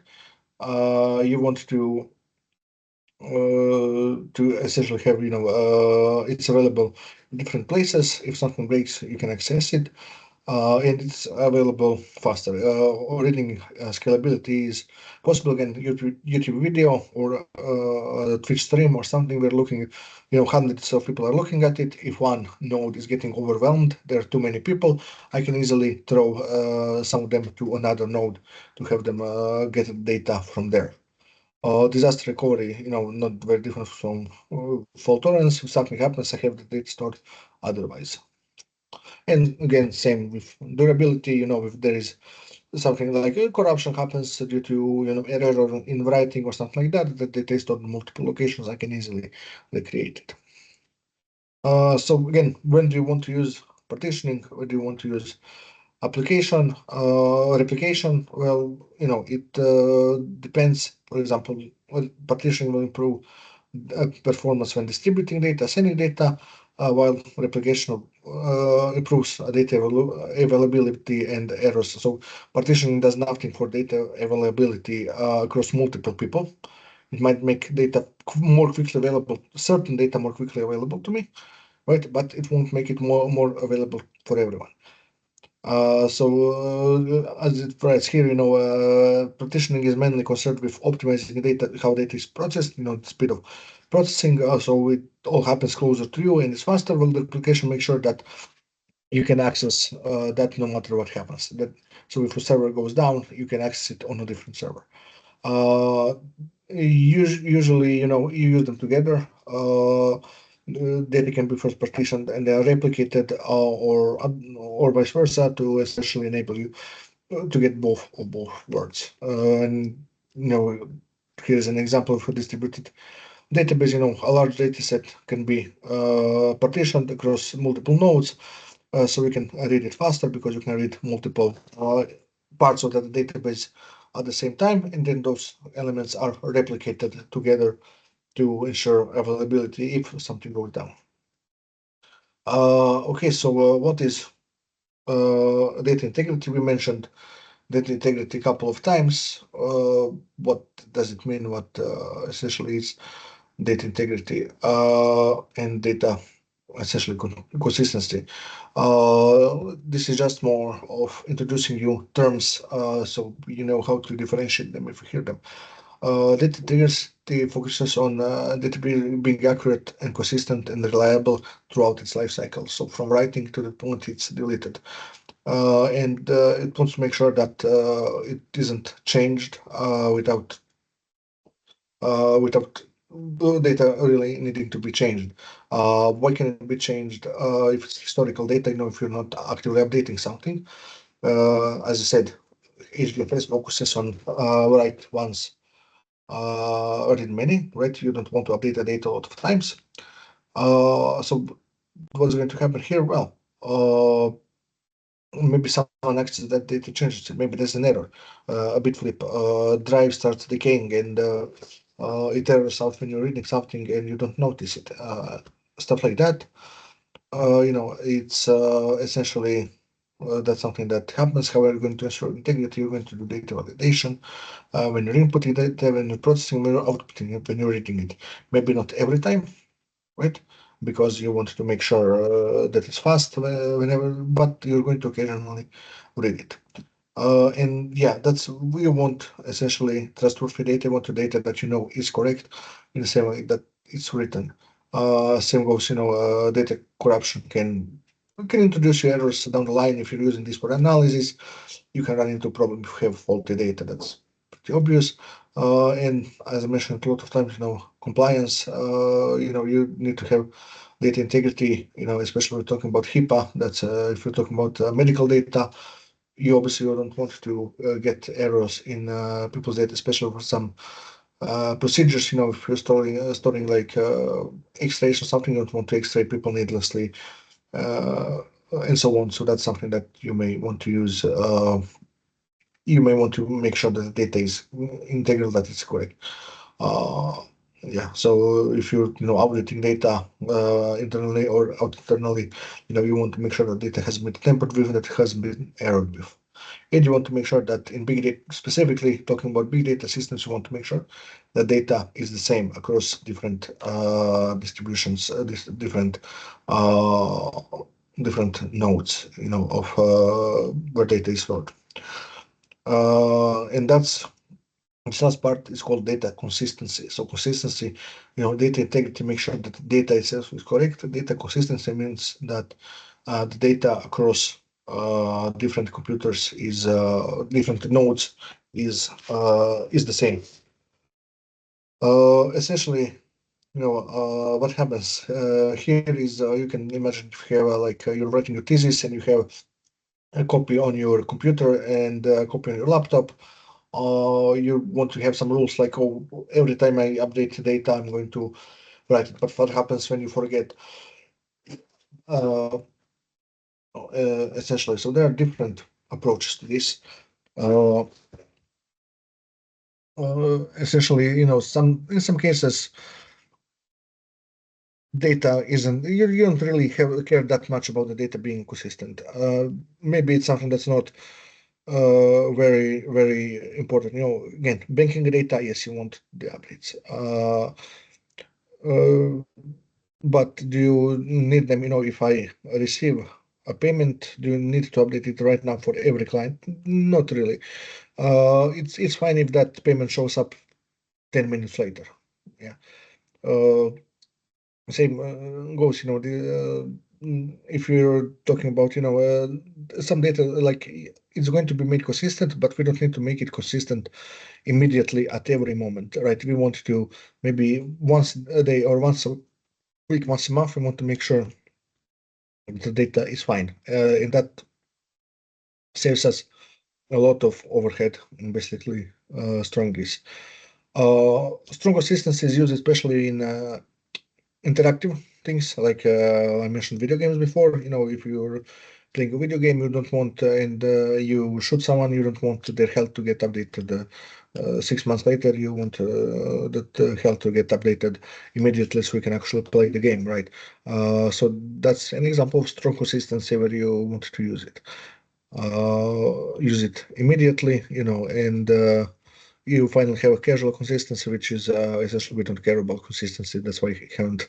You want to essentially have it's available in different places. If something breaks, you can access it. And it's available faster. Reading scalability is possible again. YouTube video or Twitch stream or something. We're looking, hundreds of people are looking at it. If one node is getting overwhelmed, there are too many people. I can easily throw some of them to another node to have them get data from there. Disaster recovery, not very different from fault tolerance. If something happens, I have the data stored otherwise. And again, same with durability, if there is something like corruption happens due to error in writing or something like that, that data is stored in multiple locations, I can easily recreate it. So again, when do you want to use partitioning? When do you want to use application replication? Well, it depends. For example, partitioning will improve performance when distributing data, sending data, while replication improves data availability and errors. So partitioning does nothing for data availability across multiple people. It might make data more quickly available, certain data more quickly available to me, right? But it won't make it more available for everyone. As it writes here, partitioning is mainly concerned with optimizing data, how data is processed, the speed of processing. So it all happens closer to you and it's faster. Well, the application makes sure that you can access that no matter what happens. So if a server goes down, you can access it on a different server. Usually, you use them together. Data can be first partitioned and they are replicated, or vice versa, to essentially enable you to get both words. And here's an example for distributed database. A large data set can be partitioned across multiple nodes, so we can read it faster because you can read multiple parts of the database at the same time, and then those elements are replicated together to ensure availability if something goes down. Okay, so what is data integrity? We mentioned data integrity a couple of times. What does it mean? What essentially is data integrity and data essentially consistency? This is just more of introducing you terms, so you know how to differentiate them if you hear them. Data integrity focuses on data being accurate and consistent and reliable throughout its life cycle. So from writing to the point it's deleted. And it wants to make sure that it isn't changed without data really needing to be changed. Why can it be changed if it's historical data? If you're not actively updating something. As I said, HDFS focuses on write once, read many, right? You don't want to update the data a lot of times. So what's going to happen here? Well, maybe someone accesses that data changes. Maybe there's an error, a bit flip, drive starts decaying, and it errors out when you're reading something and you don't notice it. Stuff like that. It's essentially that's something that happens. However, you're going to ensure integrity. You're going to do data validation when you're inputting data, when you're processing, when you're outputting it, when you're reading it. Maybe not every time, right? Because you want to make sure that it's fast whenever, but you're going to occasionally read it. And yeah, that's we want essentially trustworthy data. You want the data that is correct in the same way that it's written. Same goes, data corruption can introduce you errors down the line if you're using this for analysis. You can run into problems if you have faulty data. That's pretty obvious. And as I mentioned a lot of times, compliance. You need to have data integrity. Especially when we're talking about HIPAA. That's if you're talking about medical data. You obviously don't want to get errors in people's data, especially for some procedures. If you're storing like X-rays or something, you don't want to X-ray people needlessly, and so on. So that's something that you may want to use. You may want to make sure that the data is integral, that it's correct. Uh, yeah. So if you're updating data internally or out externally, you want to make sure that data has been tampered with, that it has been errored with. And you want to make sure that in big data, specifically talking about big data systems, you want to make sure that data is the same across different distributions, uh, different nodes, of where data is stored. And that's the last part is called data consistency. So consistency, data integrity, make sure that the data itself is correct. Data consistency means that the data across different computers is different nodes is the same. Essentially, what happens here is you can imagine if you have like you're writing your thesis and you have a copy on your computer and a copy on your laptop. You want to have some rules like, oh, every time I update the data, I'm going to write it. But what happens when you forget? Uh, Essentially, so there are different approaches to this. Uh, Essentially, in some cases, data isn't you don't really care that much about the data being consistent. Maybe it's something that's not very very important. Again, banking data, yes, you want the updates. Uh, but do you need them? If I receive a payment, do you need to update it right now for every client? Not really. It's fine if that payment shows up 10 minutes later. Yeah. Uh, Same goes, if you're talking about, some data, like it's going to be made consistent, but we don't need to make it consistent immediately at every moment, right? We want to maybe once a day or once a week, once a month, we want to make sure the data is fine. And that saves us a lot of overhead and basically strong this. Strong consistency is used especially in interactive things like I mentioned video games before. If you're playing a video game, you don't want and you shoot someone, you don't want their health to get updated 6 months later. You want that health to get updated immediately so you can actually play the game, right? So that's an example of strong consistency where you want to use it immediately, and you finally have a casual consistency, which is essentially we don't care about consistency. That's why I haven't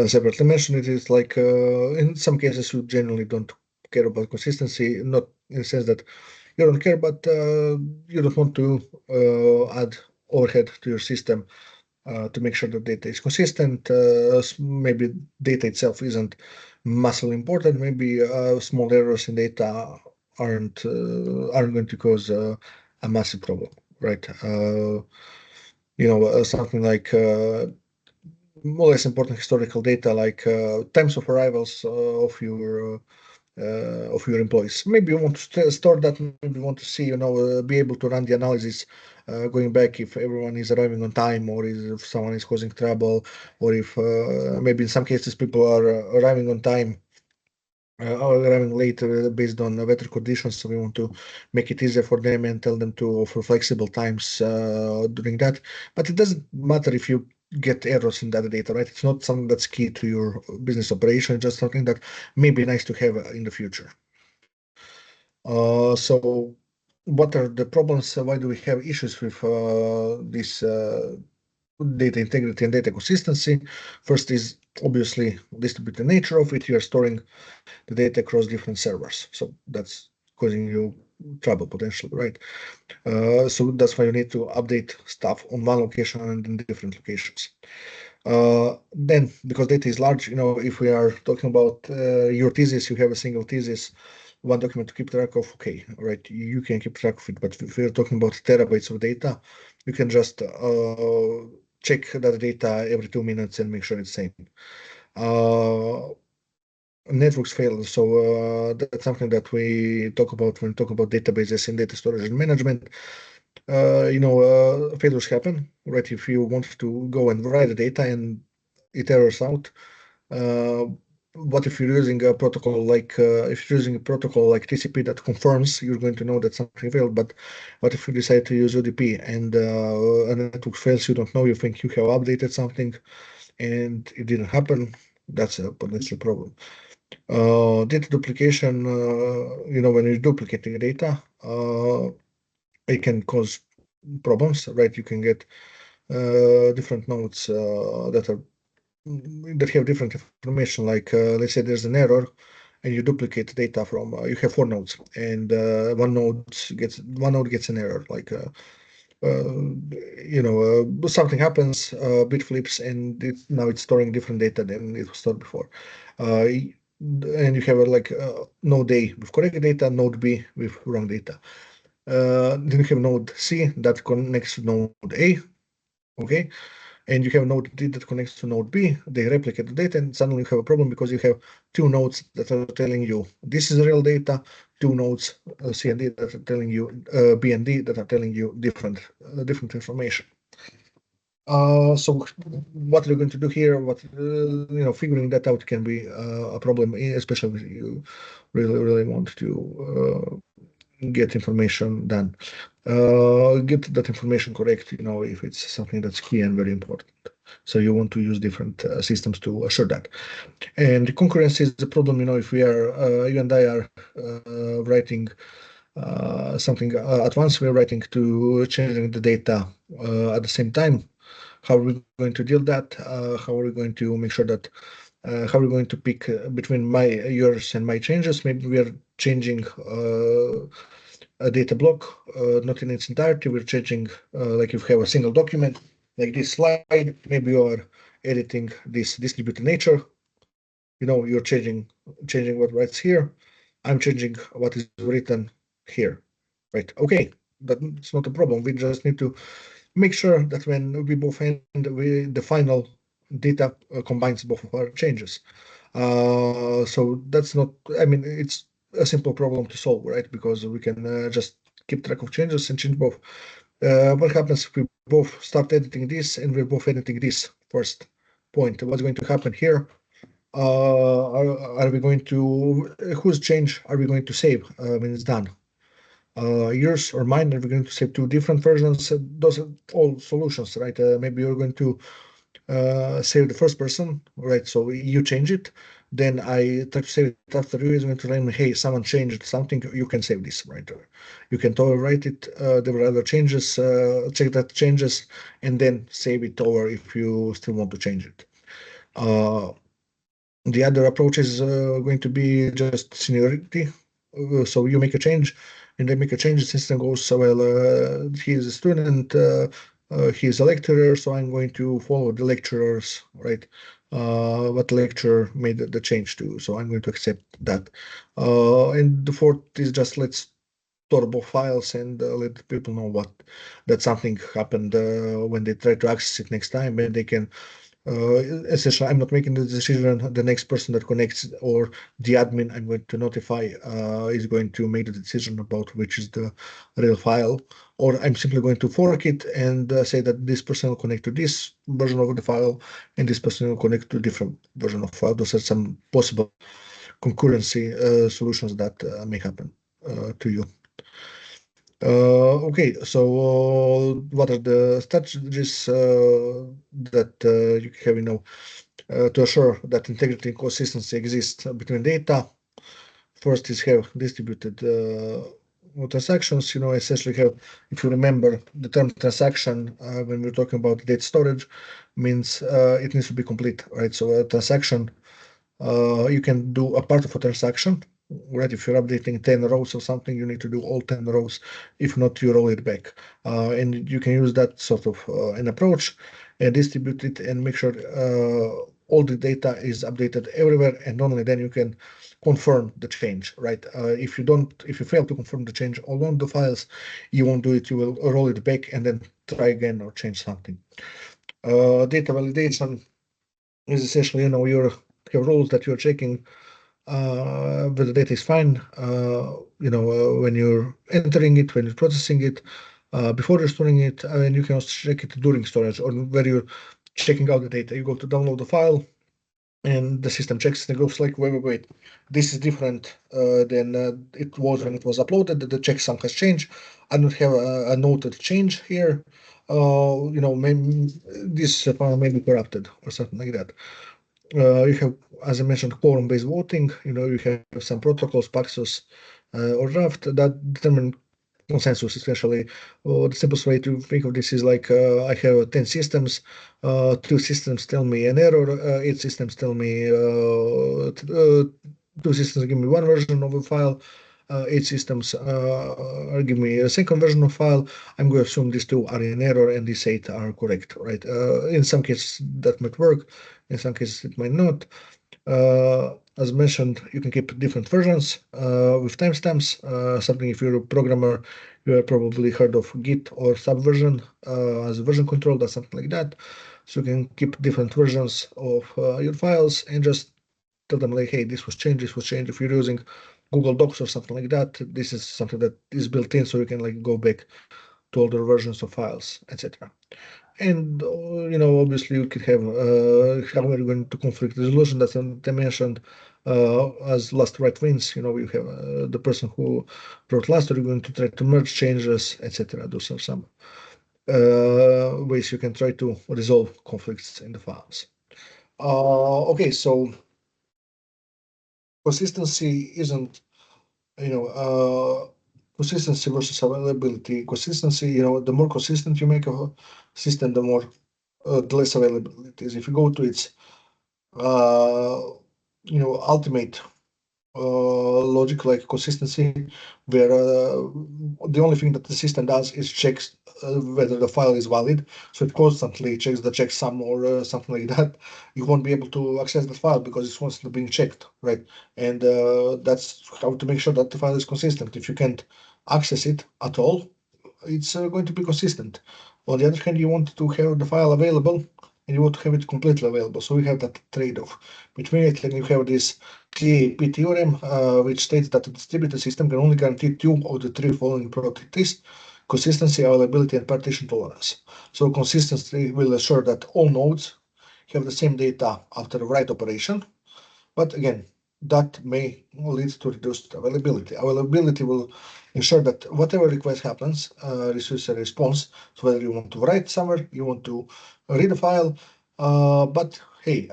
separately mentioned it. It's like in some cases you generally don't care about consistency, not in the sense that you don't care, but you don't want to add overhead to your system to make sure that data is consistent. Maybe data itself isn't massively important. Maybe small errors in data aren't going to cause a massive problem, right? Something like more or less important historical data, like times of arrivals of your employees. Maybe you want to store that. Maybe you want to see, be able to run the analysis going back if everyone is arriving on time, or if someone is causing trouble, or if maybe in some cases people are arriving on time or arriving late based on weather conditions. So we want to make it easier for them and tell them to offer flexible times during that. But it doesn't matter if you get errors in that data, right? It's not something that's key to your business operation. It's just something that may be nice to have in the future. So what are the problems? Why do we have issues with this data integrity and data consistency? First is obviously distributed nature of it. You are storing the data across different servers, so that's causing you trouble potentially, right? So that's why you need to update stuff on one location and in different locations. Then, because data is large, if we are talking about your thesis, you have a single thesis, one document to keep track of. Okay, right, you can keep track of it. But if we're talking about terabytes of data, you can just check that data every 2 minutes and make sure it's same. Uh, Networks fail. So that's something that we talk about when we talk about databases and data storage and management. failures happen, right? If you want to go and write the data and it errors out, what if you're using a protocol like if you're using a protocol like TCP that confirms, you're going to know that something failed. But what if you decide to use UDP and a network fails? You don't know. You think you have updated something, and it didn't happen. That's a potential problem. Data duplication. When you're duplicating data, it can cause problems, right? You can get different nodes that have different information. Like let's say there's an error, and you duplicate data from. You have four nodes, and one node gets an error. Like something happens, bit flips, and now it's storing different data than it was stored before. And you have node A with correct data, node B with wrong data. Then you have node C that connects to node A, okay? And you have node D that connects to node B. They replicate the data, and suddenly you have a problem because you have two nodes that are telling you this is real data, two nodes C and D that are telling you B and D that are telling you different information. So what we're going to do here, figuring that out can be a problem, especially if you really want to get information done. Get that information correct, if it's something that's key and very important. So you want to use different systems to assure that. And the concurrency is the problem, if you and I are writing something at once, we're writing to changing the data at the same time. How are we going to deal that? How are we going to make sure that how are we going to pick between yours and my changes? Maybe we are changing a data block, not in its entirety. We're changing, like if you have a single document, like this slide, maybe you are editing this distributed nature. You're changing what writes here. I'm changing what is written here, right? Okay, that's not a problem. We just need to make sure that when we both end, the final data combines both of our changes. So that's not, it's a simple problem to solve, right? Because we can just keep track of changes and change both. What happens if we both start editing this and we're both editing this first point? What's going to happen here? Are we going to, whose change are we going to save when it's done? Yours or mine? Are we going to save two different versions? Those are all solutions, right? Maybe you're going to save the first person, right? So you change it, then I try to save it after you. Is going to tell me, hey, someone changed something. You can save this, right? You can overwrite it. There were other changes. Check that changes, and then save it over if you still want to change it. The other approach is going to be just seniority. So you make a change, and they make a change. The system goes, so well, he is a student, he is a lecturer, so I'm going to follow the lecturers, right? What lecturer made the change to, so I'm going to accept that. And the fourth is just let's store both files and let people know that something happened when they try to access it next time, and they can essentially, I'm not making the decision. The next person that connects or the admin I'm going to notify is going to make the decision about which is the real file, or I'm simply going to fork it and say that this person will connect to this version of the file and this person will connect to a different version of the file. Those are some possible concurrency solutions that may happen to you. Okay, so what are the strategies that you have, to assure that integrity and consistency exists between data? First is have distributed transactions. Essentially have, if you remember, the term transaction when we're talking about data storage means it needs to be complete, right? So a transaction, you can do a part of a transaction, right? If you're updating 10 rows or something, you need to do all 10 rows. If not, you roll it back. And you can use that sort of an approach and distribute it and make sure all the data is updated everywhere. And only then you can confirm the change, right? If you fail to confirm the change along the files, you won't do it. You will roll it back and then try again or change something. Data validation is essentially, your rules that you're checking whether the data is fine, when you're entering it, when you're processing it, before restoring it, and you can also check it during storage or where you're checking out the data. You go to download the file, and the system checks and goes like, wait, this is different than it was when it was uploaded. The checksum has changed. I don't have a noted change here. Maybe this file may be corrupted or something like that. You have, as I mentioned, quorum-based voting. You have some protocols, Paxos or Raft, that determine consensus, essentially. The simplest way to think of this is like I have 10 systems, 2 systems tell me an error, 8 systems tell me 2 systems give me one version of a file, 8 systems give me a second version of file. I'm going to assume these 2 are in error and these 8 are correct, right? In some cases that might work, in some cases it might not. As mentioned, you can keep different versions with timestamps. Something, if you're a programmer, you have probably heard of Git or Subversion as a version control, or something like that. So you can keep different versions of your files and just tell them like, hey, this was changed, this was changed. If you're using Google Docs or something like that, this is something that is built in, so you can like go back to older versions of files, etc. And obviously you could have how are you going to conflict resolution that I mentioned as last write wins. You have the person who wrote last, are you going to try to merge changes, etc. Those are some ways you can try to resolve conflicts in the files. Okay, so consistency isn't, consistency versus availability. Consistency, the more consistent you make a system, the less available it is. If you go to its ultimate logic, like consistency, where the only thing that the system does is checks whether the file is valid. So it constantly checks the checksum or something like that. You won't be able to access the file because it's constantly being checked, right? And that's how to make sure that the file is consistent. If you can't access it at all, it's going to be consistent. On the other hand, you want to have the file available and you want to have it completely available. So we have that trade-off between it, and you have this TAP theorem, which states that a distributed system can only guarantee 2 of the 3 following properties: consistency, availability, and partition tolerance. So consistency will assure that all nodes have the same data after the write operation, but again, that may lead to reduced availability. Availability will ensure that whatever request happens receives a response. So whether you want to write somewhere, you want to read a file, but hey,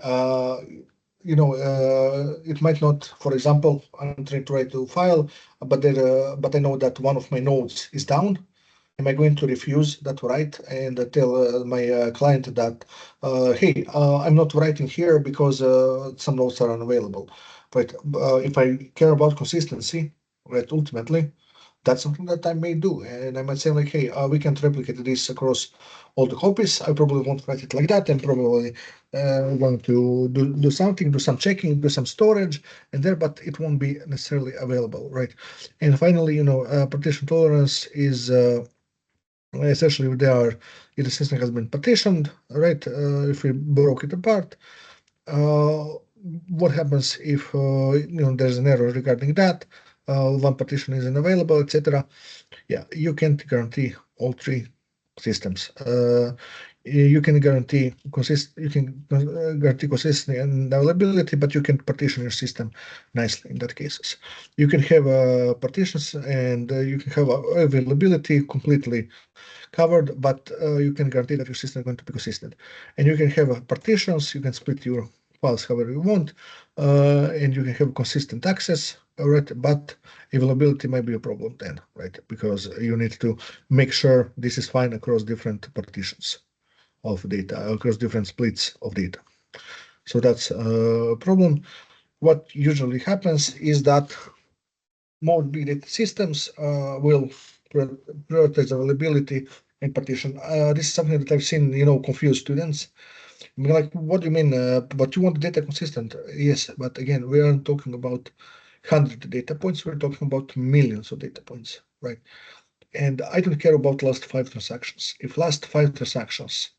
it might not. For example, I'm trying to write a file, but I know that one of my nodes is down. Am I going to refuse that write and tell my client that, hey, I'm not writing here because some nodes are unavailable? But if I care about consistency, right, ultimately, that's something that I may do. And I might say like, hey, we can't replicate this across all the copies. I probably won't write it like that. I'm probably going to do something, do some checking, do some storage and there, but it won't be necessarily available, right? And finally, partition tolerance is essentially if the system has been partitioned, right? If we broke it apart, what happens if there's an error regarding that? One partition isn't available, etc. Yeah, you can't guarantee all 3 systems. You can guarantee consistency and availability, but you can partition your system nicely in that cases. You can have partitions and you can have availability completely covered, but you can guarantee that your system is going to be consistent. And you can have partitions, you can split your files however you want, and you can have consistent access, right? But availability might be a problem then, right? Because you need to make sure this is fine across different partitions of data, across different splits of data. So that's a problem. What usually happens is that more big data systems will prioritize availability and partition. This is something that I've seen, confuse students. Like, what do you mean? But you want data consistent? Yes, but again, we aren't talking about 100 data points. We're talking about millions of data points, right? And I don't care about last 5 transactions. If last 5 transactions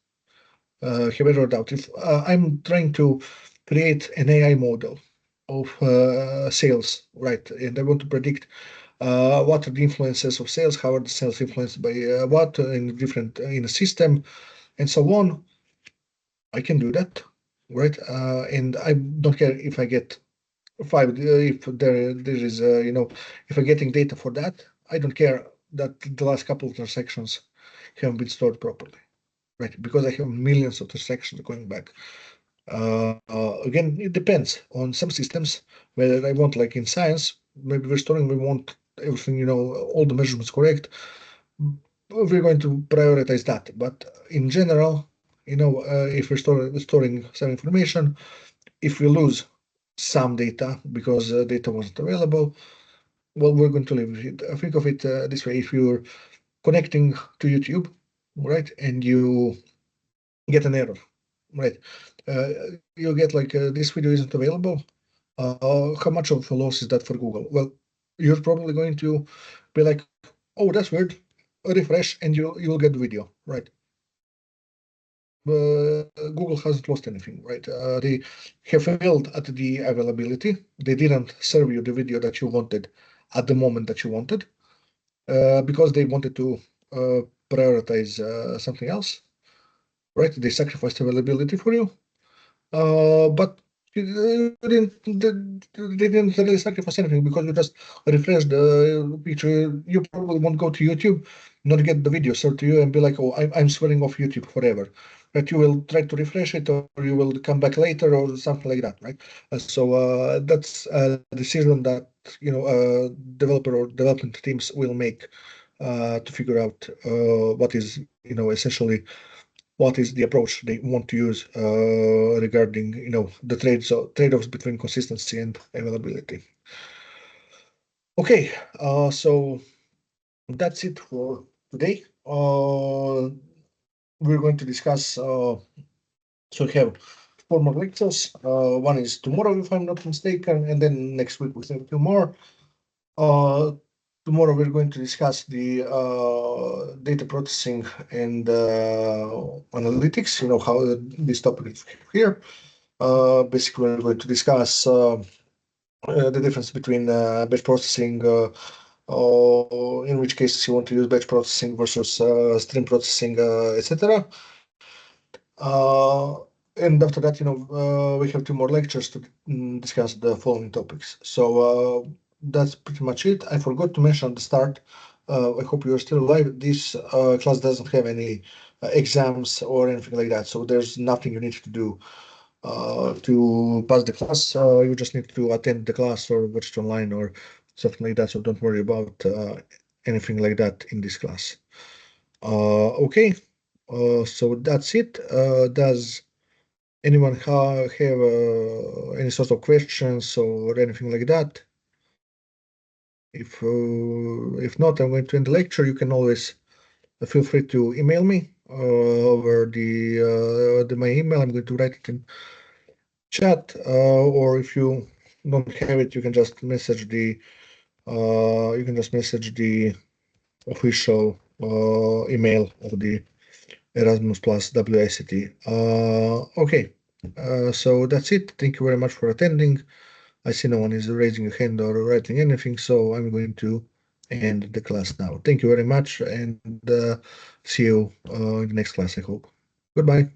have errored out, if I'm trying to create an AI model of sales, right, and I want to predict what are the influences of sales, how are the sales influenced by what in different in a system, and so on. I can do that, right? And I don't care if I get five, if there is, if I'm getting data for that, I don't care that the last couple of transactions haven't been stored properly, right? Because I have millions of transactions going back. Again, it depends on some systems whether I want, like in science, maybe we're storing, we want everything, all the measurements correct. We're going to prioritize that. But in general, if we're storing some information, if we lose some data because data wasn't available, well, we're going to leave it. Think of it this way: if you're connecting to YouTube, right, and you get an error, right, uh, you get like this video isn't available. How much of a loss is that for Google? Well, you're probably going to be like, oh, that's weird. Refresh, and you'll get the video, right? Google hasn't lost anything, right? They have failed at the availability. They didn't serve you the video that you wanted at the moment that you wanted, because they wanted to prioritize something else, right? They sacrificed availability for you, but they didn't really sacrifice anything because you just refreshed the picture. You probably won't go to YouTube, not get the video served to you and be like, oh, I'm swearing off YouTube forever. But you will try to refresh it, or you will come back later or something like that, right? So that's a decision that developer or development teams will make to figure out what is essentially what is the approach they want to use regarding the trade-offs between consistency and availability. Okay, so that's it for today. We're going to discuss. So we have 4 more lectures. One is tomorrow, if I'm not mistaken, and then next week we have 2 more. Uh, Tomorrow we're going to discuss the data processing and analytics. How this topic is here. Basically, we're going to discuss the difference between batch processing, in which cases you want to use batch processing versus stream processing, etc. And after that, we have 2 more lectures to discuss the following topics. So that's pretty much it. I forgot to mention at the start. I hope you're still alive. This class doesn't have any exams or anything like that, so there's nothing you need to do to pass the class. You just need to attend the class or watch it online or something like that. So don't worry about anything like that in this class. Okay, so that's it. Does anyone have any sort of questions or anything like that? If not, I'm going to end the lecture. You can always feel free to email me over the my email. I'm going to write it in chat, or if you don't have it, you can just message the official email of the Erasmus Plus WICT. Okay, so that's it. Thank you very much for attending. I see no one is raising a hand or writing anything, so I'm going to end the class now. Thank you very much, and see you in the next class, I hope. Goodbye.